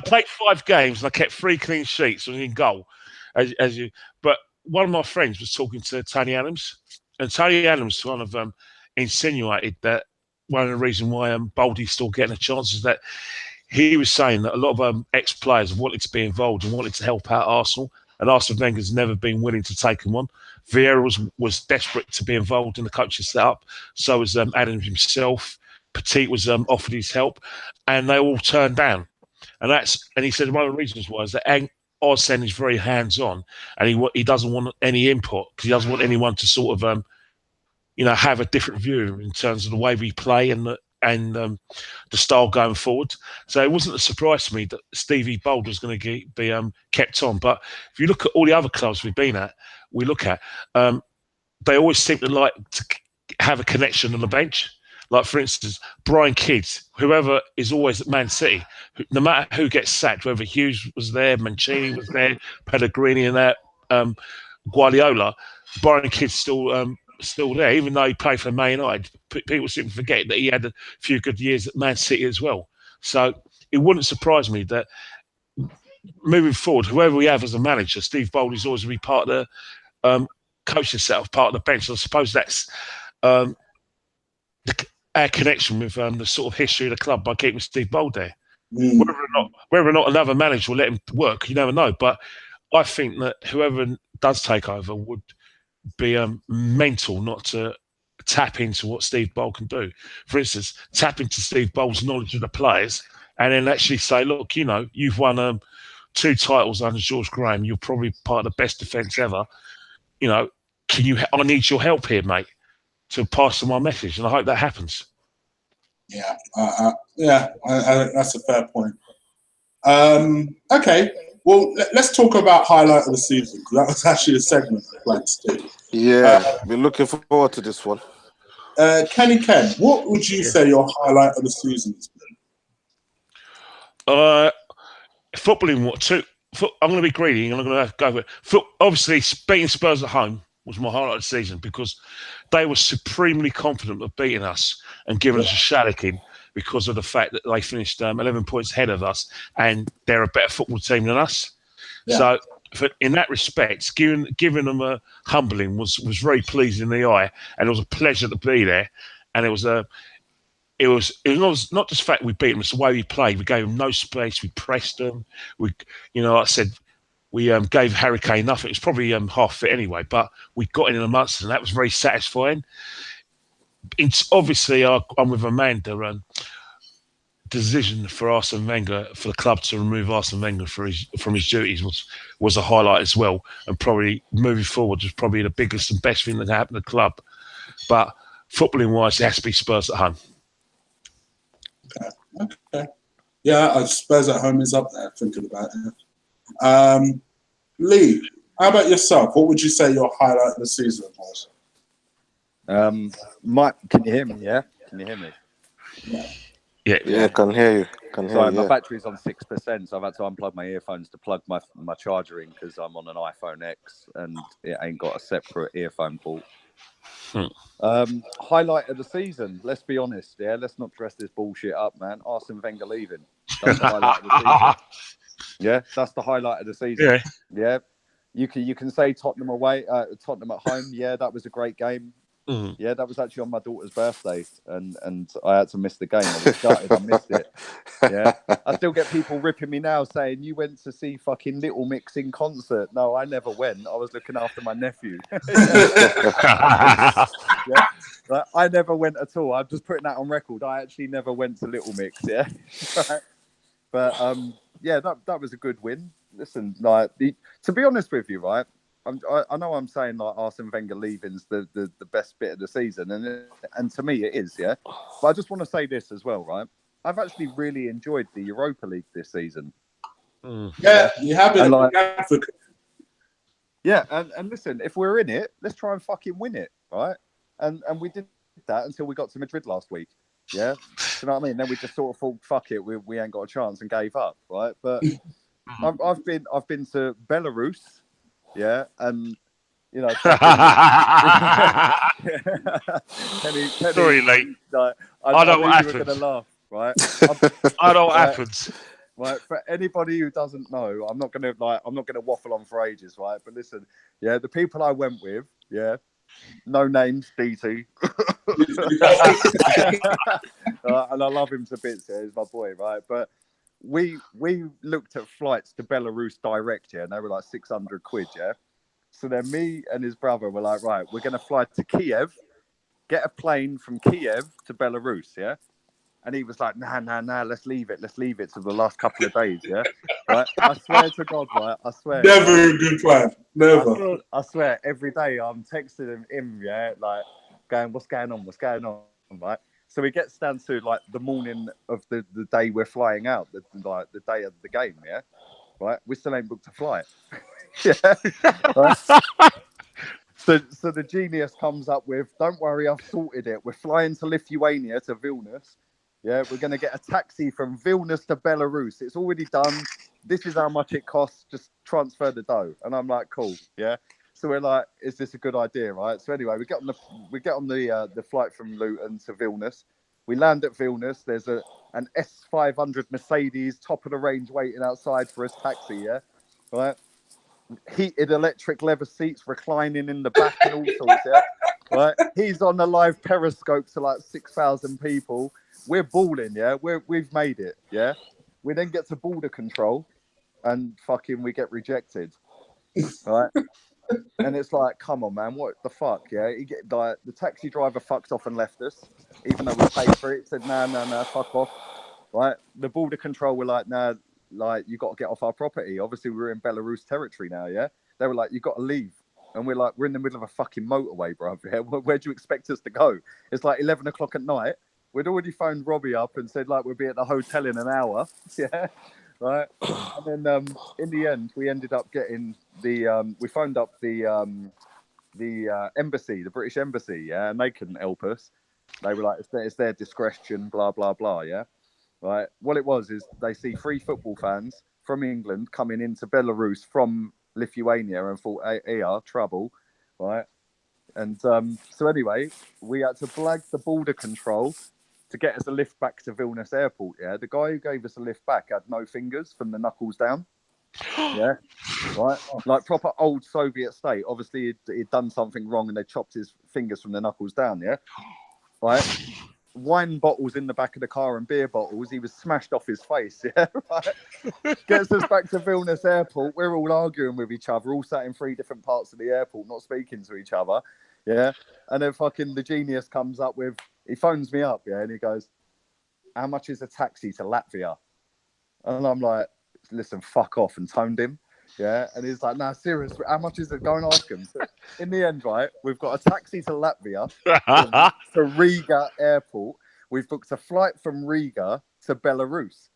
played 5 games and I kept 3 clean sheets. I was in goal, but one of my friends was talking to Tony Adams, and Tony Adams kind of insinuated that one of the reasons why Boldy's still getting a chance is that he was saying that a lot of ex-players wanted to be involved and wanted to help out Arsenal, and Arsene Wenger's never been willing to take them on. Vieira was desperate to be involved in the coaching setup. So was Adams himself. Petit was offered his help, and they all turned down. And he said one of the reasons was that Arsene is very hands-on, and he doesn't want any input because he doesn't want anyone to sort of have a different view in terms of the way we play and the style going forward. So it wasn't a surprise to me that Stevie Bold was going to be kept on. But if you look at all the other clubs we look at, they always seem to like to have a connection on the bench. Like, for instance, Brian Kidd, whoever is always at Man City, no matter who gets sacked, whether Hughes was there, Mancini was there, Pellegrini and that, Guardiola, Brian Kidd's still there, even though he played for Man United. People seem to forget that he had a few good years at Man City as well. So it wouldn't surprise me that moving forward, whoever we have as a manager, Steve Bold is always going to be part of the coaching setup, part of the bench. I suppose that's our connection with the sort of history of the club by keeping Steve Bold there. Whether or not another manager will let him work, you never know. But I think that whoever does take over would be mental not to tap into what Steve Bold can do. For instance, tap into Steve Bold's knowledge of the players and then actually say, look, you know, you've won 2 titles under George Graham. You're probably part of the best defence ever. You know, I need your help here, mate, to pass on my message. And I hope that happens. Yeah, that's a fair point. Okay. Well, let's talk about highlight of the season, because that was actually a segment I planned to do. Yeah, been looking forward to this one. Ken, what would you say your highlight of the season has been? Footballing, I'm going to be greedy and I'm going to go with obviously beating Spurs at home was my highlight of the season because they were supremely confident of beating us and giving us a shellacking because of the fact that they finished 11 points ahead of us and they're a better football team than us. Yeah. So in that respect, giving them a humbling was very pleasing in the eye, and it was a pleasure to be there. And it was not just the fact we beat them; it's the way we played. We gave them no space. We pressed them. Like I said, we gave Harry Kane nothing. It was probably half fit anyway, but we got in amongst them, and that was very satisfying. It's obviously I'm with Amanda. Decision for Arsene Wenger, for the club to remove Arsene Wenger from his duties was a highlight as well, and probably moving forward was probably the biggest and best thing that happened to the club. But footballing wise, it has to be Spurs at home. Okay. Yeah, Spurs at home is up there. Thinking about it. Lee, how about yourself? What would you say your highlight of the season was? Mike, can you hear me? Yeah, can you hear me? Yeah, can hear you. Sorry, my battery's on 6%, so I've had to unplug my earphones to plug my charger in because I'm on an iPhone X and it ain't got a separate earphone port. Highlight of the season. Let's be honest, yeah. Let's not dress this bullshit up, man. Arsene Wenger leaving. That's the highlight of the season. Yeah, that's the highlight of the season. Yeah. You can say Tottenham away, Tottenham at home. Yeah, that was a great game. Yeah, that was actually on my daughter's birthday, and I had to miss the game. I was gutted, I missed it. Yeah, I still get people ripping me now saying you went to see fucking Little Mix in concert. No, I never went. I was looking after my nephew. Yeah, but I never went at all. I'm just putting that on record. I actually never went to Little Mix. Yeah, but yeah, that was a good win. Listen, to be honest with you, right. I know I'm saying like Arsene Wenger leaving's the best bit of the season, and to me it is, yeah. But I just want to say this as well, right? I've actually really enjoyed the Europa League this season. Yeah, you have been an advocate. Yeah, and listen, if we're in it, let's try and fucking win it, right? And we did that until we got to Madrid last week. Yeah, you know what I mean? Then we just sort of thought, fuck it, we ain't got a chance and gave up, right? But I've been to Belarus. Yeah, and you know, sorry, mate. I know what happens. Gonna laugh, right? I know what happens. Right, for anybody who doesn't know, I'm not gonna waffle on for ages, right? But listen, yeah, the people I went with, yeah, no names, DT, and I love him to bits. Yeah, he's my boy, right? But we looked at flights to Belarus direct, yeah, and they were like 600 quid, yeah. So then me and his brother were like, right, we're going to fly to Kiev, get a plane from Kiev to Belarus, yeah. And he was like, nah, let's leave it to the last couple of days, yeah. Right? I swear to God, right? I swear. Never a good plan. Never. I swear, every day I'm texting him, yeah, like going, what's going on, right? So he gets down to like the morning of the day we're flying out, the day of the game, yeah, right. We still ain't booked a flight, yeah. Right? So the genius comes up with, don't worry, I've sorted it. We're flying to Lithuania to Vilnius, yeah. We're gonna get a taxi from Vilnius to Belarus. It's already done. This is how much it costs. Just transfer the dough. And I'm like, cool, yeah. So we're like, is this a good idea, right? So anyway, we get on the flight from Luton to Vilnius. We land at Vilnius. There's an S500 Mercedes, top of the range, waiting outside for his taxi. Yeah, right. Heated electric leather seats, reclining in the back and all sorts. Yeah, right. He's on the live Periscope to like 6,000 people. We're balling. Yeah, we've made it. Yeah. We then get to border control, and fucking we get rejected. Right. And it's like, come on, man, what the fuck? Yeah, the taxi driver fucked off and left us, even though we paid for it. Said, nah, fuck off. Right? The border control were like, nah, like you got to get off our property. Obviously, we're in Belarus territory now. Yeah, they were like, you got to leave, and we're like, we're in the middle of a fucking motorway, bro. Yeah? Where do you expect us to go? It's like 11 o'clock at night. We'd already phoned Robbie up and said like we'll be at the hotel in an hour. Yeah. Right, and then in the end, we ended up getting we phoned up the embassy, the British embassy, yeah, and they couldn't help us. They were like, it's their discretion, blah blah blah, yeah. Right, what it was is they see 3 football fans from England coming into Belarus from Lithuania and thought, hey, trouble. right? And so anyway, we had to blag the border control to get us a lift back to Vilnius Airport. Yeah, the guy who gave us a lift back had no fingers from the knuckles down. Yeah, right, like proper old Soviet state. Obviously, he'd done something wrong, and they chopped his fingers from the knuckles down. Yeah, right. Wine bottles in the back of the car and beer bottles. He was smashed off his face. Yeah, right. Gets us back to Vilnius Airport. We're all arguing with each other, all sat in 3 different parts of the airport, not speaking to each other. Yeah, and then fucking the genius comes up with. He phones me up. Yeah, and he goes, "How much is a taxi to Latvia?" And I'm like, "Listen, fuck off," and toned him. Yeah, and he's like, "Nah, serious. How much is it? Go and ask him." So in the end, right, we've got a taxi to Latvia, to Riga airport. We've booked a flight from Riga to Belarus,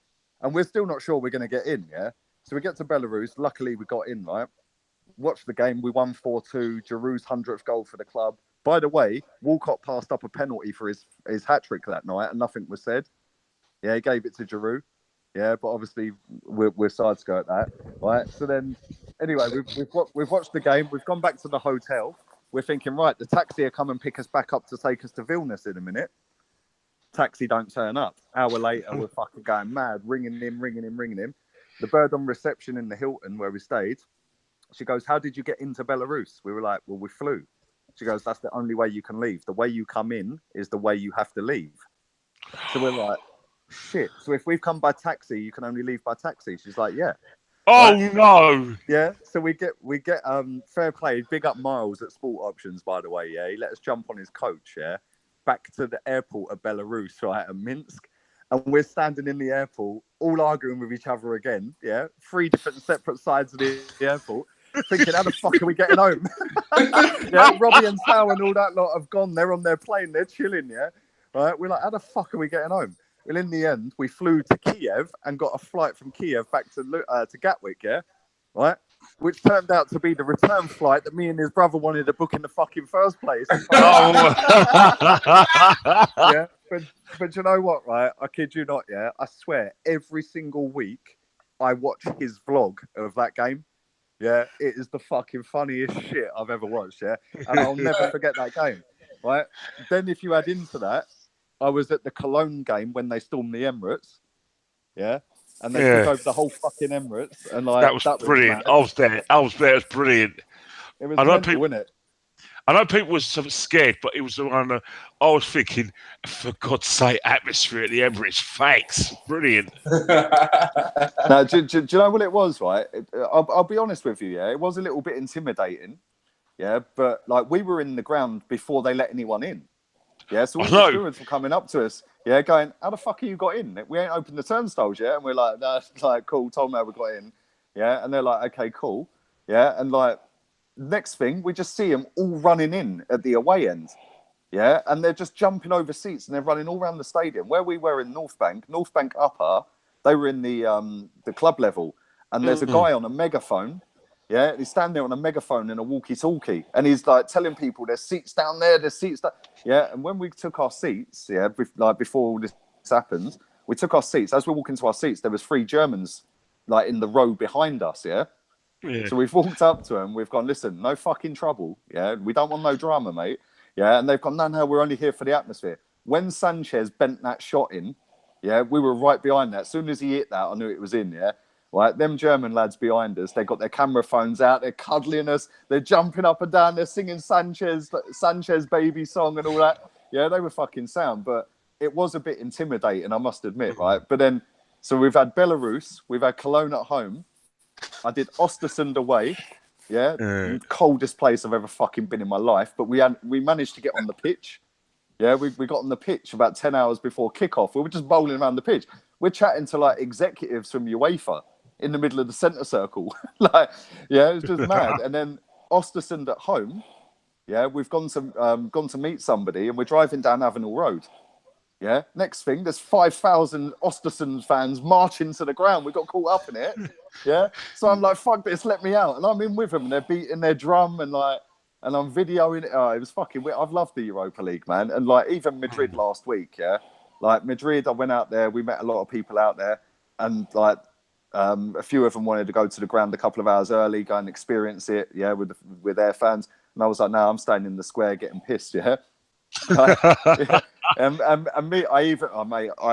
and we're still not sure we're going to get in. Yeah, so we get to Belarus. Luckily, we got in. Right, watched the game. We won 4-2. Giroud's 100th goal for the club. By the way, Walcott passed up a penalty for his hat trick that night, and nothing was said. Yeah, he gave it to Giroud. Yeah, but obviously we're sideskirt that, right? So then, anyway, we've watched the game. We've gone back to the hotel. We're thinking, right, the taxi will come and pick us back up to take us to Vilnius in a minute. Taxi don't turn up. Hour later, we're fucking going mad, ringing him. The bird on reception in the Hilton where we stayed. She goes, "How did you get into Belarus?" We were like, "Well, we flew." She goes, "That's the only way you can leave. The way you come in is the way you have to leave." So we're like, shit. So if we've come by taxi, you can only leave by taxi. She's like, "Yeah." Oh, right? no. Yeah. So we get fair play. Big up Miles at Sport Options, by the way. Yeah. He let us jump on his coach. Yeah. Back to the airport of Belarus, right, at Minsk. And we're standing in the airport, all arguing with each other again. Yeah. 3 different separate sides of the airport. Thinking, how the fuck are we getting home? Yeah, Robbie and Sal and all that lot have gone. They're on their plane. They're chilling, yeah? Right? We're like, how the fuck are we getting home? Well, in the end, we flew to Kiev and got a flight from Kiev back to Gatwick, yeah? Right? Which turned out to be the return flight that me and his brother wanted to book in the fucking first place. Yeah? But you know what, right? I kid you not, yeah? I swear, every single week, I watch his vlog of that game. Yeah, it is the fucking funniest shit I've ever watched, yeah? And I'll never forget that game, right? Then if you add into that, I was at the Cologne game when they stormed the Emirates, yeah? And they took over the whole fucking Emirates. And like that was brilliant. I was there. It was brilliant. It was mental, wasn't it? I know people were scared, but it was the one I was thinking, for God's sake, atmosphere at the Emirates. Thanks. Brilliant. Now, do you know what it was, right? I'll be honest with you, yeah? It was a little bit intimidating, yeah? But, like, we were in the ground before they let anyone in, yeah? So all the stewards were coming up to us, yeah, going, "How the fuck have you got in? We ain't opened the turnstiles yet." And we're like, "No, it's like, cool, told me how we got in," yeah? And they're like, "Okay, cool," yeah? And, like, next thing, we just see them all running in at the away end, yeah? And they're just jumping over seats and they're running all around the stadium. Where we were in North Bank Upper, they were in the club level. And there's a guy on a megaphone, yeah? He's standing there on a megaphone in a walkie-talkie. And he's like telling people, "There's seats down there, there's seats down." Yeah, and when we took our seats, yeah, before all this happened, we took our seats. As we're walking to our seats, there was 3 Germans like in the row behind us, yeah? Yeah. So we've walked up to them. We've gone, "Listen, no fucking trouble. Yeah, we don't want no drama, mate." Yeah, and they've gone, "No, we're only here for the atmosphere." When Sanchez bent that shot in, yeah, we were right behind that. As soon as he hit that, I knew it was in. Yeah, right. Them German lads behind us, they got their camera phones out. They're cuddling us. They're jumping up and down. They're singing Sanchez baby song and all that. Yeah, they were fucking sound, but it was a bit intimidating, I must admit, right? But then, so we've had Belarus, we've had Cologne at home. I did Östersund away, yeah, coldest place I've ever fucking been in my life. But we managed to get on the pitch, yeah. We got on the pitch about 10 hours before kickoff. We were just bowling around the pitch. We're chatting to like executives from UEFA in the middle of the centre circle, like, yeah, it was just mad. And then Östersund at home, yeah, we've gone to meet somebody, and we're driving down Avenel Road. Yeah. Next thing, there's 5,000 Östersund fans marching to the ground. We got caught up in it. Yeah. So I'm like, "Fuck this, let me out." And I'm in with them, and they're beating their drum, and I'm videoing it. Oh, it was fucking weird. I've loved the Europa League, man. And like even Madrid last week, yeah. Like Madrid, I went out there. We met a lot of people out there, and like a few of them wanted to go to the ground a couple of hours early, go and experience it, yeah, with their fans. And I was like, no, I'm staying in the square getting pissed, yeah? and me, I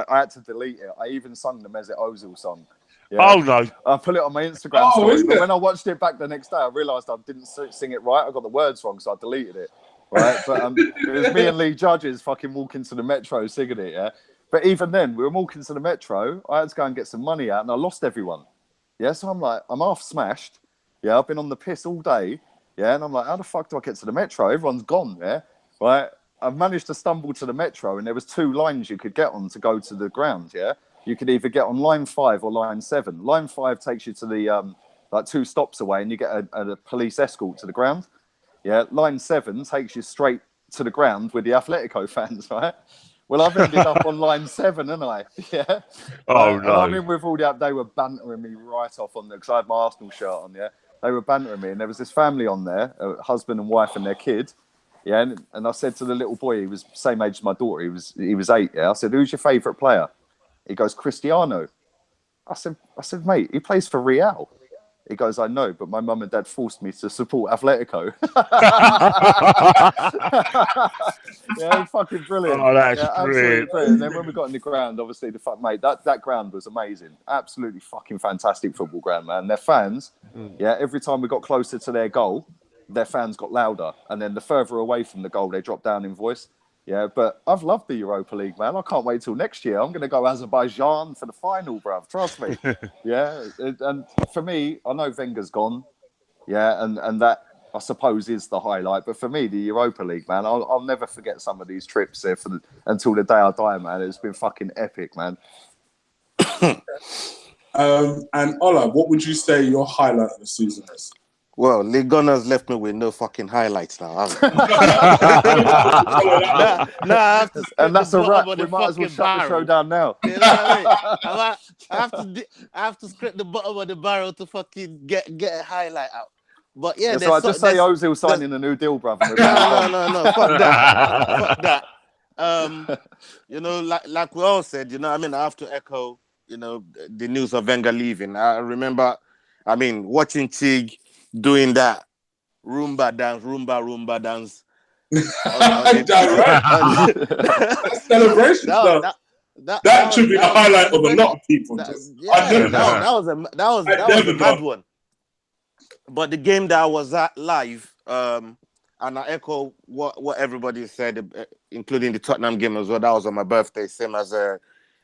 had to delete it. I even sung the Mesut Ozil song. Yeah? Oh, no. I put it on my Instagram story, but when I watched it back the next day, I realised I didn't sing it right. I got the words wrong, so I deleted it. Right, but it was me and Lee Judges fucking walking to the Metro singing it, yeah? But even then, we were walking to the Metro, I had to go and get some money out, and I lost everyone. Yeah, so I'm like, I'm half smashed. Yeah, I've been on the piss all day. Yeah, and I'm like, how the fuck do I get to the Metro? Everyone's gone, yeah? Right? I've managed to stumble to the Metro, and there was 2 lines you could get on to go to the ground, yeah? You could either get on line 5 or line 7. Line 5 takes you to the, like 2 stops away, and you get a police escort to the ground. Yeah, line 7 takes you straight to the ground with the Atletico fans, right? Well, I've ended up on line 7, haven't I? Yeah. Oh, no. I mean, with all that, they were bantering me right off on there because I had my Arsenal shirt on, yeah? They were bantering me, and there was this family on there, a husband and wife and their kid. Yeah, and I said to the little boy, he was same age as my daughter, he was 8, yeah? I said, who's your favourite player? He goes, Cristiano. I said, mate, he plays for Real. He goes, I know, but my mum and dad forced me to support Atletico. Yeah, fucking brilliant. Oh, that's absolutely brilliant. And then when we got in the ground, obviously, mate, that ground was amazing. Absolutely fucking fantastic football ground, man. Their fans, yeah, every time we got closer to their goal, their fans got louder. And then the further away from the goal, they dropped down in voice. Yeah, but I've loved the Europa League, man. I can't wait till next year. I'm going to go Azerbaijan for the final, bruv. Trust me. Yeah, and for me, I know Wenger's gone. Yeah, and that, I suppose, is the highlight. But for me, the Europa League, man, I'll never forget some of these trips there until the day I die, man. It's been fucking epic, man. And Ola, what would you say your highlight of the season is? Well, League Gunners left me with no fucking highlights now. I have to and that's a wrap. We might as well shut the show down now. You know what I mean? I have to scrape the bottom of the barrel to fucking get a highlight out. But yeah, so I just say Ozil signing a new deal, brother. No. Fuck that. You know, like we all said, you know, I mean, I have to echo, you know, the news of Wenger leaving. I remember, I mean, watching Tig doing that Roomba dance. Celebration. That should be the highlight of a lot of people. That was a mad one. But the game that I was at live, and I echo what everybody said, including the Tottenham game as well. That was on my birthday, same as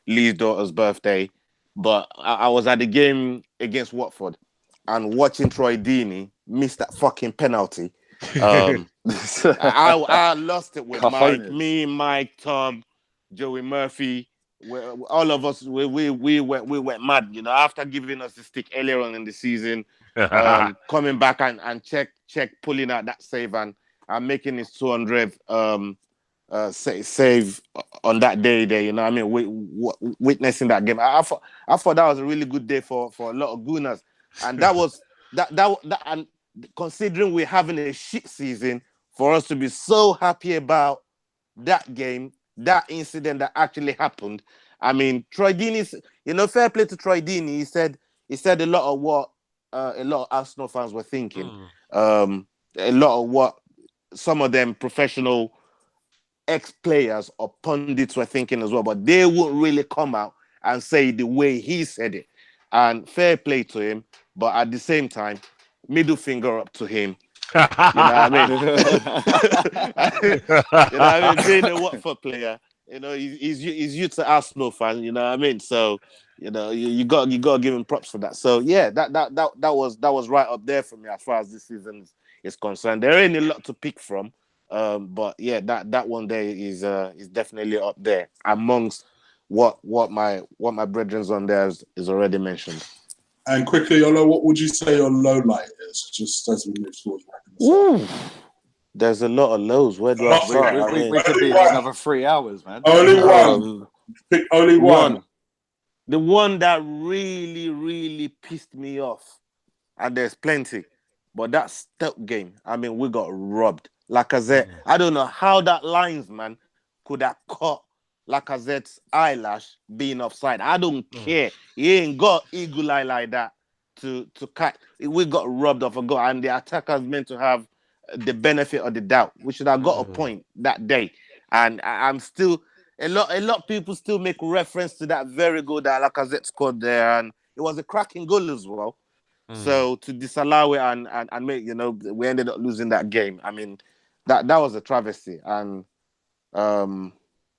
Lee's daughter's birthday. But I was at the game against Watford. And watching Troy Deeney miss that fucking penalty, I lost it with Mike, Tom, Joey Murphy. All of us, we went mad. You know, after giving us the stick earlier on in the season, coming back and check, pulling out that save and making his 200th save on that day. There, you know, I mean, witnessing that game, I thought that was a really good day for a lot of Gunners. And that was that and considering we're having a shit season, for us to be so happy about that game, that incident that actually happened. I mean, Troy Deeney's, you know, fair play to Troy Deeney. He said a lot of what a lot of Arsenal fans were thinking. A lot of what some of them professional ex-players or pundits were thinking as well, but they wouldn't really come out and say the way he said it. And fair play to him, but at the same time, middle finger up to him. You know what I mean? You know what I mean? Being a Watford player, you know, he's used to Arsenal fan. You know what I mean? So, you know, you got to give him props for that. So yeah, that was right up there for me as far as this season is concerned. There ain't a lot to pick from, but yeah, that one day is definitely up there amongst what my brethren's on there is already mentioned. And quickly, Ola, what would you say your low light is? Just as we move towards there's a lot of lows. Where do I start? We could be here another 3 hours, man. Only one. Pick only one. The one that really, really pissed me off, and there's plenty, but that Stoke game. I mean, we got robbed. Lacazette. I don't know how that linesman could have caught Lacazette's eyelash being offside. I don't care. He ain't got eagle eye like that to catch. We got robbed of a goal, and the attacker's meant to have the benefit of the doubt. We should have got a point that day. And I'm still a lot of people still make reference to that very goal that Lacazette scored there, and it was a cracking goal as well. So to disallow it and make, you know, we ended up losing that game. I mean, that was a travesty. And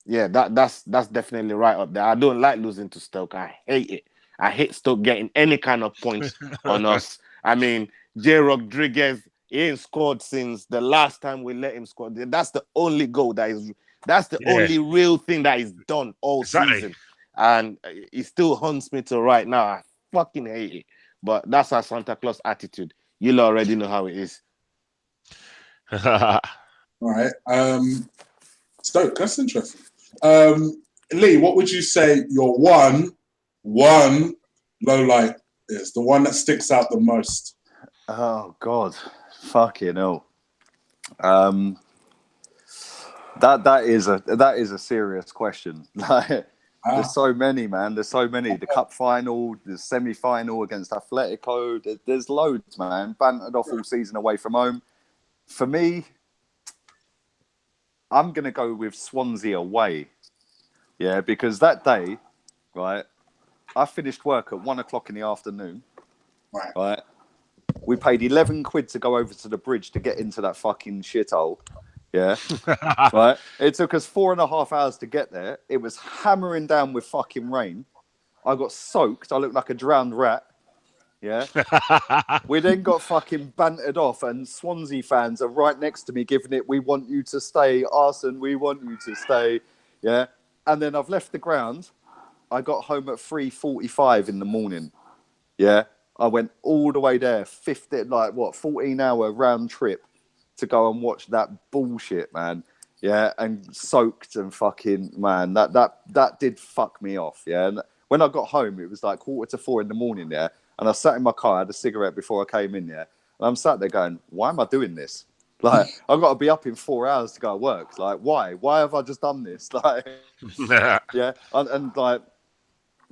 yeah, that's definitely right up there. I don't like losing to Stoke. I hate it. I hate Stoke getting any kind of points on us. I mean, J. Rodriguez, he ain't scored since the last time we let him score. That's the only goal that's the only real thing that he's done all season. And he still haunts me till right now. I fucking hate it. But that's our Santa Claus attitude. You'll already know how it is. All right. Stoke, that's interesting. Lee, what would you say your one low light is? The one that sticks out the most? Oh God, fucking hell. That is a serious question. Like, there's so many, man. There's so many. The cup final, the semi-final against Atletico. There's loads, man. Bantered off all season away from home. For me, I'm going to go with Swansea away. Yeah, because that day, right, I finished work at 1 o'clock in the afternoon. Right. We paid 11 quid to go over to the bridge to get into that fucking shithole. Yeah. Right. It took us 4.5 hours to get there. It was hammering down with fucking rain. I got soaked. I looked like a drowned rat. Yeah. We then got fucking bantered off, and Swansea fans are right next to me giving it, "We want you to stay, Arsene, we want you to stay." Yeah. And then I've left the ground. I got home at 3:45 in the morning. Yeah. I went all the way there, 14-hour round trip to go and watch that bullshit, man. Yeah, and soaked and fucking, man, that did fuck me off. Yeah, and when I got home, it was like 3:45 in the morning. Yeah, and I sat in my car, I had a cigarette before I came in. Yeah, and I'm sat there going, "Why am I doing this? Like, I've got to be up in 4 hours to go to work. Like, why? Why have I just done this? Like, yeah, and like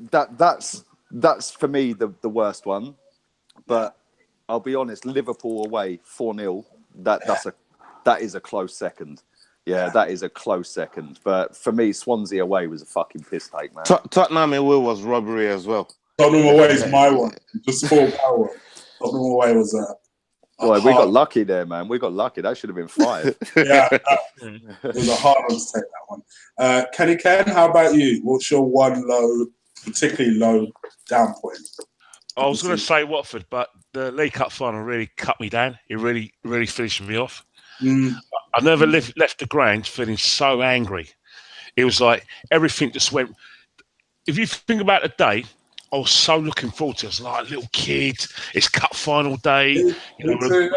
that's for me the worst one. But I'll be honest, Liverpool away 4-0. That is a close second. Yeah, that is a close second. But for me, Swansea away was a fucking piss take, man. Tottenham away was robbery as well. Tottenham away is my one. Just 4 power. Tottenham away was boy, we got lucky there, man. We got lucky. That should have been 5. Yeah, it was a hard one to take that one. Kenny Ken, how about you? What's your one particularly low down point? I was going to say Watford, but the League Cup final really cut me down. It really, really finished me off. I never left the ground feeling so angry. It was like everything just went. If you think about the day, I was so looking forward to it. I was like a little kid. It's cup final day. You know, we're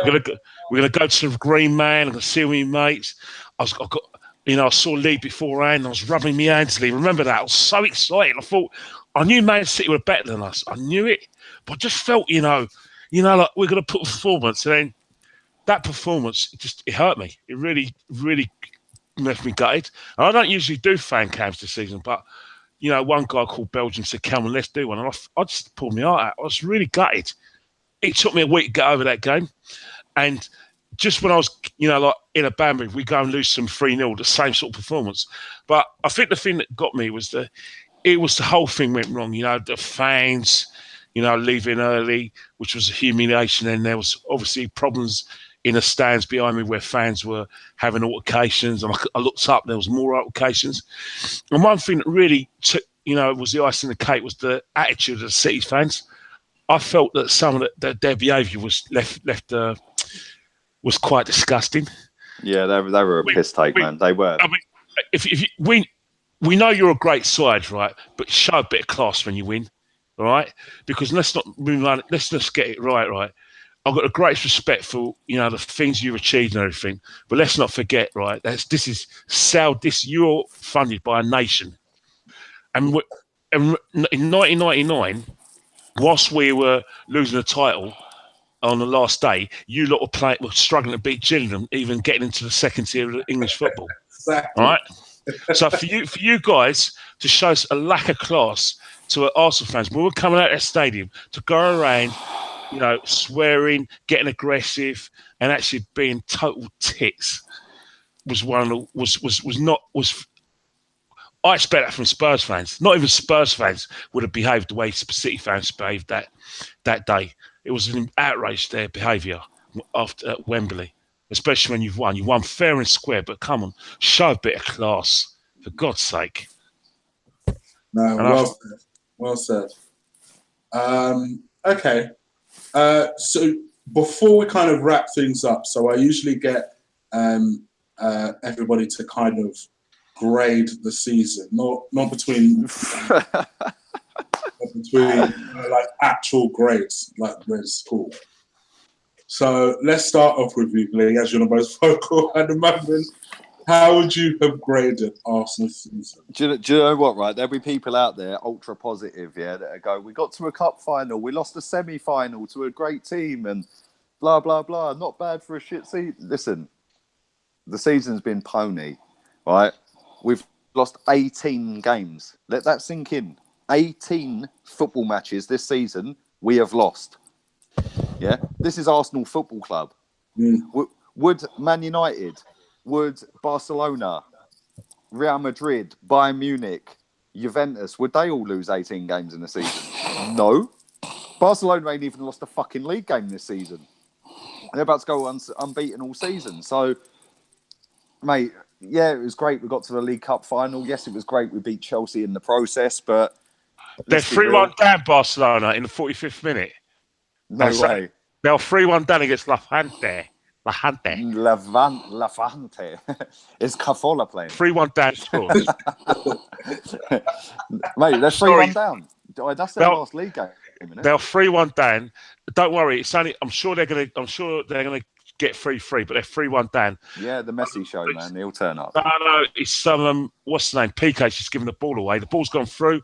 gonna go to the Green Man. I'm gonna see my mates. I saw Lee beforehand. I was rubbing my hands. Lee, remember that? I was so excited. I thought I knew Man City were better than us. I knew it, but I just felt, like we're gonna put a performance. And then that performance, it hurt me. It really, really left me gutted. And I don't usually do fan cams this season, but one guy called Belgium said, "Come on, let's do one." And I just pulled my heart out. I was really gutted. It took me a week to get over that game. And just when I was, like in a bamboo, we go and lose some 3-0, the same sort of performance. But I think the thing that got me was the whole thing went wrong. The fans, leaving early, which was a humiliation. And there was obviously problems in the stands behind me where fans were having altercations. And I looked up, there was more altercations. And one thing that really took, was the icing on the cake was the attitude of the City fans. I felt that some of their behaviour was was quite disgusting. Yeah, they were a piss take, man. They were. I mean, we know you're a great side, right? But show a bit of class when you win, all right? Because let's just get it right? I've got the greatest respect for the things you've achieved and everything, but let's not forget, right? You're funded by a nation, and in 1999, whilst we were losing the title on the last day, you lot were struggling to beat Gillingham, even getting into the second tier of English football. Exactly. All right. So for you guys to show us a lack of class to our Arsenal fans, when we're coming out of that stadium to go around you know, swearing, getting aggressive, and actually being total tits was one of the, was not. I expect that from Spurs fans. Not even Spurs fans would have behaved the way City fans behaved that day. It was an outrage, their behaviour after at Wembley, especially when you've won. You won fair and square, but come on, show a bit of class, for God's sake. No, well said. Okay. So before we kind of wrap things up, so I usually get everybody to kind of grade the season, not between like actual grades, like when school. So let's start off with you, Lee, as you're the most vocal at the moment. How would you have graded Arsenal's season? Do you know what, right? There'll be people out there, ultra positive, yeah, that go, we got to a cup final, we lost a semi-final to a great team, and blah, blah, blah. Not bad for a shit season. Listen, the season's been pony, right? We've lost 18 games. Let that sink in. 18 football matches this season we have lost. Yeah? This is Arsenal Football Club. Would Man United, would Barcelona, Real Madrid, Bayern Munich, Juventus, would they all lose 18 games in the season? No. Barcelona ain't even lost a fucking league game this season. They're about to go unbeaten all season. So, mate, yeah, it was great. We got to the League Cup final. Yes, it was great. We beat Chelsea in the process, but they're 3-1 down Barcelona in the 45th minute. No way. They were 3-1 down against Levante. Levante. It's Cafola playing. 3-1 down scored. Mate, they're 3-1 down. That's their last league game. They're 3-1 down. Don't worry. It's only. I'm sure they're gonna get 3-3, but they're 3-1 down. Yeah, the Messi show, man. He'll turn up. No. It's what's the name? PK's just giving the ball away. The ball's gone through.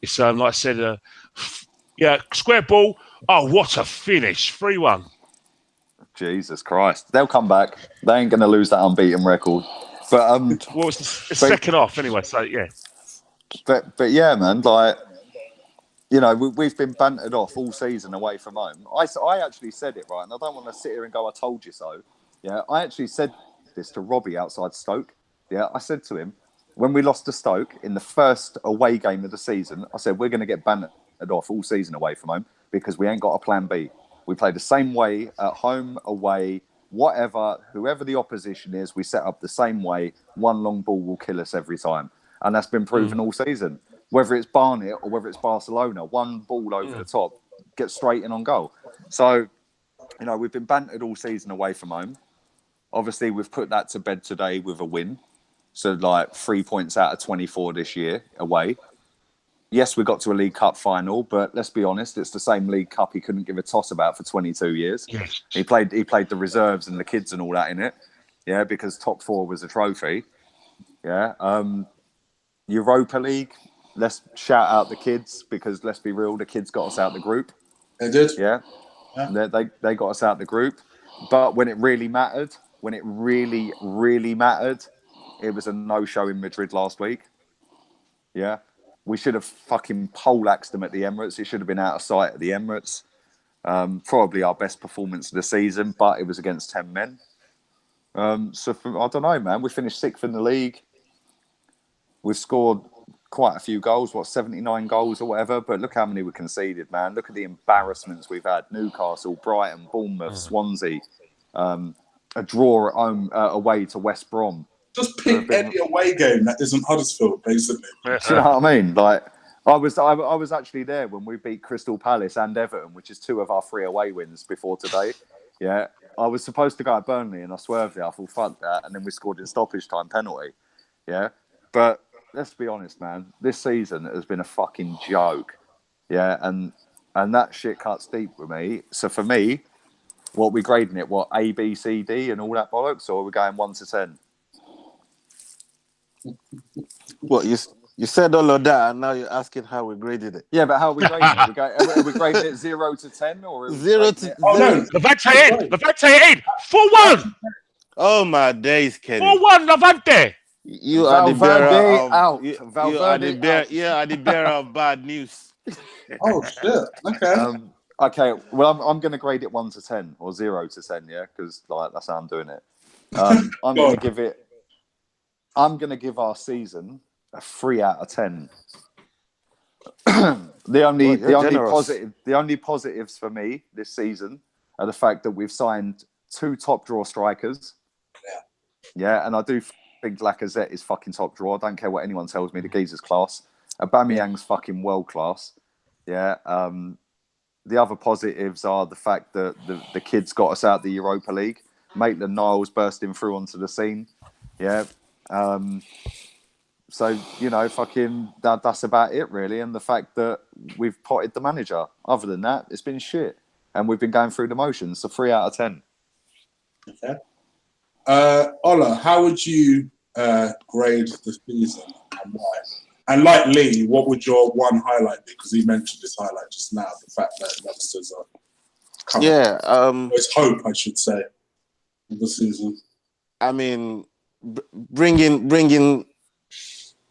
It's like I said. Yeah, square ball. Oh, what a finish! 3-1. Jesus Christ. They'll come back. They ain't going to lose that unbeaten record. But well, it's the second half anyway, so yeah. But yeah, man, like, you know, we've been bantered off all season away from home. I actually said it, right, and I don't want to sit here and go, I told you so. Yeah, I actually said this to Robbie outside Stoke. Yeah, I said to him, when we lost to Stoke in the first away game of the season, I said, we're going to get bantered off all season away from home because we ain't got a plan B. We play the same way at home, away, whatever, whoever the opposition is, we set up the same way. One long ball will kill us every time. And that's been proven all season. Whether it's Barnet or whether it's Barcelona, one ball over the top, get straight in on goal. So, you know, we've been bantered all season away from home. Obviously, we've put that to bed today with a win. So, like, 3 points out of 24 this year away. Yes, we got to a League Cup final, but let's be honest, it's the same League Cup he couldn't give a toss about for 22 years. Yes. He played the reserves and the kids and all that in it. Yeah, because top four was a trophy. Yeah. Europa League, let's shout out the kids because let's be real, the kids got us out the group. They did. Yeah. They got us out the group. But when it really mattered, when it really, really mattered, it was a no-show in Madrid last week. Yeah. We should have fucking poleaxed them at the Emirates. It should have been out of sight at the Emirates. Probably our best performance of the season, but it was against 10 men. I don't know, man. We finished 6th in the league. We've scored quite a few goals, 79 goals or whatever, but look how many we conceded, man. Look at the embarrassments we've had. Newcastle, Brighton, Bournemouth, Swansea. A draw at home, away to West Brom. Just pick any away game that isn't Huddersfield, basically. Do you know what I mean? Like, I was actually there when we beat Crystal Palace and Everton, which is 2 of our 3 away wins before today. Yeah, I was supposed to go at Burnley and I swerved it. I thought, fuck that, and then we scored in stoppage time penalty. Yeah, but let's be honest, man. This season has been a fucking joke. Yeah, and that shit cuts deep with me. So for me, what are we grading it? What, A, B, C, D, and all that bollocks, or are we going 1 to 10? What, you said all of that, and now you're asking how we graded it. Yeah, but how are we grading it? Are we grading it 0 to 10? Or 0 to... No, Levante 4-1! Oh, my days, Kenny. 4-1, Levante! You are the bearer of... out. You are the bearer of bad news. Oh, shit. Okay. Okay, well, I'm going to grade it 1 to 10 or 0 to 10, yeah, because like that's how I'm doing it. I'm going to give it. I'm going to give our season a 3 out of 10. The only positives for me this season are the fact that we've signed 2 top draw strikers. Yeah, and I do think Lacazette is fucking top draw. I don't care what anyone tells me. The geezer's class. Aubameyang's fucking world class. Yeah. The other positives are the fact that the kids got us out the Europa League. Maitland-Niles bursting through onto the scene. Yeah. So, you know, fucking that's about it, really. And the fact that we've potted the manager. Other than that, it's been shit. And we've been going through the motions. So 3 out of 10. Okay. Ola, how would you grade the season and why? And like Lee, what would your one highlight be? Because he mentioned this highlight just now, the fact that youngsters are coming. Yeah. There's hope, I should say, of the season. I mean, bringing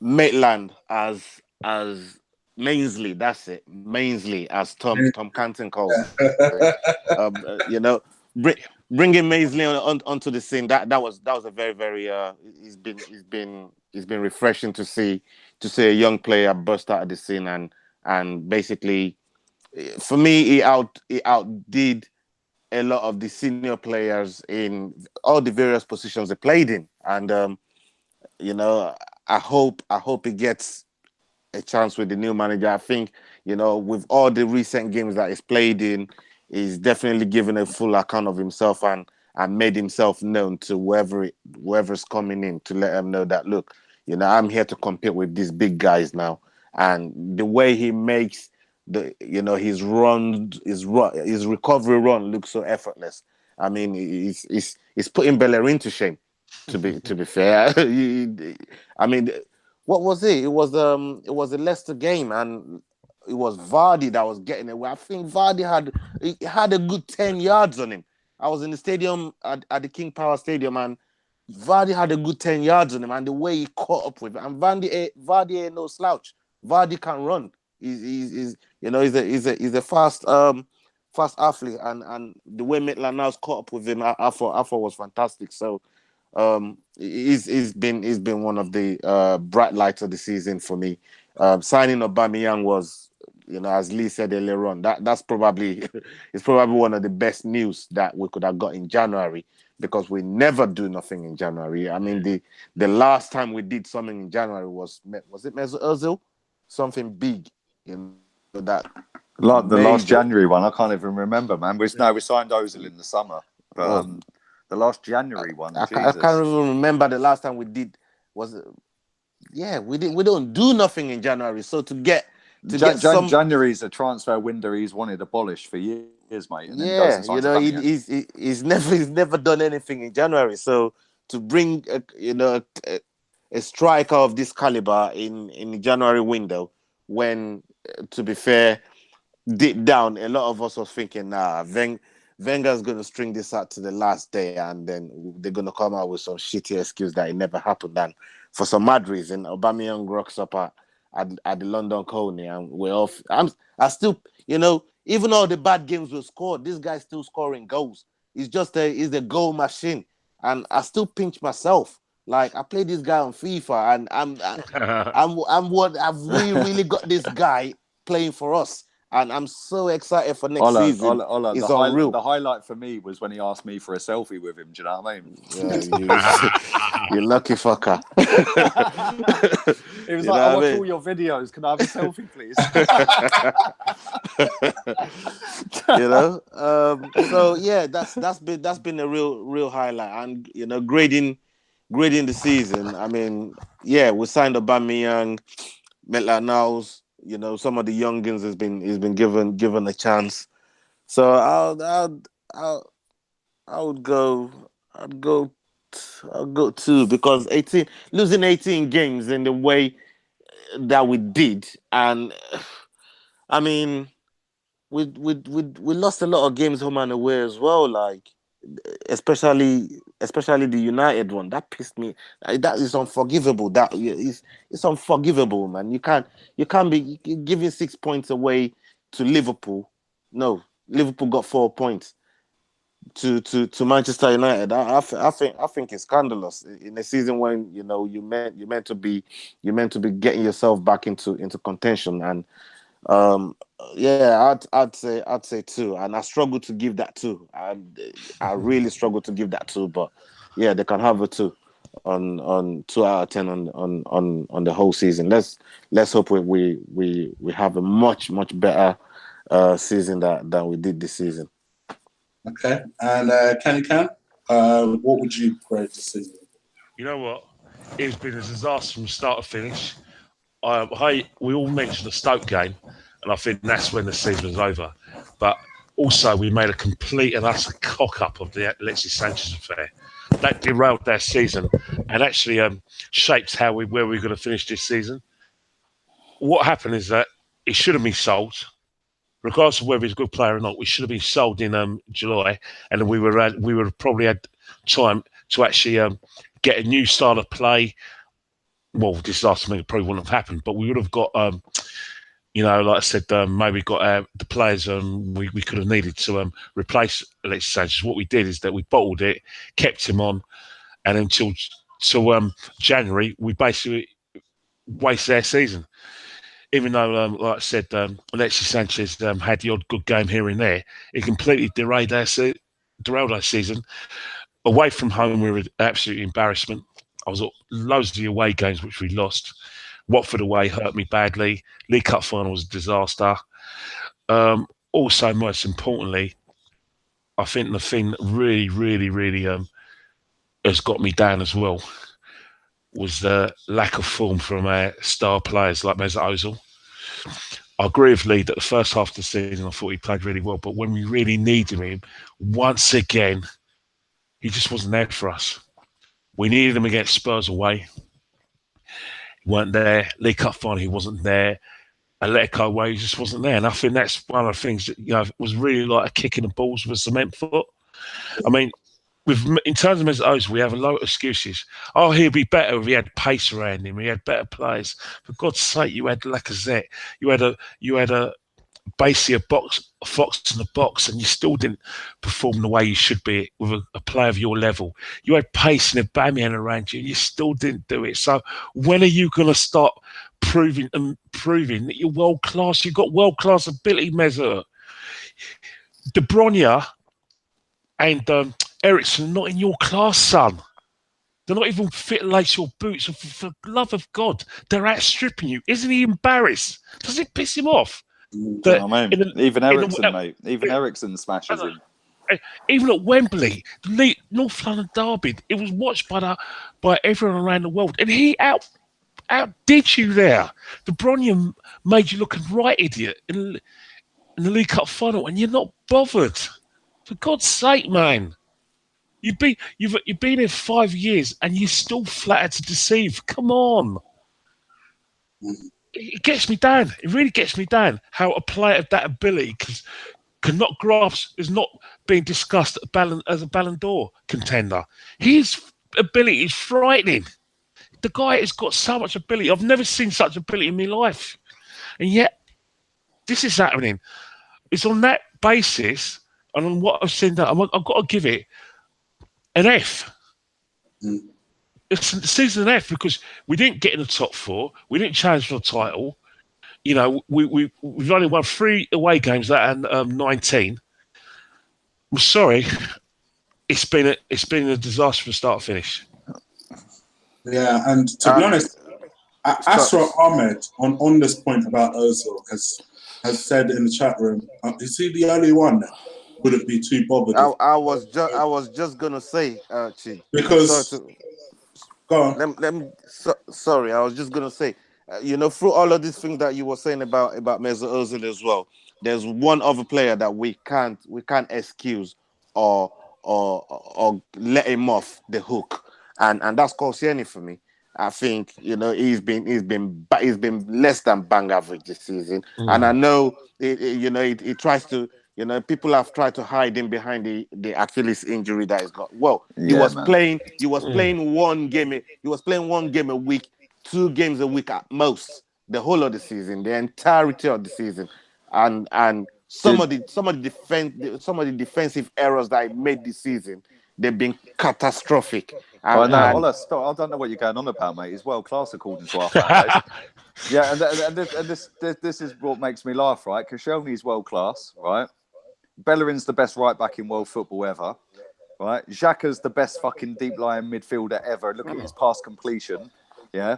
Maitland as Mainsley, that's it. Mainsley, as Tom Canton calls it. You know, bringing Mainsley onto the scene. That was a very, very it's been refreshing to see a young player burst out of the scene and basically, for me, he outdid a lot of the senior players in all the various positions they played in, and you know, I hope he gets a chance with the new manager. I think, you know, with all the recent games that he's played in, he's definitely given a full account of himself and made himself known to whoever's coming in, to let them know that, look, you know, I'm here to compete with these big guys now. And the way he makes his recovery run looks so effortless. I mean, he's putting Bellerin to shame. To be fair, I mean, what was it? It was a Leicester game, and it was Vardy that was getting away. I think Vardy had a good 10 yards on him. I was in the stadium at the King Power Stadium, and Vardy had a good 10 yards on him, and the way he caught up with it. And Vardy ain't no slouch. Vardy can run. He's a fast athlete, and the way Maitland-Niles caught up with him, I thought was fantastic. So. He's been one of the bright lights of the season for me. Signing Aubameyang was, you know, as Lee said earlier on, that's probably one of the best news that we could have got in January, because we never do nothing in January. I mean, the last time we did something in January was it Mesut Ozil? Something big, you know, that. Like the last January one, I can't even remember, man. We signed Ozil in the summer, but the last January one, I can't even remember the last time we did. We don't do nothing in January. So to get January's a transfer window he's wanted abolished for years, mate. And you know, he's never done anything in January. So to bring a striker of this caliber in the January window, when, to be fair, deep down, a lot of us was thinking, Wenger's going to string this out to the last day, and then they're going to come out with some shitty excuse that it never happened. And for some mad reason, Aubameyang rocks up at the London Colney, and we're off. I still, you know, even all the bad games we scored, this guy's still scoring goals. He's a goal machine, and I still pinch myself. Like, I play this guy on FIFA, and have we really got this guy playing for us? And I'm so excited for next season. It's unreal. The highlight for me was when he asked me for a selfie with him. Do you know what I mean? Yeah, you lucky fucker. It was like, I watch all your videos. Can I have a selfie, please? You know. So yeah, that's been a real highlight, and you know, grading the season. I mean, yeah, we signed Aubameyang, Maitland-Niles. You know, some of the youngins has been given a chance. So I'd go 2, because losing 18 games in the way that we did, and I mean, we lost a lot of games home and away as well, like especially the United one. That pissed me. That is unforgivable. It's unforgivable, man. You can't be giving 6 points away to Liverpool. No, Liverpool got 4 points to Manchester United. I think it's scandalous in a season when you meant to be getting yourself back into contention. And I'd say 2, and I struggle to give that 2. I really struggle to give that 2, but yeah, they can have a 2 on 2 out of 10 on the whole season. Let's hope we have a much better season than we did this season. Okay, and Can, what would you grade this season? You know what? It's been a disaster from start to finish. We all mentioned the Stoke game, and I think that's when the season was over. But also, we made a complete and utter cock-up of the Alexis Sanchez affair. That derailed their season and actually shaped where we're going to finish this season. What happened is that it should have been sold. Regardless of whether he's a good player or not, we should have been sold in July, and we would have probably had time to actually get a new style of play. Well, this last minute probably wouldn't have happened, but we would have got, like I said, maybe got the players we could have needed to replace Alexis Sanchez. What we did is that we bottled it, kept him on, and until January, we basically wasted their season. Even though, like I said, Alexis Sanchez had the odd good game here and there, it completely derailed our season. Away from home, we were absolutely embarrassment. I was at loads of the away games, which we lost. Watford away hurt me badly. League Cup final was a disaster. Also, most importantly, I think the thing that really has got me down as well was the lack of form from our star players like Mesut Ozil. I agree with Lee that the first half of the season I thought he played really well, but when we really needed him, once again, he just wasn't there for us. We needed him against Spurs away. He weren't there. League Cup final, he wasn't there. Atletico away, he just wasn't there. And I think that's one of the things that was really like a kick in the balls with a cement foot. I mean, in terms of Mesut Ozil, we have a lot of excuses. Oh, he'd be better if he had pace around him. He had better players. For God's sake, you had Lacazette. You had a basically a fox in the box, and you still didn't perform the way you should be with a player of your level. You had pace and Aubameyang around you, and you still didn't do it. So when are you going to start proving that you're world class? You've got world class ability, Mesut. De Bruyne and Eriksen not in your class, son. They're not even fit to lace your boots. For the love of God, they're outstripping you. Isn't he embarrassed? Does it piss him off? Even Eriksen, mate. Even Eriksen smashes him. Even at Wembley, the North London derby, it was watched by everyone around the world, and he outdid you there. De Bruyne made you look a right idiot in the League Cup final, and you're not bothered. For God's sake, man. You've been here 5 years and you're still flattered to deceive. Come on. It gets me down. It really gets me down how a player of that ability cannot grasp is not being discussed as a Ballon d'Or contender. His ability is frightening. The guy has got so much ability. I've never seen such ability in my life. And yet, this is happening. It's on that basis, and on what I've seen, that I've got to give it an F. It's a season F because we didn't get in the top 4. We didn't challenge for the title. We've only won 3 away games out of 19. I'm sorry, it's been a disaster from start to finish. Yeah, and to be honest, Asra Ahmed on this point about Ozil has said in the chat room, is he the only one that wouldn't be too bothered? I was just gonna say, Chi, because go on. Sorry, I was just gonna say, through all of these things that you were saying about Mesut Ozil as well, there's one other player that we can't excuse or let him off the hook, and that's Koscielny for me. I think he's been less than bang average this season, and I know he tries to. People have tried to hide him behind the Achilles injury that he's got. Well, he was playing one game a week, 2 games a week at most, the whole of the season, the entirety of the season. And some of the defensive errors that I made this season, they've been catastrophic. I know. Ola, stop. I don't know what you're going on about, mate. He's world class according to our fan base. Yeah, and this is what makes me laugh, right? Koscielny's world class, right? Bellerin's the best right back in world football ever, right? Xhaka's the best fucking deep lying midfielder ever. Look at his pass completion, yeah.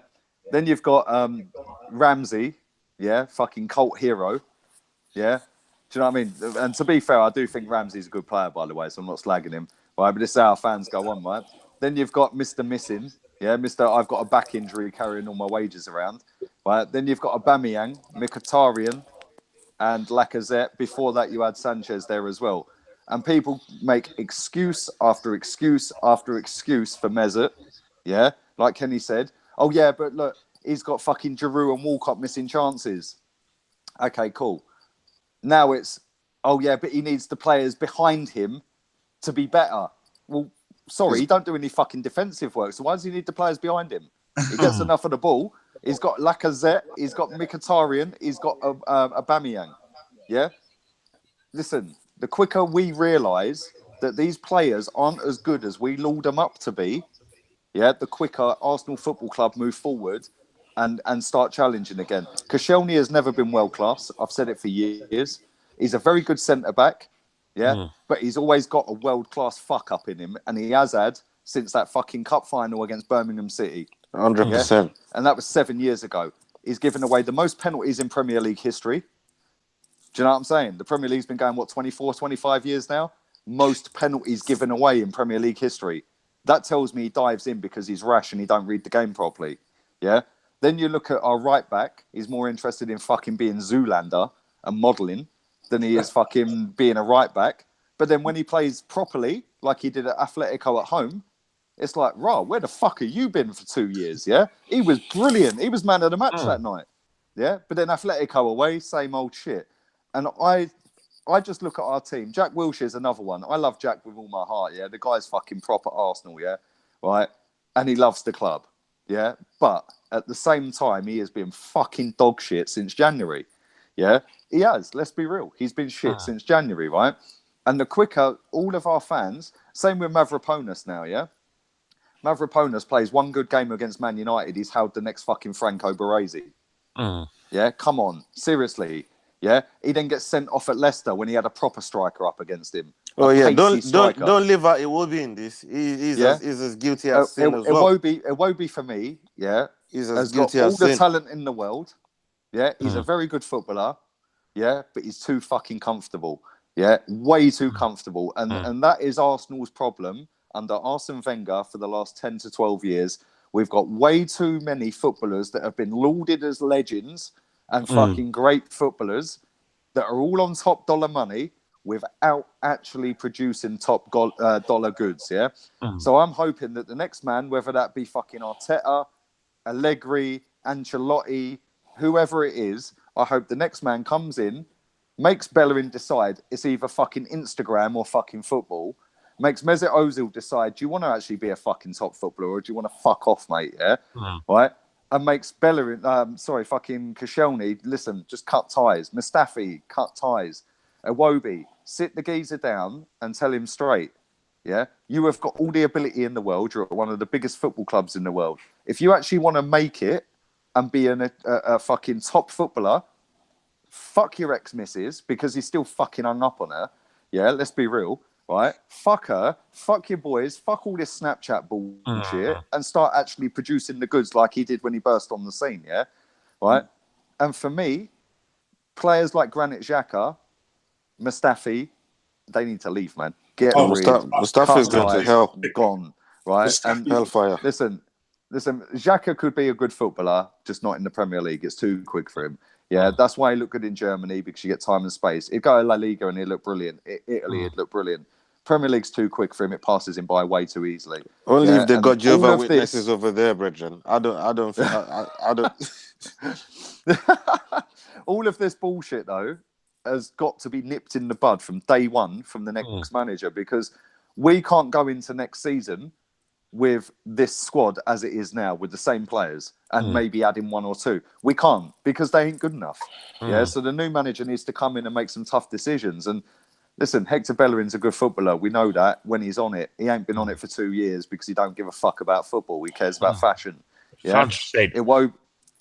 Then you've got Ramsey, yeah, fucking cult hero, yeah. Do you know what I mean? And to be fair, I do think Ramsey's a good player, by the way, so I'm not slagging him, right? But this is how fans go on, right? Then you've got Mr. Missing, yeah, Mr. I've got a back injury carrying all my wages around, right? Then you've got Aubameyang, Mkhitaryan, and Lacazette. Before that, you had Sanchez there as well. And people make excuse after excuse after excuse for Mesut, yeah? Like Kenny said, oh yeah, but look, he's got fucking Giroud and Walcott missing chances. Okay, cool. Now it's, oh yeah, but he needs the players behind him to be better. Well, sorry, he don't do any fucking defensive work, so why does he need the players behind him? He gets enough of the ball. He's got Lacazette, he's got Mkhitaryan, he's got Aubameyang. Yeah? Listen, the quicker we realise that these players aren't as good as we lulled them up to be, yeah, the quicker Arsenal Football Club move forward and start challenging again. Koscielny has never been world class. I've said it for years. He's a very good centre back, yeah, but he's always got a world class fuck up in him, and he has had since that fucking cup final against Birmingham City. 100%. Yeah? And that was 7 years ago. He's given away the most penalties in Premier League history. Do you know what I'm saying? The Premier League's been going, 24, 25 years now? Most penalties given away in Premier League history. That tells me he dives in because he's rash and he don't read the game properly. Yeah? Then you look at our right back. He's more interested in fucking being Zoolander and modelling than he is fucking being a right back. But then when he plays properly, like he did at Atletico at home, it's like, rah, where the fuck have you been for 2 years? Yeah? He was brilliant. He was man of the match that night. Yeah? But then Atletico away, same old shit. And I just look at our team. Jack Wilshere's another one. I love Jack with all my heart, yeah? The guy's fucking proper Arsenal, yeah? Right? And he loves the club, yeah? But at the same time, he has been fucking dog shit since January, yeah? He has, let's be real. He's been shit since January, right? And the quicker all of our fans, same with Mavropanos now, yeah? Mavropanos plays one good game against Man United, he's held the next fucking Franco Baresi. Yeah, come on, seriously. Yeah, he then gets sent off at Leicester when he had a proper striker up against him. Oh yeah, don't leave out Iwobi in this. He's as guilty as sin as well. Iwobi for me, yeah, he's as has guilty got all as sin. the talent in the world. Yeah, he's a very good footballer. Yeah, but he's too fucking comfortable. Yeah, way too comfortable, and that is Arsenal's problem under Arsene Wenger for the last 10 to 12 years. We've got way too many footballers that have been lauded as legends and fucking great footballers that are all on top dollar money without actually producing top dollar goods, yeah? So I'm hoping that the next man, whether that be fucking Arteta, Allegri, Ancelotti, whoever it is, I hope the next man comes in, makes Bellerin decide it's either fucking Instagram or fucking football, makes Mesut Ozil decide, do you want to actually be a fucking top footballer or do you want to fuck off, mate, yeah? Right? And makes fucking Koscielny, listen, just cut ties. Mustafi, cut ties. Iwobi, sit the geezer down and tell him straight, yeah? You have got all the ability in the world. You're at one of the biggest football clubs in the world. If you actually want to make it and be a fucking top footballer, fuck your ex-missus because he's still fucking hung up on her. Yeah, let's be real, right? Fuck her, fuck your boys, fuck all this Snapchat bullshit and start actually producing the goods like he did when he burst on the scene, yeah? Right? And for me, players like Granit Xhaka, Mustafi, they need to leave, man. Get rid. Mustafi's going to hell. Gone, right? And hellfire. Listen, Xhaka could be a good footballer, just not in the Premier League. It's too quick for him. Yeah, that's why he looked good in Germany, because you get time and space. He'd go to La Liga and he'd look brilliant. Italy, he'd look brilliant. Premier League's too quick for him. It passes him by way too easily. Only if they got Jehovah's Witnesses over there, brethren. I don't. All of this bullshit, though, has got to be nipped in the bud from day one from the next manager, because we can't go into next season with this squad as it is now, with the same players, and maybe add in one or two. We can't, because they ain't good enough. Yeah, so the new manager needs to come in and make some tough decisions. And listen, Hector Bellerin's a good footballer. We know that when he's on it. He ain't been on it for 2 years because he don't give a fuck about football. He cares about fashion. Yeah, 100%. It won't.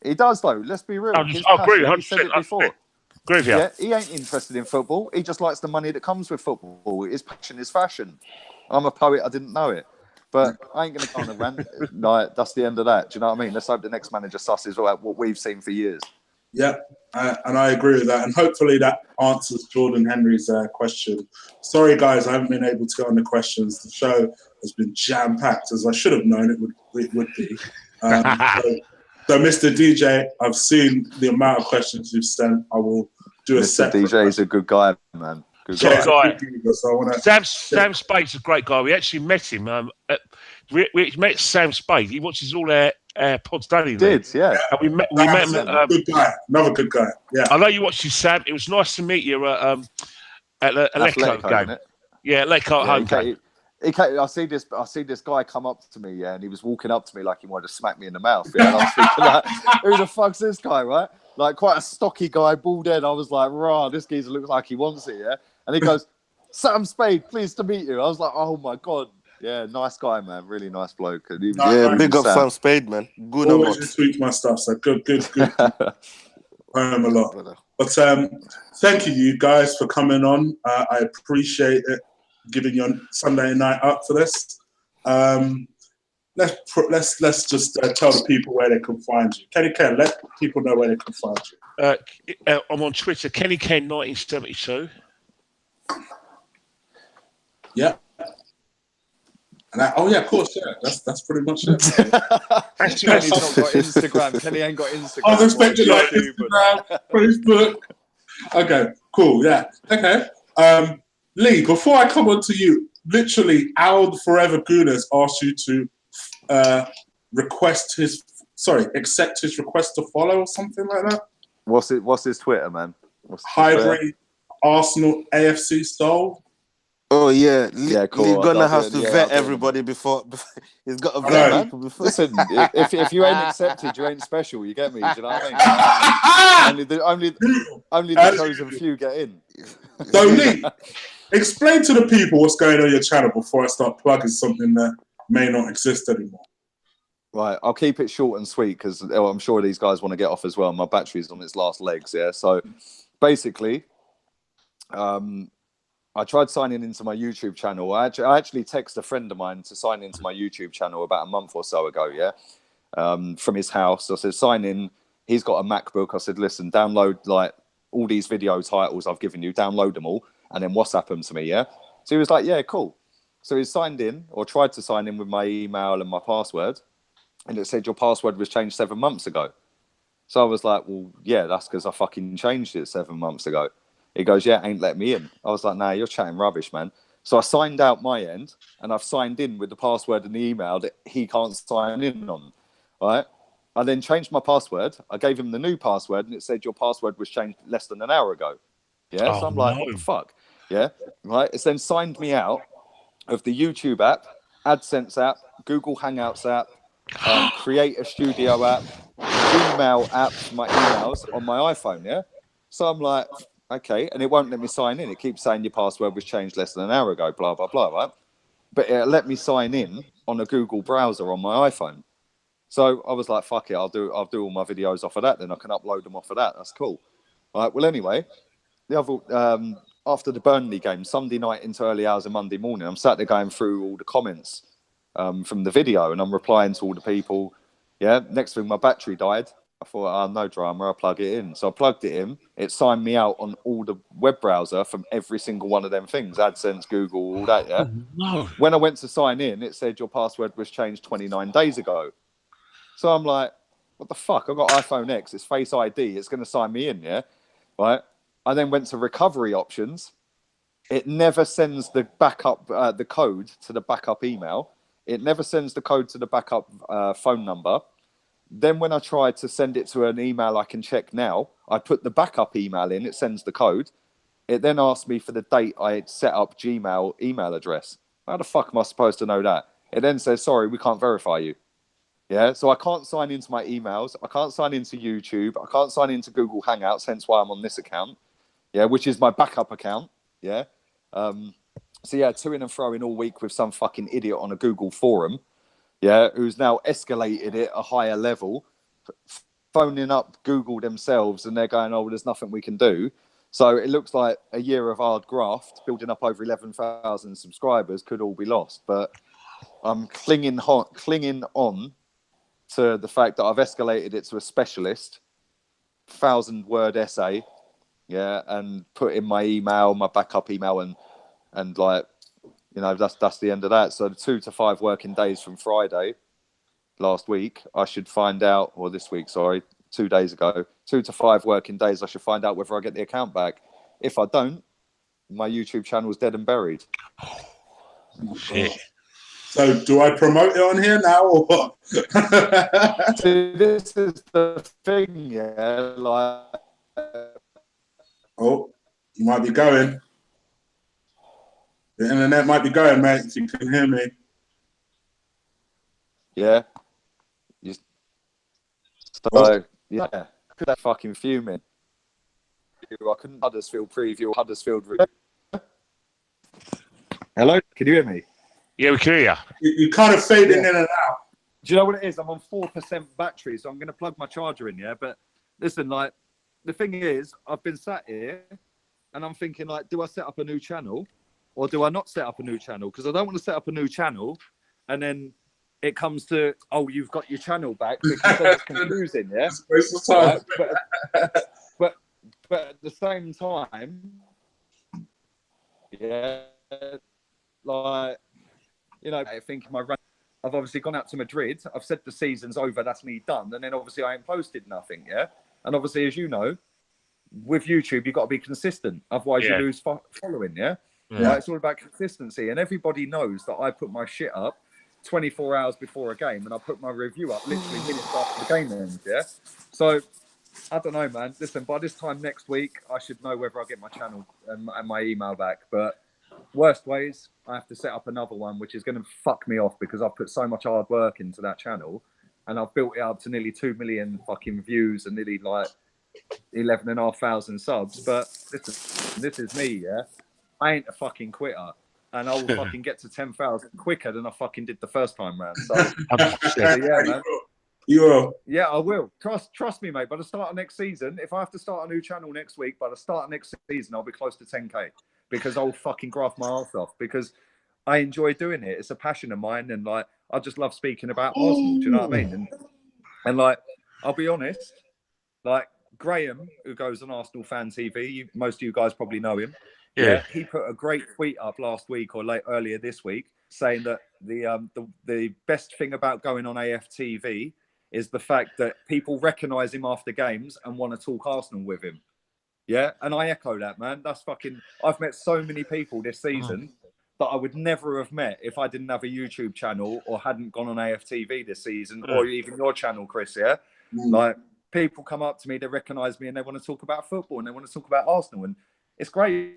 He does though. Let's be real. I agree. 100%. He said it before. Agree with you. Yeah, he ain't interested in football. He just likes the money that comes with football. His passion is fashion. I'm a poet. I didn't know it. But I ain't going to go on a rant. Like, that's the end of that. Do you know what I mean? Let's hope the next manager susses what we've seen for years. Yeah, and I agree with that. And hopefully that answers Jordan Henry's question. Sorry, guys, I haven't been able to get on the questions. The show has been jam-packed, as I should have known it would be. So, Mr. DJ, I've seen the amount of questions you've sent. I will do a Mr. DJ is a good guy, man. Sam Spade's a great guy. We actually met him. We met Sam Spade. He watches all our pods, don't he? Yeah. And we met him. Good guy. Another good guy. Yeah. I know you watched his Sam. It was nice to meet you at the Atletico game. Yeah, Atletico home game. I see this guy come up to me, and he was walking up to me like he wanted to smack me in the mouth. Yeah, and I was thinking, like, who the fuck's this guy, right? Like, quite a stocky guy, bald head. I was like, rah, this geezer looks like he wants it, yeah? And he goes, Sam Spade, pleased to meet you. I was like, oh my God. Yeah, nice guy, man. Really nice bloke. Big up Sam Spade, man. Good. Always retweet my stuff, so good. A lot. But thank you guys for coming on. I appreciate it, giving your Sunday night up for this. Let's just tell the people where they can find you. Kenny Ken, let people know where they can find you. I'm on Twitter, Kenny Ken 1972. Yeah. And of course, yeah. That's pretty much it. Kenny's not got Instagram. Kenny ain't got Instagram. I was expecting like Instagram, Facebook. Okay, cool. Yeah. Okay. Lee, before I come on to you, literally, Al Forever Gooners asked you to accept his request to follow or something like that. What's his Twitter, man? Highbury Arsenal AFC style. Oh yeah, cool. You're gonna have to vet everybody before. He's got to vet people before. Listen, if you ain't accepted, you ain't special. You get me? Do you know what I mean? only the chosen few get in. So Lee, explain to the people what's going on your channel before I start plugging something that may not exist anymore. Right, I'll keep it short and sweet because I'm sure these guys want to get off as well. My battery's on its last legs. Yeah, so basically, I tried signing into my YouTube channel. I actually texted a friend of mine to sign into my YouTube channel about a month or so ago, yeah, from his house. I said, sign in. He's got a MacBook. I said, listen, download like all these video titles I've given you, download them all, and then WhatsApp them to me, yeah? So he was like, yeah, cool. So he signed in, or tried to sign in with my email and my password, and it said your password was changed 7 months ago. So I was like, well, yeah, that's because I fucking changed it 7 months ago. He goes, yeah, ain't let me in. I was like, nah, you're chatting rubbish, man. So I signed out my end, and I've signed in with the password and the email that he can't sign in on, right? I then changed my password. I gave him the new password, and it said your password was changed less than an hour ago. Yeah, so I'm like, what the fuck? Yeah, right? It's then signed me out of the YouTube app, AdSense app, Google Hangouts app, Creator Studio app, Gmail app for my emails on my iPhone, yeah? So I'm like, okay, and it won't let me sign in. It keeps saying your password was changed less than an hour ago, blah, blah, blah, right? But it let me sign in on a Google browser on my iPhone. So I was like, fuck it, I'll do all my videos off of that, then I can upload them off of that. That's cool. All right, well, anyway, the other after the Burnley game, Sunday night into early hours of Monday morning, I'm sat there going through all the comments from the video, and I'm replying to all the people. Yeah, next thing, my battery died. I thought, no drama, I'll plug it in. So I plugged it in. It signed me out on all the web browser from every single one of them things, AdSense, Google, all that, yeah? Oh, no. When I went to sign in, it said your password was changed 29 days ago. So I'm like, what the fuck? I've got iPhone X, it's Face ID, it's going to sign me in, yeah? Right? I then went to recovery options. It never sends the backup, the code to the backup email. It never sends the code to the backup phone number. Then when I tried to send it to an email I can check now, I put the backup email in, it sends the code. It then asked me for the date I had set up Gmail email address. How the fuck am I supposed to know that? it then says, sorry, we can't verify you. Yeah, so I can't sign into my emails. I can't sign into YouTube. I can't sign into Google Hangouts, hence why I'm on this account. Yeah, which is my backup account. Yeah. So yeah, to-ing and fro-ing all week with some fucking idiot on a Google forum. Yeah, who's now escalated it a higher level, phoning up Google themselves, and they're going, oh, well, there's nothing we can do. So it looks like a year of hard graft, building up over 11,000 subscribers, could all be lost. But I'm clinging on to the fact that I've escalated it to a specialist, 1,000-word essay, yeah, and put in my email, my backup email, and like, you know, that's the end of that. So 2 to 5 working days from Friday last week, I should find out, or this week, sorry, 2 days ago, 2 to 5 working days, I should find out whether I get the account back. If I don't, my YouTube channel is dead and buried. Shit. So do I promote it on here now or what? So this is the thing, yeah, like... Oh, you might be going. The internet might be going, mate, if you can hear me. Yeah. So, yeah, that fucking fuming. I couldn't Huddersfield preview or Huddersfield review. Hello, can you hear me? Yeah, we can hear you. You kind of fading in and out. Do you know what it is? I'm on 4% battery, so I'm going to plug my charger in, yeah? But listen, like, the thing is, I've been sat here and I'm thinking, like, do I set up a new channel or do I not set up a new channel? Because I don't want to set up a new channel and then it comes to, oh, you've got your channel back, because that's confusing, yeah? But at the same time, yeah, like, you know, I think my run, I've obviously gone out to Madrid. I've said the season's over. That's me done. And then obviously I ain't posted nothing. Yeah. And obviously, as you know, with YouTube, you've got to be consistent. Otherwise you lose following. Yeah. Like, it's all about consistency. And everybody knows that I put my shit up 24 hours before a game and I put my review up literally minutes after the game ends. Yeah. So I don't know, man. Listen, by this time next week, I should know whether I get my channel and my email back. But worst ways, I have to set up another one, which is going to fuck me off because I've put so much hard work into that channel and I've built it up to nearly 2 million fucking views and nearly like 11,500 subs. But listen, this is me, yeah? I ain't a fucking quitter and I will fucking get to 10,000 quicker than I fucking did the first time round. So, yeah, man. You will. Yeah, I will. Trust me, mate. By the start of next season, if I have to start a new channel next week, by the start of next season, I'll be close to 10K. Because I'll fucking graft my ass off because I enjoy doing it. It's a passion of mine. And like, I just love speaking about Arsenal. Do you know what I mean? And like, I'll be honest, like Graham, who goes on Arsenal Fan TV, most of you guys probably know him. Yeah. He put a great tweet up last week or earlier this week saying that the best thing about going on AFTV is the fact that people recognize him after games and want to talk Arsenal with him. Yeah, and I echo that, man. That's fucking... I've met so many people this season that I would never have met if I didn't have a YouTube channel or hadn't gone on AFTV this season, or even your channel, Chris, yeah? Like, people come up to me, they recognise me, and they want to talk about football, and they want to talk about Arsenal, and it's great,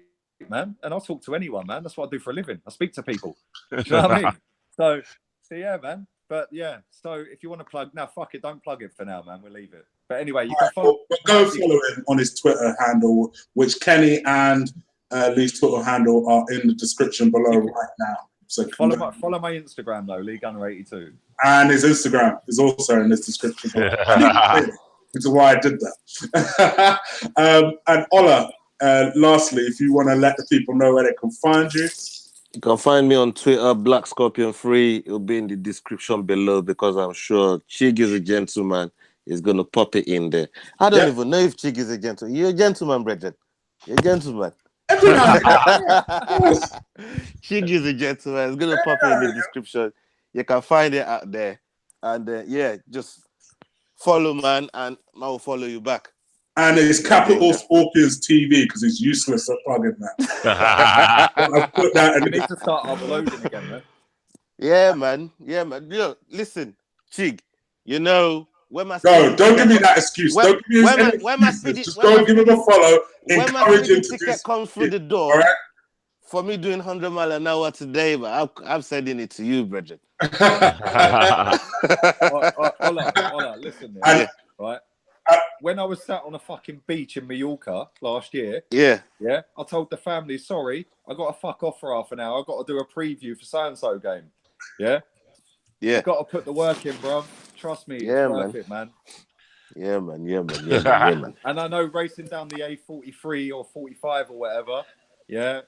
man. And I'll talk to anyone, man. That's what I do for a living. I speak to people. Do you know what I mean? So yeah, man. But yeah, so if you want to plug... No, fuck it. Don't plug it for now, man. We'll leave it. But anyway, you can follow. Go follow him on his Twitter handle, which Kenny and Lee's Twitter handle are in the description below right now. So follow my Instagram though, Lee Gunner82, and his Instagram is also in this description below. Which is why I did that. And Ola, lastly, if you want to let the people know where they can find you. You can find me on Twitter, Black Scorpion Free. It'll be in the description below because I'm sure Chig is a gentleman. Is going to pop it in there. I don't even know if Chig is a gentleman. You're a gentleman, Bridget. You're a gentleman. Chig is a gentleman. It's going to pop it in the description. You can find it out there. And yeah, just follow, man, and I will follow you back. And it's Capitalscorpionz Tv because it's useless at plugging that. I'll put that in. We need to start uploading again, man. Yeah, man. Yeah, man. Yo, listen, Chig, you know, don't give me that excuse. Don't give me when my just go and give him a follow. When my ticket comes through the door, right? for me doing 100 mile an hour today, but I'm sending it to you, Bridget. Ola, listen, right? When I was sat on a fucking beach in Mallorca last year, I told the family, sorry, I got to fuck off for half an hour. I got to do a preview for so-and-so game. Yeah. You got to put the work in, bro. Trust me, it's worth it, man. Yeah, man. And I know racing down the A43 or 45 or whatever, 100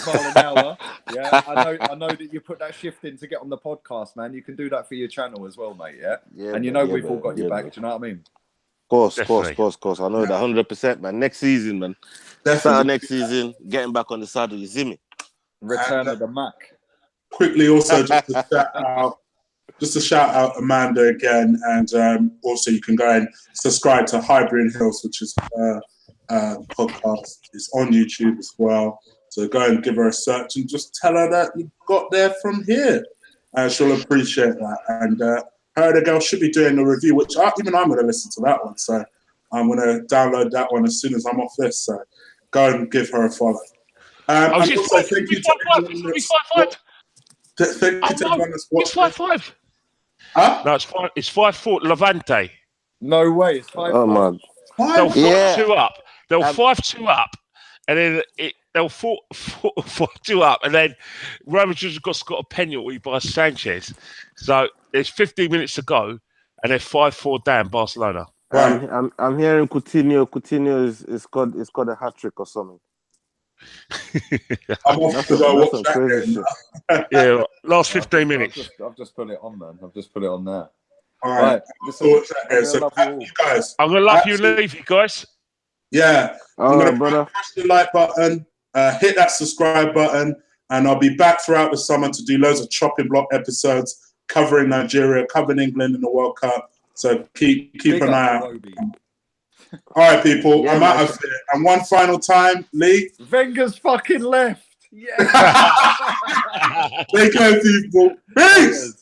mile an hour. Yeah, I know that you put that shift in to get on the podcast, man. You can do that for your channel as well, mate. Yeah. And you know we've all got your back. Do you know what I mean? Of course. I know that 100%, man. Next season, man. Start next season, getting back on the saddle. You see me? Return of the Mac. Quickly, also just to shout out Amanda again, and also you can go and subscribe to Highbury Hills, which is podcast. It's on YouTube as well. So go and give her a search and just tell her that you got there from here. She'll appreciate that. And her and the girl should be doing a review, which even I'm going to listen to that one. So I'm going to download that one as soon as I'm off this. So go and give her a follow. And also thank you to everyone that's... It's 5-5. Huh? No, it's 5-4 Levante. No way, it's 5-4. Oh, man. They'll 5-2 up. They'll 5-2 up. And then they'll 4-2 up. And then Real Madrid's got a penalty by Sanchez. So there's 15 minutes to go. And they're 5-4 down Barcelona. Right. I'm hearing Coutinho. Coutinho is got a hat-trick or something. I'm off to go watch that game. Last 15 minutes. I've just put it on, man. I've just put it on there. All right. Listen, so you guys. I'm going to love you and leave you guys. Yeah. I'm going to press the like button, hit that subscribe button, and I'll be back throughout the summer to do loads of chopping block episodes covering Nigeria, covering England in the World Cup. So keep an eye out. All right, people. I'm out of here. And one final time, Lee. Wenger's fucking left. Yeah. Take care, people. Peace.